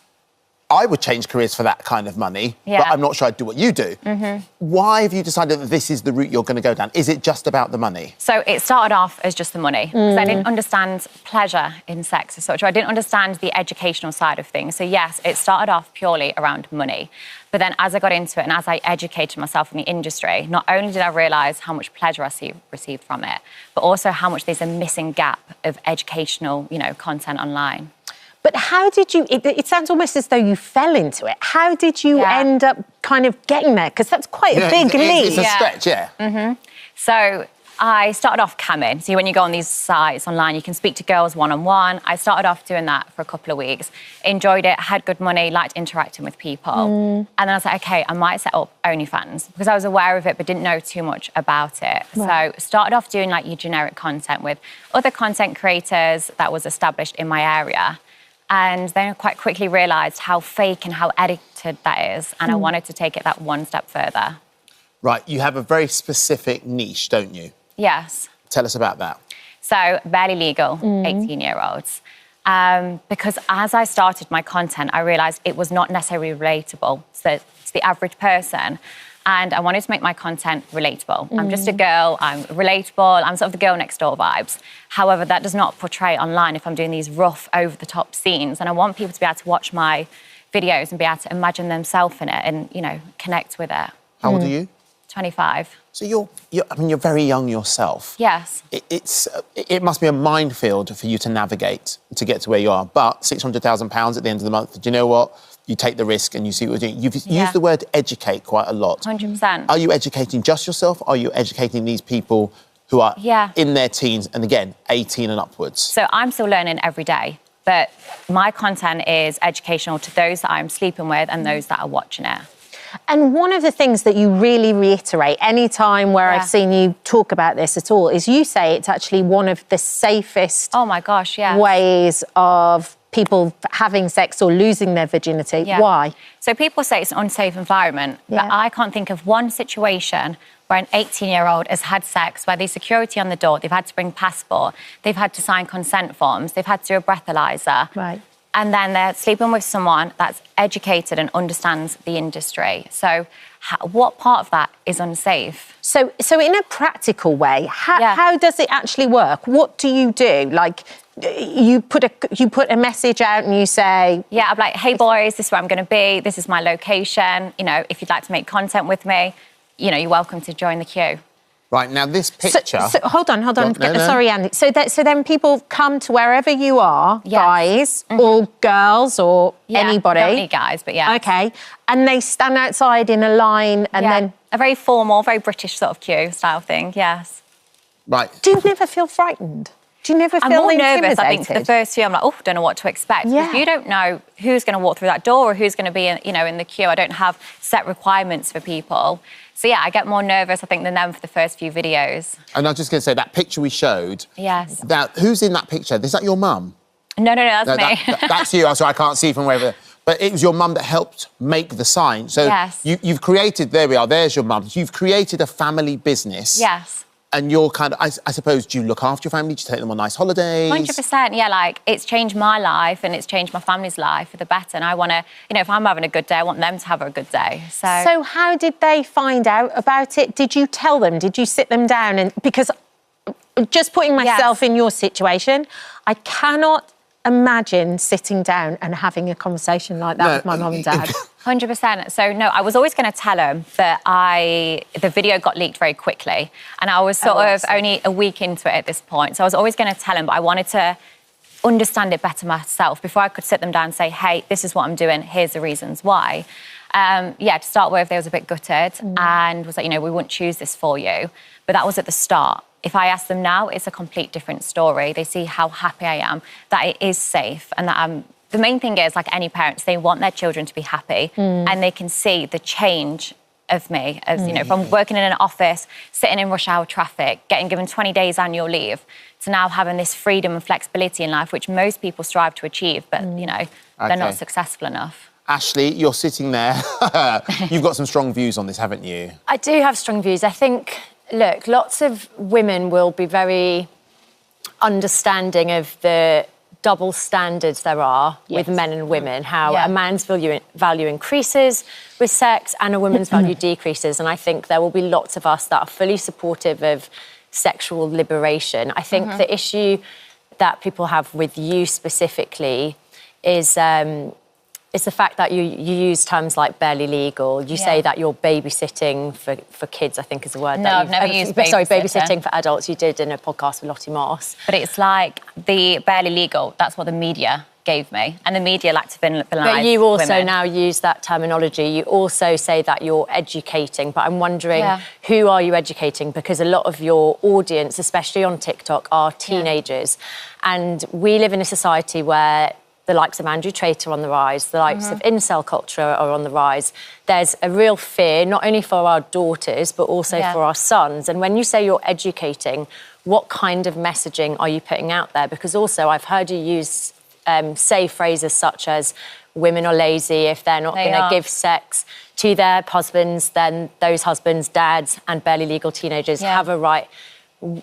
I would change careers for that kind of money, but I'm not sure I'd do what you do. Why have you decided that this is the route you're going to go down? Is it just about the money? So it started off as just the money, because I didn't understand pleasure in sex as such. I didn't understand the educational side of things. So yes, it started off purely around money. But then as I got into it and as I educated myself in the industry, not only did I realise how much pleasure I received from it, but also how much there's a missing gap of educational, content online. But how did you, it sounds almost as though you fell into it. How did you end up kind of getting there? Because that's quite a big leap. It's a stretch, yeah. So I started off camming. So when you go on these sites online, you can speak to girls one-on-one. I started off doing that for a couple of weeks. Enjoyed it, had good money, liked interacting with people. And then I was like, OK, I might set up OnlyFans because I was aware of it but didn't know too much about it. Right. So started off doing like your generic content with other content creators that was established in my area. And then I quite quickly realised how fake and how edited that is. And I wanted to take it that one step further. Right, you have a very specific niche, don't you? Yes. Tell us about that. So, barely legal, 18-year-olds. Because as I started my content, I realised it was not necessarily relatable to the average person. And I wanted to make my content relatable. I'm just a girl, I'm relatable, I'm sort of the girl next door vibes. However, that does not portray online if I'm doing these rough, over-the-top scenes. And I want people to be able to watch my videos and be able to imagine themselves in it and, connect with it. How old are you? 25. So you're very young yourself. Yes. It must be a minefield for you to navigate to get to where you are. But £600,000 at the end of the month, do you know what? You take the risk and you see what you're doing. You've used the word educate quite a lot. 100%. Are you educating just yourself? Are you educating these people who are in their teens and, again, 18 and upwards? So I'm still learning every day. But my content is educational to those that I'm sleeping with and those that are watching it. And one of the things that you really reiterate any time where I've seen you talk about this at all is you say it's actually one of the safest ways of people having sex or losing their virginity. Why? So people say it's an unsafe environment, but I can't think of one situation where an 18-year-old has had sex, where there's security on the door, they've had to bring passport, they've had to sign consent forms, they've had to do a breathalyzer. Right. And then they're sleeping with someone that's educated and understands the industry. So what part of that is unsafe? So in a practical way, how does it actually work? What do you do? Like, you put a message out and you say... Yeah, I'm like, hey boys, this is where I'm going to be, this is my location, if you'd like to make content with me, you're welcome to join the queue. Right, now this picture... So hold on. No. Sorry, Andy. So then people come to wherever you are, guys or girls or anybody. Don't need guys, but yeah. OK, and they stand outside in a line and then... A very formal, very British sort of queue style thing, yes. Right. Do you never feel frightened? Do you never feel more intimidated? nervous, I think, for the first few. I'm like, don't know what to expect. Because you don't know who's going to walk through that door or who's going to be, in the queue. I don't have set requirements for people. So, yeah, I get more nervous, I think, than them for the first few videos. And I was just going to say, that picture we showed... Yes. Who's in that picture? Is that your mum? No, that's me. That's you. I'm sorry, I can't see from wherever... but it was your mum that helped make the sign. So Yes. you've created, there we are, there's your mum. You've created a family business. Yes. And you're kind of, I suppose, do you look after your family? Do you take them on nice holidays? 100%, yeah, like, it's changed my life and it's changed my family's life for the better. And I want to, you know, if I'm having a good day, I want them to have a good day. So how did they find out about it? Did you tell them? Did you sit them down? And because just putting myself in your situation, I cannot imagine sitting down and having a conversation like that with my mum and dad. 100%. So, no, I was always going to tell them that the video got leaked very quickly. And I was sort of only a week into it at this point. So I was always going to tell them, but I wanted to understand it better myself before I could sit them down and say, hey, this is what I'm doing, here's the reasons why. To start with, they was a bit gutted and was like, you know, we wouldn't choose this for you. But that was at the start. If I ask them now, it's a complete different story. They see how happy I am, that it is safe, and that the main thing is, like any parents, they want their children to be happy, and they can see the change of me, as you know, from working in an office, sitting in rush hour traffic, getting given 20 days annual leave, to now having this freedom and flexibility in life, which most people strive to achieve, but you know, they're not successful enough. Ashley, you're sitting there. You've got some strong views on this, haven't you? I do have strong views. I think, look, lots of women will be very understanding of the double standards there are with men and women, how a man's value increases with sex and a woman's value decreases. And I think there will be lots of us that are fully supportive of sexual liberation. I think the issue that people have with you specifically is it's the fact that you use terms like barely legal. You say that you're babysitting for kids, I think is a word. No, that I've never used babysitting. Sorry, babysitting for adults. You did in a podcast with Lottie Moss. But it's like the barely legal, that's what the media gave me. And the media like to penalise But you also women. now use that terminology. You also say that you're educating. But I'm wondering, who are you educating? Because a lot of your audience, especially on TikTok, are teenagers. And we live in a society where the likes of Andrew Tate are on the rise, the likes of incel culture are on the rise. There's a real fear, not only for our daughters, but also for our sons. And when you say you're educating, what kind of messaging are you putting out there? Because also I've heard you use, say phrases such as, women are lazy, if they're not going to give sex to their husbands, then those husbands, dads and barely legal teenagers have a right.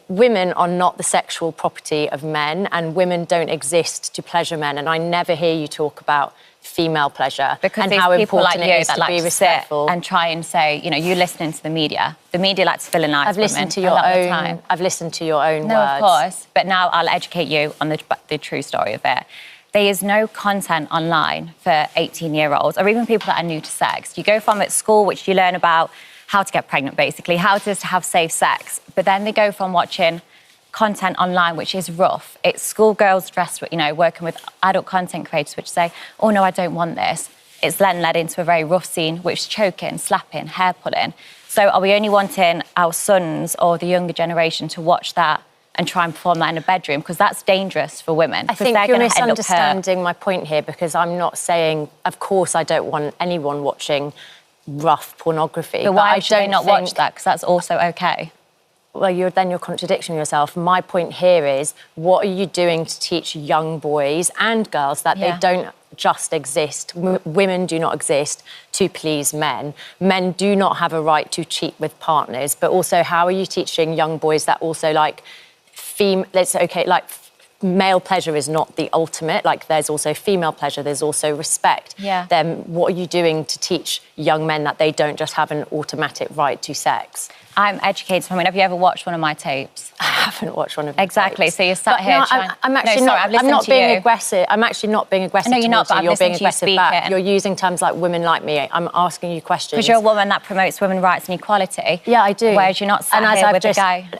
Women are not the sexual property of men, and women don't exist to pleasure men. And I never hear you talk about female pleasure because and these how people important like you it is that to like be to respectful. sit and try and say, you know, you're listening to the media. The media likes to villainise I've listened to women your a lot of the own. time. I've listened to your own No, words. of course. But now I'll educate you on the true story of it. There is no content online for 18-year-olds or even people that are new to sex. You go from at school, which you learn about how to get pregnant, basically, how to have safe sex. But then they go from watching content online, which is rough. It's schoolgirls dressed, you know, working with adult content creators, which say, oh no, I don't want this. It's then led into a very rough scene, which is choking, slapping, hair pulling. So are we only wanting our sons or the younger generation to watch that and try and perform that in a bedroom? Because that's dangerous for women. I think you're misunderstanding my point here, because I'm not saying, of course, I don't want anyone watching rough pornography. But why should they not watch that? Because that's also okay. Well, you're contradicting yourself. My point here is, what are you doing to teach young boys and girls that they don't just exist, women do not exist to please men. Men do not have a right to cheat with partners. But also, how are you teaching young boys that also like male pleasure is not the ultimate, like there's also female pleasure, there's also respect. Then what are you doing to teach young men that they don't just have an automatic right to sex? I'm educated. I mean, have you ever watched one of my tapes? I haven't watched one of your Exactly. tapes. So you're sat here trying... I'm actually not being aggressive. I'm actually not being aggressive. No, you're not, but you're being aggressive back. speaking. You're using terms like women like me. I'm asking you questions. Because you're a woman that promotes women's rights and equality. Yeah, I do. Whereas you're not sat here with a guy...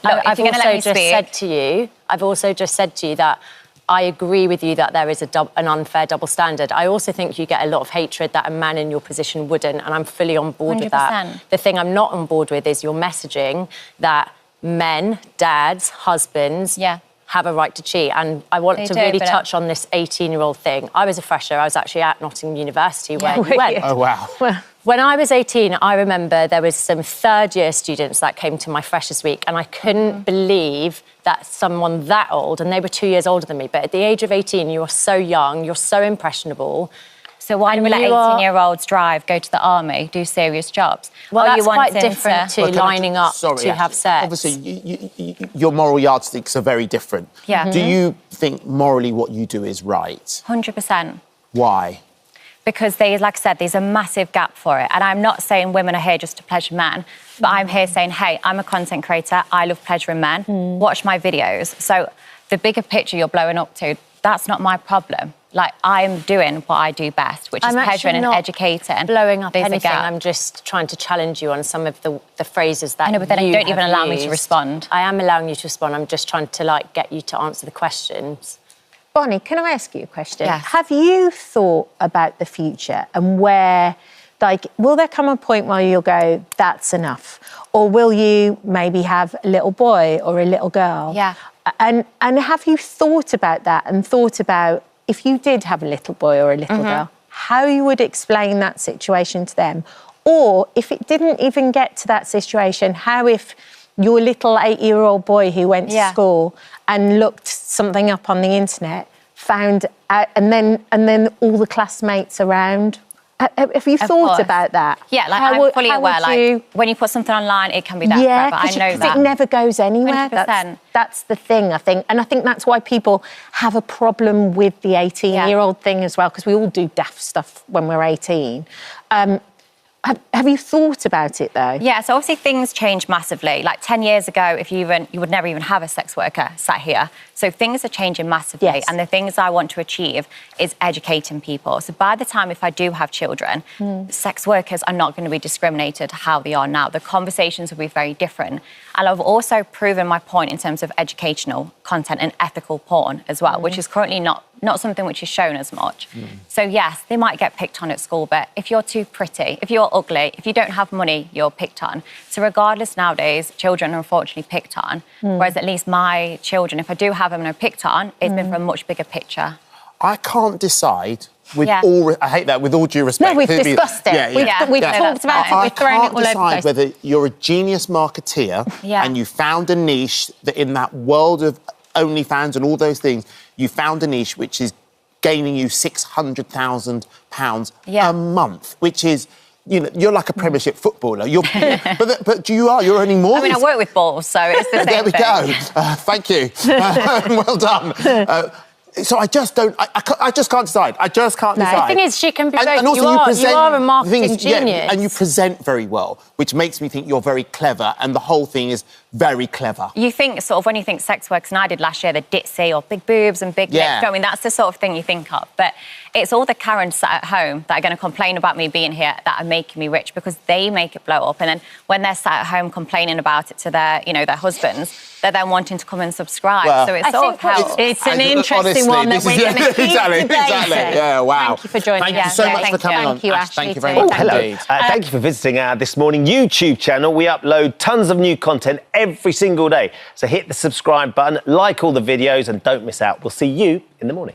I've also just said to you that I agree with you that there is an unfair double standard. I also think you get a lot of hatred that a man in your position wouldn't, and I'm fully on board 100%. With that. The thing I'm not on board with is your messaging that men, dads, husbands have a right to cheat. And I want to really touch on this 18-year-old thing. I was a fresher. I was actually at Nottingham University where you went. Oh, wow. When I was 18, I remember there was some third-year students that came to my Freshers' Week, and I couldn't believe that someone that old, and they were 2 years older than me, but at the age of 18, you are so young, you're so impressionable. So why do we let 18-year-olds drive, go to the army, do serious jobs? Well, Are that's you quite wanting different to lining up to have sex. Obviously, your moral yardsticks are very different. Yeah. Do you think morally what you do is right? 100%. Why? Because like I said, there's a massive gap for it. And I'm not saying women are here just to pleasure men, but I'm here saying, hey, I'm a content creator. I love pleasuring men. Watch my videos. So the bigger picture you're blowing up to, that's not my problem. Like, I'm doing what I do best, which is pleasuring and educating. Blowing up There's a anything. gap. I'm just trying to challenge you on some of the phrases that I know, but then you you don't even have allow me to used. respond. I am allowing you to respond. I'm just trying to, like, get you to answer the questions. Bonnie, can I ask you a question? Yes. Have you thought about the future and where, like, will there come a point where you'll go, that's enough? Or will you maybe have a little boy or a little girl? Yeah. And have you thought about that and thought about if you did have a little boy or a little girl, how you would explain that situation to them? Or if it didn't even get to that situation, how if your little 8-year-old boy who went to school and looked something up on the internet, found out, and then all the classmates around. Have you thought about that? Yeah, like I'm fully aware. Like when you put something online, it can be that forever. I know that. It never goes anywhere. 100%. That's the thing, I think. And I think that's why people have a problem with the 18-year-old thing as well, because we all do daft stuff when we're 18. Have you thought about it, though? Yeah, so obviously things change massively. Like 10 years ago, you would never even have a sex worker sat here. So things are changing massively. And the things I want to achieve is educating people. So by the time if I do have children, sex workers are not going to be discriminated how they are now. The conversations will be very different. And I've also proven my point in terms of educational content and ethical porn as well, which is currently not something which is shown as much. So yes, they might get picked on at school, but if you're too pretty, if you're ugly, if you don't have money, you're picked on. So regardless nowadays, children are unfortunately picked on, whereas at least my children, if I do have them and are picked on, it's been for a much bigger picture. I can't decide with all... I hate that, with all due respect. No, we've discussed it. We've talked about it. We've thrown it all over the place. I can't decide whether you're a genius marketeer and you found a niche that in that world of OnlyFans and all those things, you found a niche which is gaining you £600,000 a month, which is, you know, you're like a Premiership footballer. But you're earning more. I mean, I work with balls, so it's the same There we thing. go. Thank you. Well done. So I just don't. I just can't decide. I just can't decide. The thing is, she can be both. And also you are a marketing genius. and you present very well, which makes me think you're very clever, and the whole thing is very clever. You think sort of when you think sex workers, and I did last year, the ditzy or big boobs and big lips. I mean, that's the sort of thing you think of. But it's all the Karens sat at home that are going to complain about me being here that are making me rich because they make it blow up. And then when they're sat at home complaining about it to their, their husbands, they're then wanting to come and subscribe. Well, so it's sort of helps. It's an interesting one that we're going to keep debating. Yeah, wow. Thank you for joining us. Thank you so much for coming on. Thank you, Ashley. Thank you very much indeed. Thank you for visiting our This Morning YouTube channel. We upload tons of new content every single day. So hit the subscribe button, like all the videos, and don't miss out. We'll see you in the morning.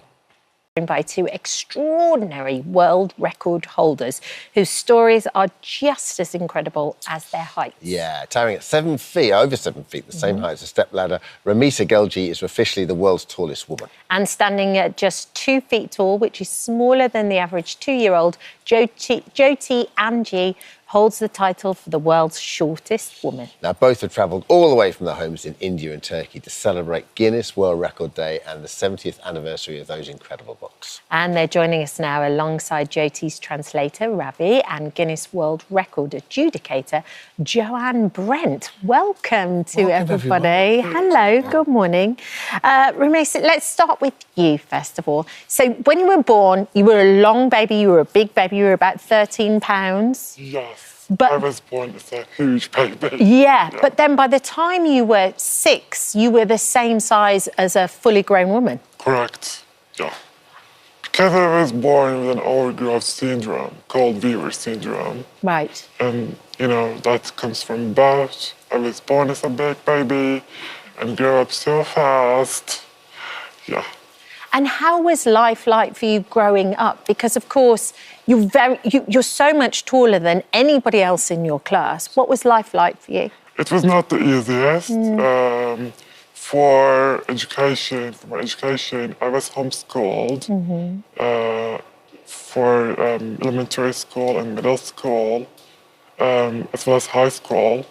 By two extraordinary world record holders whose stories are just as incredible as their height. Yeah, towering at 7 feet, over 7 feet, the same height as a stepladder, Ramisa Gelji is officially the world's tallest woman. And standing at just 2 feet tall, which is smaller than the average 2-year-old, Jyoti Angie holds the title for the world's shortest woman. Now, both have travelled all the way from their homes in India and Turkey to celebrate Guinness World Record Day and the 70th anniversary of those incredible books. And they're joining us now alongside Jyoti's translator, Ravi, and Guinness World Record adjudicator, Joanne Brent. Welcome to everybody. Hello, good morning. Ramisa, let's start with you, first of all. So when you were born, you were a long baby, you were a big baby, you were about 13 pounds. Yes. I was born as a huge baby. Yeah, but then by the time you were 6, you were the same size as a fully grown woman. Correct, yeah. Because I was born with an overgrowth syndrome called Weaver syndrome. Right. And, that comes from birth. I was born as a big baby and grew up so fast. Yeah. And how was life like for you growing up? Because, of course, you're so much taller than anybody else in your class. What was life like for you? It was not the easiest. For my education, I was homeschooled for elementary school and middle school, as well as high school.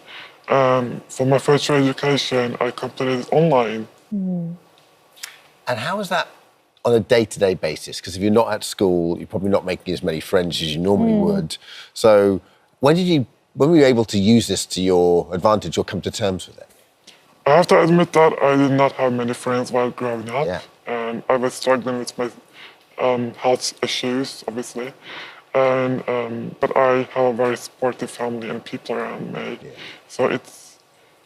For my virtual education, I completed it online. And how is that on a day-to-day basis? Because if you're not at school, you're probably not making as many friends as you normally would. So when were you able to use this to your advantage or come to terms with it? I have to admit that I did not have many friends while growing up. And I was struggling with my health issues, obviously. But I have a very supportive family and people around me. So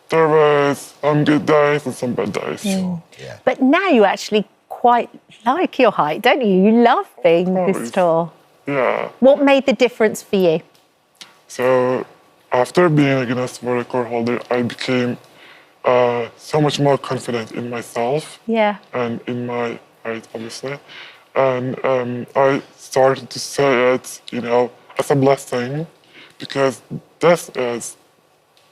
there was some good days and some bad days. But now you actually quite like your height, don't you? You love being this tall. Yeah. What made the difference for you? So after being a Guinness World Record holder, I became so much more confident in myself. And in my height, obviously. And I started to say it, as a blessing, because this is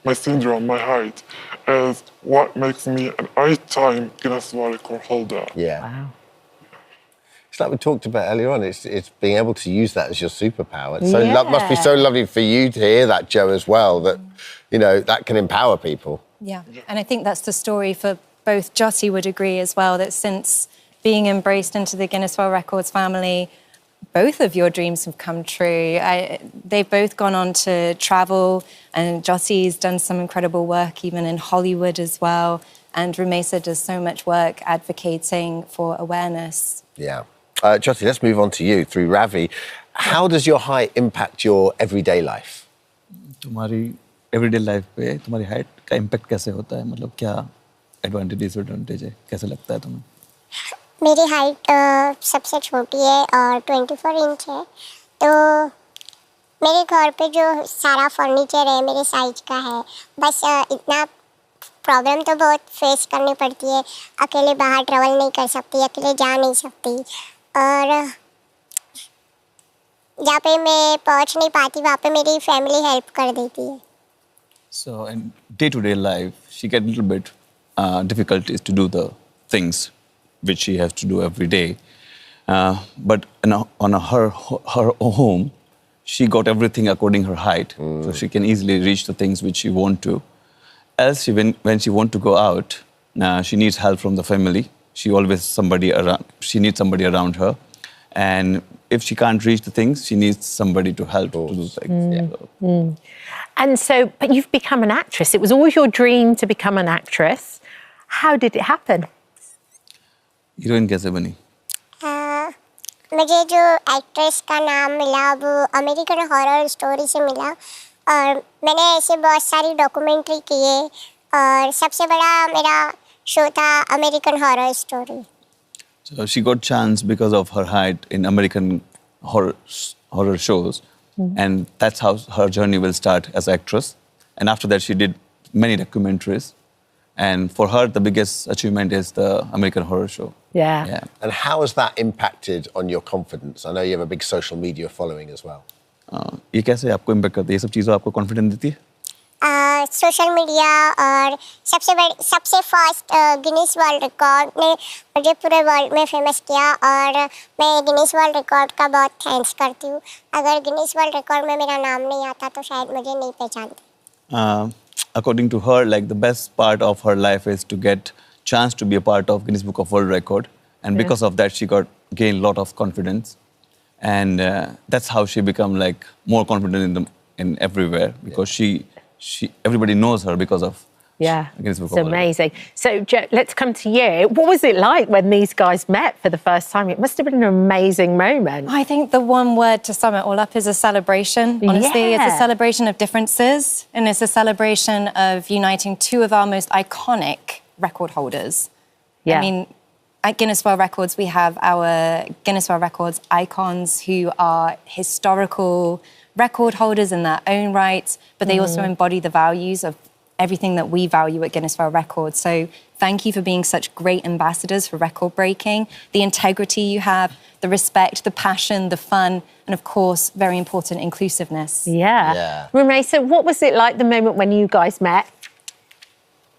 my syndrome, my height, is what makes me an 8-time Guinness World Record holder. Wow. It's like we talked about earlier on, it's being able to use that as your superpower. It's must be so lovely for you to hear that, Jo, as well, that, that can empower people. Yeah, and I think that's the story for both. Jyoti would agree as well, that since being embraced into the Guinness World Records family, both of your dreams have come true. They've both gone on to travel, and Jyoti's done some incredible work even in Hollywood as well. And Rumesa does so much work advocating for awareness. Yeah. Jyoti, let's move on to you through Ravi. How does your height impact your everyday life? तुम्हारी everyday life पे तुम्हारी height का impact कैसे होता है? मतलब क्या advantage disadvantage है? कैसे लगता है तुम्हें? मेरी हाइट सबसे छोटी है और 24 इंच है, तो मेरे घर पे जो सारा फर्नीचर है मेरे साइज का है। बस इतना प्रॉब्लम तो बहुत फेस करनी पड़ती है, अकेले बाहर ट्रैवल नहीं कर सकती, अकेले जा नहीं सकती, और जहाँ पे मैं पहुँच नहीं पाती वहाँ पे मेरी फैमिली हेल्प कर देती है। So in day-to-day life, she get a little bit difficulties to do the things which she has to do every day. But on her home, she got everything according her height, so she can easily reach the things which she want to. Else, when she want to go out, she needs help from the family. She needs somebody around her, and if she can't reach the things, she needs somebody to help to do things. And so, but you've become an actress. It was always your dream to become an actress. How did it happen? Heroine कैसे बनी? मुझे जो actress का नाम मिला वो American horror story से मिला, और मैंने ऐसे बहुत सारी डॉक्यूमेंट्री किए, और सबसे बड़ा मेरा शो था American horror story. So she got chance because of her height in American horror shows, and that's how her journey will start as actress. And after that, she did many documentaries. And for her, the biggest achievement is the American Horror Show. Yeah. And how has that impacted on your confidence? I know you have a big social media following as well. ये कैसे आपको impact करती है? ये सब चीज़ें आपको confidence देती है? सोशल मीडिया और सबसे फर्स्ट गिनीज वर्ल्ड रिकॉर्ड ने मुझे पूरे वर्ल्ड में फेमस किया, और मैं गिनीज वर्ल्ड रिकॉर्ड का बहुत थैंक्स करती हूँ। अगर गिनीज वर्ल्ड रिकॉर्ड में मेरा नाम नहीं आता तो शायद मुझे नहीं पहचानते। According to her, like the best part of her life is to get chance to be a part of Guinness Book of World Record, and because of that, she gained a lot of confidence, and that's how she become like more confident in everywhere, because everybody knows her because of Guinness Book of World Record. Amazing. So, Jo, let's come to you. What was it like when these guys met for the first time? It must have been an amazing moment. I think the one word to sum it all up is a celebration. Honestly, it's a celebration of differences, and it's a celebration of uniting two of our most iconic record holders. I mean, at Guinness World Records, we have our Guinness World Records icons who are historical record holders in their own right, but they also embody the values of everything that we value at Guinness World Records. So thank you for being such great ambassadors for record breaking, the integrity you have, the respect, the passion, the fun, and of course, very important, inclusiveness. Yeah. Rumesa, what was it like the moment when you guys met?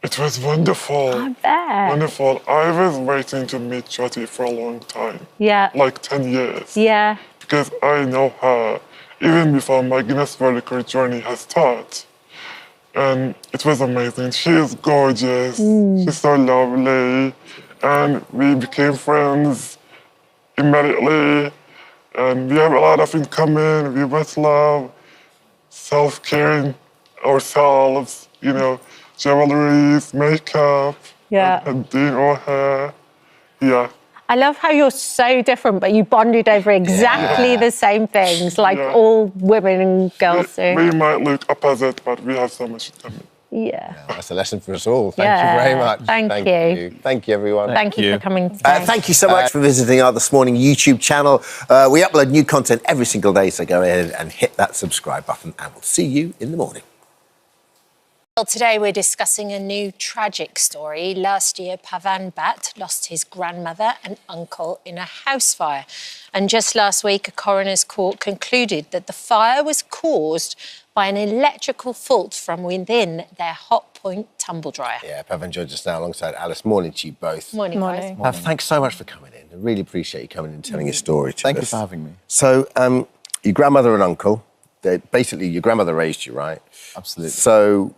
It was wonderful. I bet. Wonderful. I was waiting to meet Jyoti for a long time. Yeah. Like 10 years. Yeah. because I know her even before my Guinness World Record journey has started. And it was amazing. She is gorgeous. She's so lovely. And we became friends immediately. And we have a lot of in common. We both love self-caring ourselves, you know, jewelries, makeup, and doing our hair. Yeah. I love how you're so different, but you bonded over exactly the same things, like all women and girls do. We might look opposite, but we have so much in common. Yeah. That's a lesson for us all. Thank you very much. Thank you. Thank you, everyone. Thank you for coming today. Thank you so much for visiting our This Morning YouTube channel. We upload new content every single day, so go ahead and hit that subscribe button, and we'll see you in the morning. Well, today we're discussing a new tragic story. Last year, Pavan Bhatt lost his grandmother and uncle in a house fire. And just last week, a coroner's court concluded that the fire was caused by an electrical fault from within their hot point tumble dryer. Yeah, Pavan joined us now alongside Alice. Morning to you both. Morning, guys. Thanks so much for coming in. I really appreciate you coming in and telling your story to us. Thank you for having me. So, your grandmother and uncle, basically your grandmother raised you, right? Absolutely. So,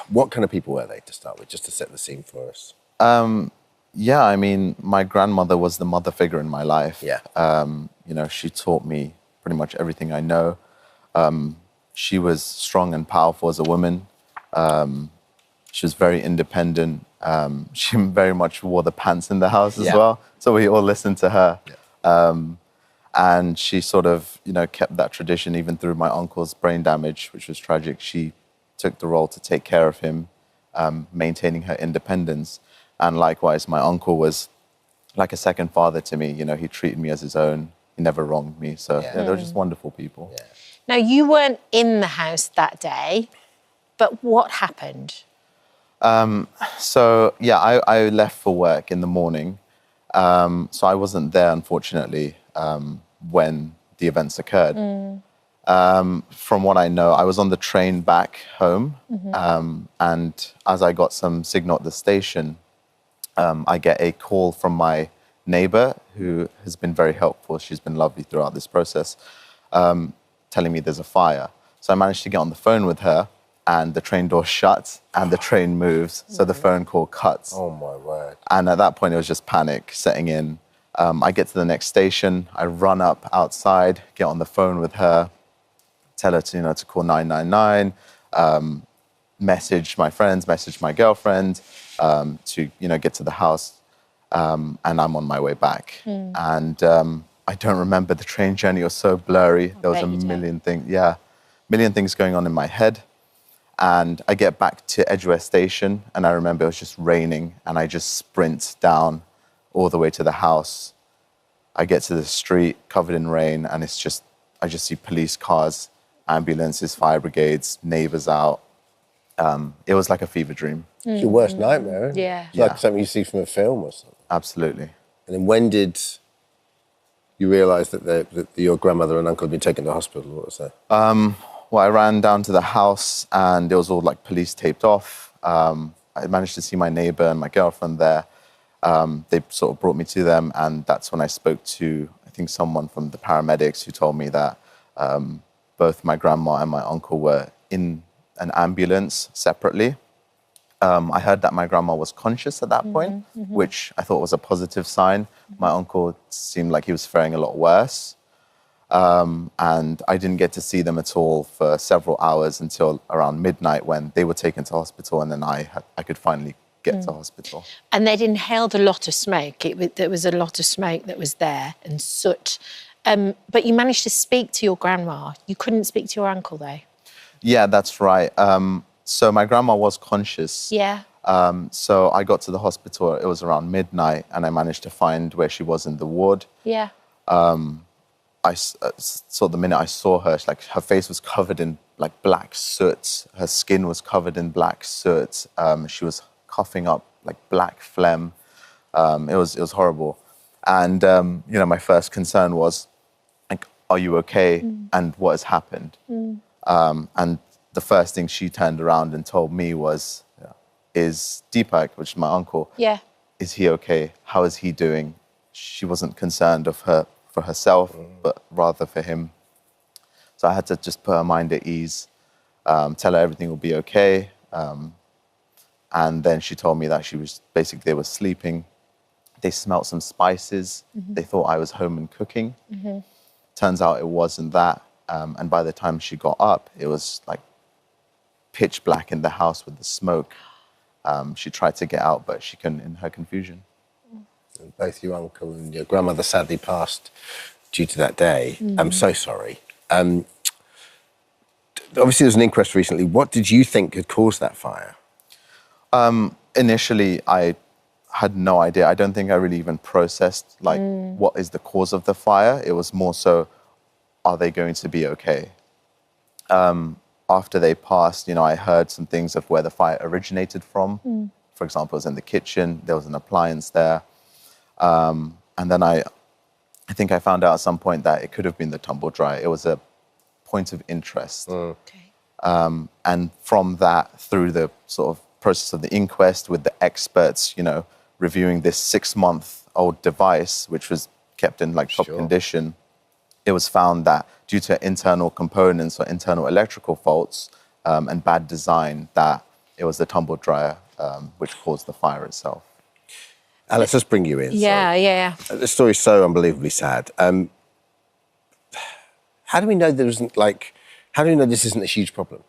what kind of people were they to start with, just to set the scene for us? Yeah, I mean, my grandmother was the mother figure in my life. Yeah. You know, she taught me pretty much everything I know. She was strong and powerful as a woman. She was very independent. She very much wore the pants in the house as well. So we all listened to her. Yeah. And she sort of, you know, kept that tradition even through my uncle's brain damage, which was tragic. She took the role to take care of him, maintaining her independence. And likewise, my uncle was like a second father to me. You know, he treated me as his own. He never wronged me. So yeah, they were just wonderful people. Yeah. Now, you weren't in the house that day, but what happened? So, yeah, I left for work in the morning. So I wasn't there, unfortunately, when the events occurred. From what I know, I was on the train back home. And as I got some signal at the station, I get a call from my neighbor, who has been very helpful. She's been lovely throughout this process, telling me there's a fire. So I managed to get on the phone with her, and the train door shuts and the train moves. So the phone call cuts. Oh, my word. And at that point, it was just panic setting in. I get to the next station. I run up outside, get on the phone with her, tell her to, you know, to call 999, message my friends, message my girlfriend to, you know, get to the house. And I'm on my way back. And I don't remember, the train journey was so blurry. There was a million things going on in my head. And I get back to Edgware Station, and I remember it was just raining, and I just sprint down all the way to the house. I get to the street covered in rain, and it's just, I just see police cars, ambulances, fire brigades, neighbors out. It was like a fever dream. It's your worst nightmare, isn't it? Yeah. It's like something you see from a film or something. Absolutely. And then when did you realise that your grandmother and uncle had been taken to the hospital? What was that? Well, I ran down to the house, and it was all like police taped off. I managed to see my neighbour and my girlfriend there. They sort of brought me to them, and that's when I spoke to, I think, someone from the paramedics, who told me that both my grandma and my uncle were in an ambulance separately. I heard that my grandma was conscious at that point, which I thought was a positive sign. My uncle seemed like he was faring a lot worse. And I didn't get to see them at all for several hours until around midnight, when they were taken to hospital, and then I could finally get to hospital. And they'd inhaled a lot of smoke. There was a lot of smoke that was there, and soot. But you managed to speak to your grandma. You couldn't speak to your uncle, though. Yeah, that's right. So my grandma was conscious. Yeah. So I got to the hospital, it was around midnight, and I managed to find where she was in the ward. Yeah. So the minute I saw her, like, her face was covered in like black soot. Her skin was covered in black soot. She was coughing up like black phlegm. It was horrible. And you know, my first concern was, like, are you okay? And what has happened? And the first thing she turned around and told me was, is Deepak, which is my uncle, is he okay? How is he doing? She wasn't concerned of her for herself, but rather for him. So I had to just put her mind at ease, tell her everything will be okay. And then she told me that they were sleeping. They smelt some spices. They thought I was home and cooking. Turns out it wasn't that. And by the time she got up, it was like pitch black in the house with the smoke. She tried to get out, but she couldn't in her confusion. Both your uncle and your grandmother sadly passed due to that day. I'm so sorry. Obviously, there was an inquest recently. What did you think had caused that fire? Initially, I had no idea. I don't think I really even processed, what is the cause of the fire? It was more so, are they going to be okay? After they passed, I heard some things of where the fire originated from. For example, it was in the kitchen. There was an appliance there. And then I think I found out at some point that it could have been the tumble dryer. It was a point of interest. And from that, through the sort of process of the inquest with the experts, reviewing this 6-month-old device, which was kept in top condition, it was found that due to internal components or internal electrical faults and bad design, that it was the tumble dryer which caused the fire itself. Alex, let's bring you in. Yeah. The story's so unbelievably sad. How do we know this isn't a huge problem?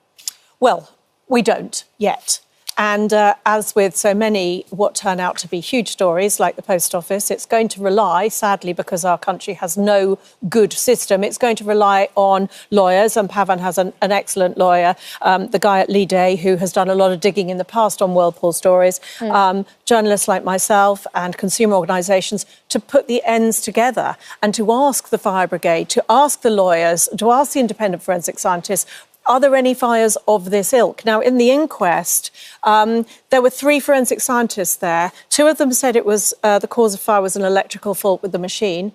Well, we don't yet. And as with so many what turn out to be huge stories like the Post Office, it's going to rely, sadly, because our country has no good system, it's going to rely on lawyers, and Pavan has an excellent lawyer, the guy at Lee Day, who has done a lot of digging in the past on Whirlpool stories, journalists like myself and consumer organisations, to put the ends together and to ask the fire brigade, to ask the lawyers, to ask the independent forensic scientists, are there any fires of this ilk? Now, in the inquest, there were 3 forensic scientists there. 2 of them said it was the cause of fire was an electrical fault with the machine.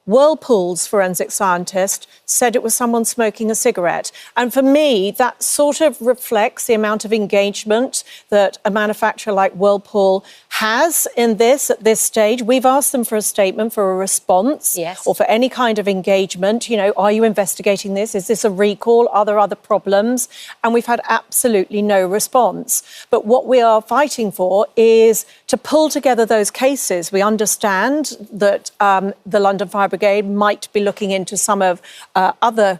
Whirlpool's forensic scientist said it was someone smoking a cigarette. And for me, that sort of reflects the amount of engagement that a manufacturer like Whirlpool has in this at this stage. We've asked them for a statement, for a response, or for any kind of engagement. Are you investigating this? Is this a recall? Are there other problems? And we've had absolutely no response. But what we are fighting for is to pull together those cases. We understand that the London Fire Brigade might be looking into some of other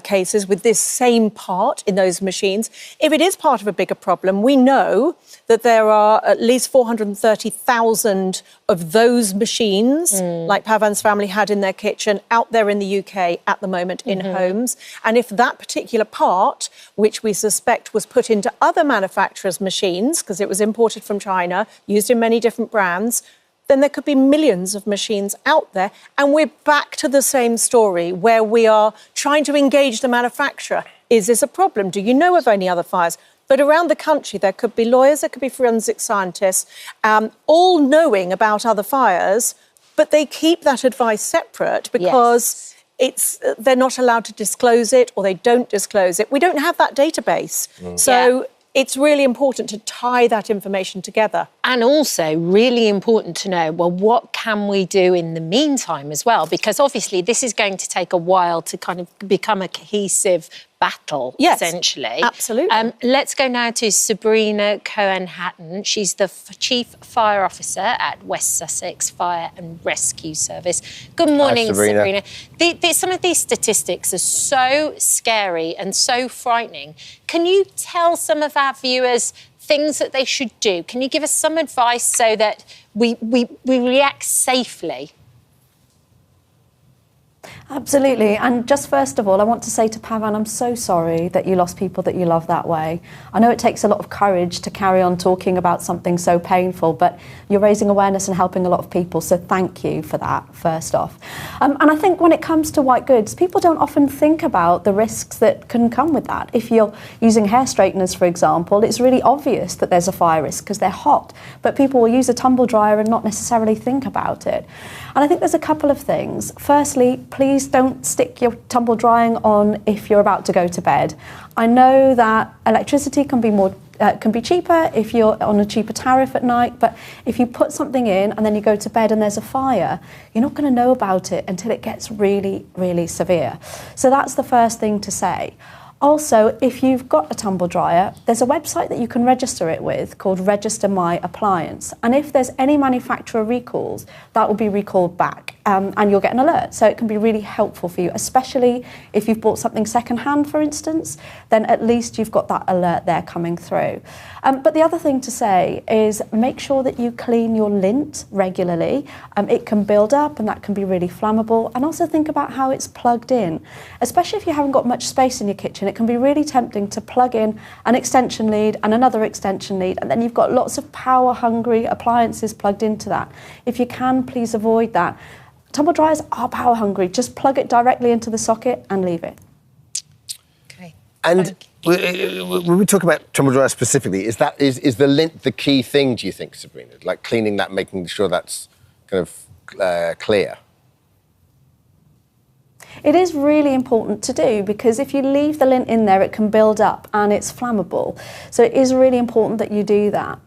cases with this same part in those machines. If it is part of a bigger problem, we know that there are at least 430,000 of those machines, like Pavan's family had in their kitchen, out there in the UK at the moment in homes. And if that particular part, which we suspect was put into other manufacturers' machines, because it was imported from China, used in many different brands, then there could be millions of machines out there. And we're back to the same story where we are trying to engage the manufacturer. Is this a problem? Do you know of any other fires? But around the country, there could be lawyers, there could be forensic scientists, all knowing about other fires, but they keep that advice separate because they're not allowed to disclose it, or they don't disclose it. We don't have that database. So it's really important to tie that information together. And also really important to know, well, what can we do in the meantime as well? Because obviously this is going to take a while to kind of become a cohesive battle, essentially. Absolutely. Let's go now to Sabrina Cohen-Hatton. She's the Chief Fire Officer at West Sussex Fire and Rescue Service. Good morning, Sabrina. Some of these statistics are so scary and so frightening. Can you tell some of our viewers things that they should do? Can you give us some advice so that we react safely? Absolutely. And just first of all, I want to say to Pavan, I'm so sorry that you lost people that you love that way. I know it takes a lot of courage to carry on talking about something so painful, but you're raising awareness and helping a lot of people. So thank you for that, first off. And I think when it comes to white goods, people don't often think about the risks that can come with that. If you're using hair straighteners, for example, it's really obvious that there's a fire risk because they're hot, but people will use a tumble dryer and not necessarily think about it. And I think there's a couple of things. Firstly, please don't stick your tumble drying on if you're about to go to bed. I know that electricity can be cheaper if you're on a cheaper tariff at night, but if you put something in and then you go to bed and there's a fire, you're not going to know about it until it gets really, really severe. So that's the first thing to say. Also, if you've got a tumble dryer, there's a website that you can register it with called Register My Appliance. And if there's any manufacturer recalls, that will be recalled back and you'll get an alert. So it can be really helpful for you, especially if you've bought something secondhand, for instance, then at least you've got that alert there coming through. But the other thing to say is make sure that you clean your lint regularly. It can build up and that can be really flammable. And also think about how it's plugged in, especially if you haven't got much space in your kitchen. It can be really tempting to plug in an extension lead and another extension lead, and then you've got lots of power-hungry appliances plugged into that. If you can, please avoid that. Tumble dryers are power-hungry. Just plug it directly into the socket and leave it. Okay. And when we talk about tumble dryers specifically, is the lint the key thing, do you think, Sabrina? Like cleaning that, making sure that's kind of clear? It is really important to do because if you leave the lint in there, it can build up and it's flammable. So it is really important that you do that.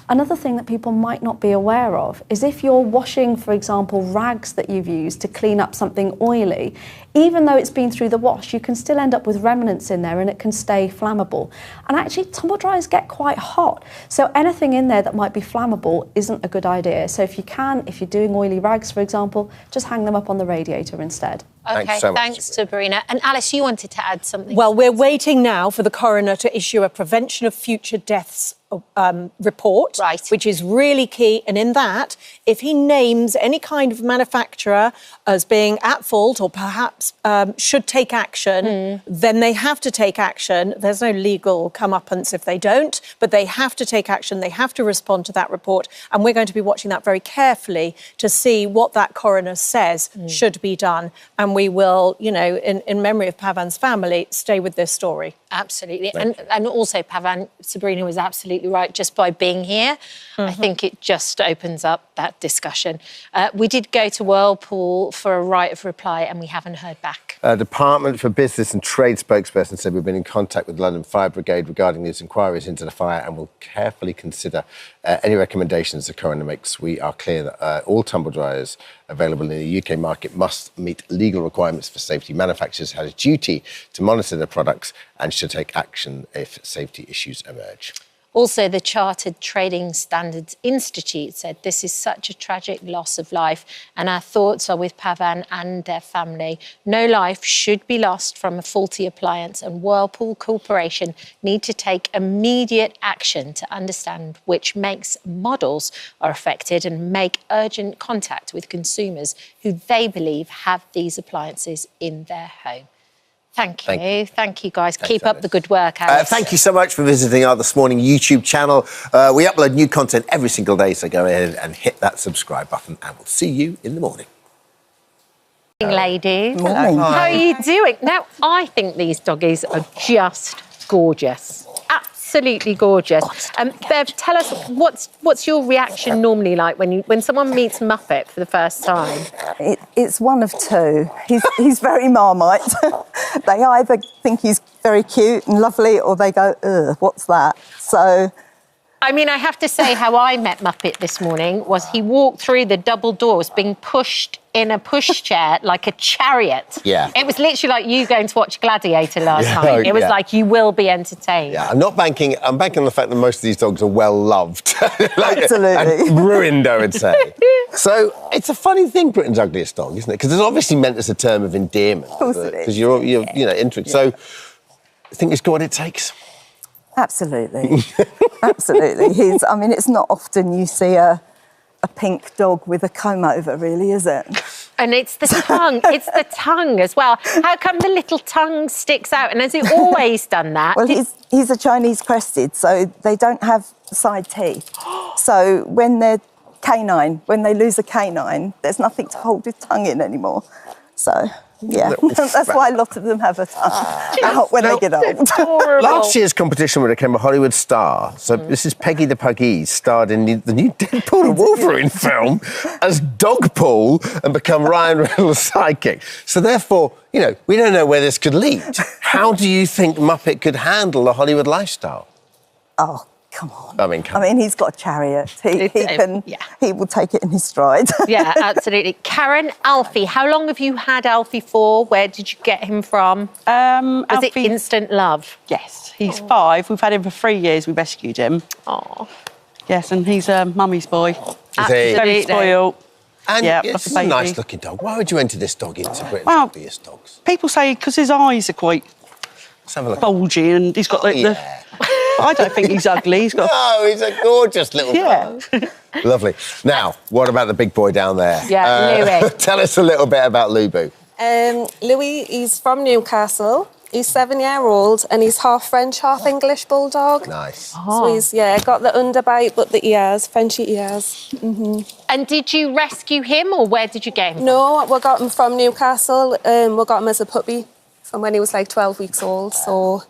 Another thing that people might not be aware of is if you're washing, for example, rags that you've used to clean up something oily, even though it's been through the wash, you can still end up with remnants in there and it can stay flammable. And actually, tumble dryers get quite hot. So anything in there that might be flammable isn't a good idea. So if you can, if you're doing oily rags, for example, just hang them up on the radiator instead. Okay, thanks, Sabrina. And Alice, you wanted to add something? Well, we're waiting now for the coroner to issue a prevention of future deaths report, which is really key. And in that, if he names any kind of manufacturer as being at fault or perhaps should take action, then they have to take action. There's no legal comeuppance if they don't, but they have to take action. They have to respond to that report. And we're going to be watching that very carefully to see what that coroner says should be done. And we will, you know, in memory of Pavan's family, stay with this story. Absolutely. And also, Pavan, Sabrina was absolutely right. Just by being here, I think it just opens up that discussion. We did go to Whirlpool for a right of reply and we haven't heard back. Department for Business and Trade spokesperson said we've been in contact with London Fire Brigade regarding these inquiries into the fire and will carefully consider any recommendations the coroner makes. We are clear that all tumble dryers available in the UK market must meet legal requirements for safety. Manufacturers have a duty to monitor their products and should take action if safety issues emerge. Also, the Chartered Trading Standards Institute said this is such a tragic loss of life and our thoughts are with Pavan and their family. No life should be lost from a faulty appliance and Whirlpool Corporation need to take immediate action to understand which makes and models are affected and make urgent contact with consumers who they believe have these appliances in their home. Thank you. Thank you, guys. Thanks, Keep Alice. up the good work, Alice. Thank you so much for visiting our This Morning YouTube channel. We upload new content every single day, so go ahead and hit that subscribe button and we'll see you in the morning. Ladies. Morning. How are you doing? Now, I think these doggies are just gorgeous. Absolutely gorgeous. Bev, tell us, what's your reaction normally like when someone meets Muppet for the first time? It's one of two. He's very Marmite. They either think he's very cute and lovely or they go, ugh, what's that? So... I mean, I have to say how I met Muppet this morning was he walked through the double doors being pushed in a pushchair like a chariot. Yeah. It was literally like you going to watch Gladiator last night. It was like you will be entertained. Yeah, I'm banking on the fact that most of these dogs are well loved. Absolutely. And ruined, I would say. So it's a funny thing, Britain's ugliest dog, isn't it? Because it's obviously meant as a term of endearment. Of course it is. Because you're intrigued. Yeah. So I think it's got what it takes. Absolutely. Absolutely. It's not often you see a pink dog with a comb over, really, is it? And it's the tongue. It's the tongue as well. How come the little tongue sticks out? And has it always done that? Well, he's a Chinese crested, so they don't have side teeth. So when they're canine, when they lose a canine, there's nothing to hold his tongue in anymore. So... Yeah, that's why a lot of them have a tongue out when they get old. Last year's competition winner became a Hollywood star. So this is Peggy the Puggy, starred in the new Deadpool and Wolverine film as Dogpool and become Ryan Reynolds' sidekick. So therefore, you know, we don't know where this could lead. How do you think Muppet could handle the Hollywood lifestyle? Oh, come on. I mean, he's got a chariot. He will take it in his stride. Yeah, absolutely. Karen, Alfie, how long have you had Alfie for? Where did you get him from? Was it instant love? Yes, he's 5. We've had him for 3 years. We rescued him. Oh. Yes, and he's a mummy's boy. Very spoiled. And yeah, it's a nice-looking dog. Why would you enter this dog into Britain's ugliest dogs? People say because his eyes are quite bulgy and he's got the... I don't think he's ugly. He's got... No, he's a gorgeous little dog. Lovely. Now, what about the big boy down there? Yeah, Louis. Tell us a little bit about Lubu. Louis, he's from Newcastle. He's 7-year-old and he's half French, half English bulldog. Nice. So he's, got the underbite, but the ears, Frenchy ears. Mm-hmm. And did you rescue him or where did you get him? No, we got him from Newcastle. We got him as a puppy from when he was like 12 weeks old, so...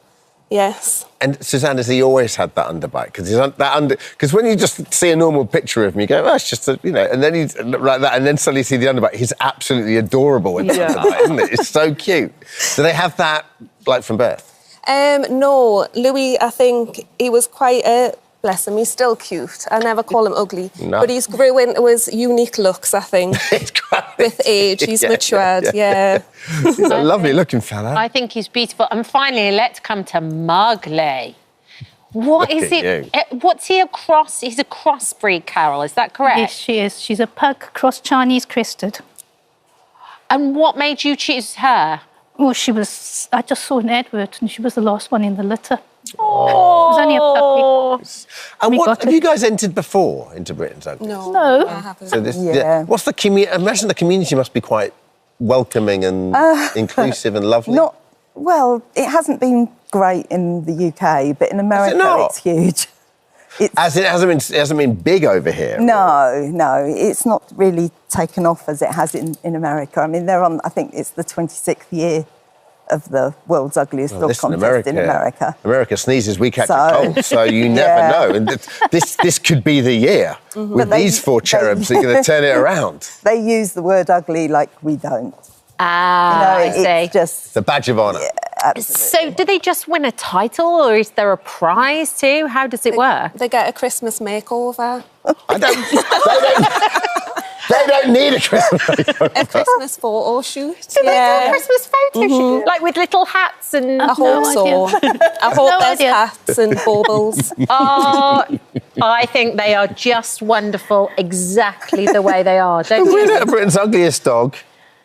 Yes. And Suzanne, has he always had that underbite? Because when you just see a normal picture of him, you go, "Oh, it's just a," you know, and then he's like that, and then suddenly you see the underbite. He's absolutely adorable with the underbite, isn't it? It's so cute. Do they have that like from birth? No, Louis. I think he was quite a. Bless him, he's still cute. I never call him ugly. No. But he's grew into his unique looks, I think. With age, he's matured, yeah. He's a lovely looking fella. I think he's beautiful. And finally, let's come to Mowgli. What Look is at it? What's he a cross? He's a crossbreed, Carol, is that correct? Yes, she is. She's a pug cross Chinese crested. And what made you choose her? Well, I just saw an advert and she was the last one in the litter. Oh. She was only a puppy. And what have you guys entered before into Britain's Ugliest? No. I haven't. So what's the community? Imagine the community must be quite welcoming and inclusive and lovely. Well, it hasn't been great in the UK, but in America it's huge. As it hasn't been big over here. No, it's not really taken off as it has in America. I mean, they're on. I think it's the 26th year of the world's ugliest dog contest in America. America sneezes, we catch a cold, so you never know. And this could be the year. With these 4 cherubs, they're going to turn it around. They use the word ugly like we don't. I see. It's just... It's a badge of honour. So do they just win a title or is there a prize too? How does it work? They get a Christmas makeover. They don't need a Christmas A Christmas photo shoot. Do they do a Christmas photo shoot? Like with little hats and... I hope so. I hope there's hats and baubles. Oh, I think they are just wonderful exactly the way they are, don't The you? winner of Britain's Ugliest Dog,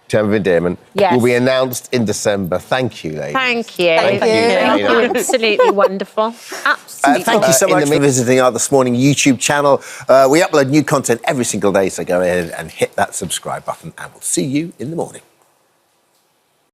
term of endearment, Yes. will be announced in December. Thank you, ladies. Thank you. Thank you. Absolutely wonderful. Absolutely. Thank you so much for visiting our This Morning YouTube channel. We upload new content every single day, so go ahead and hit that subscribe button, and we'll see you in the morning.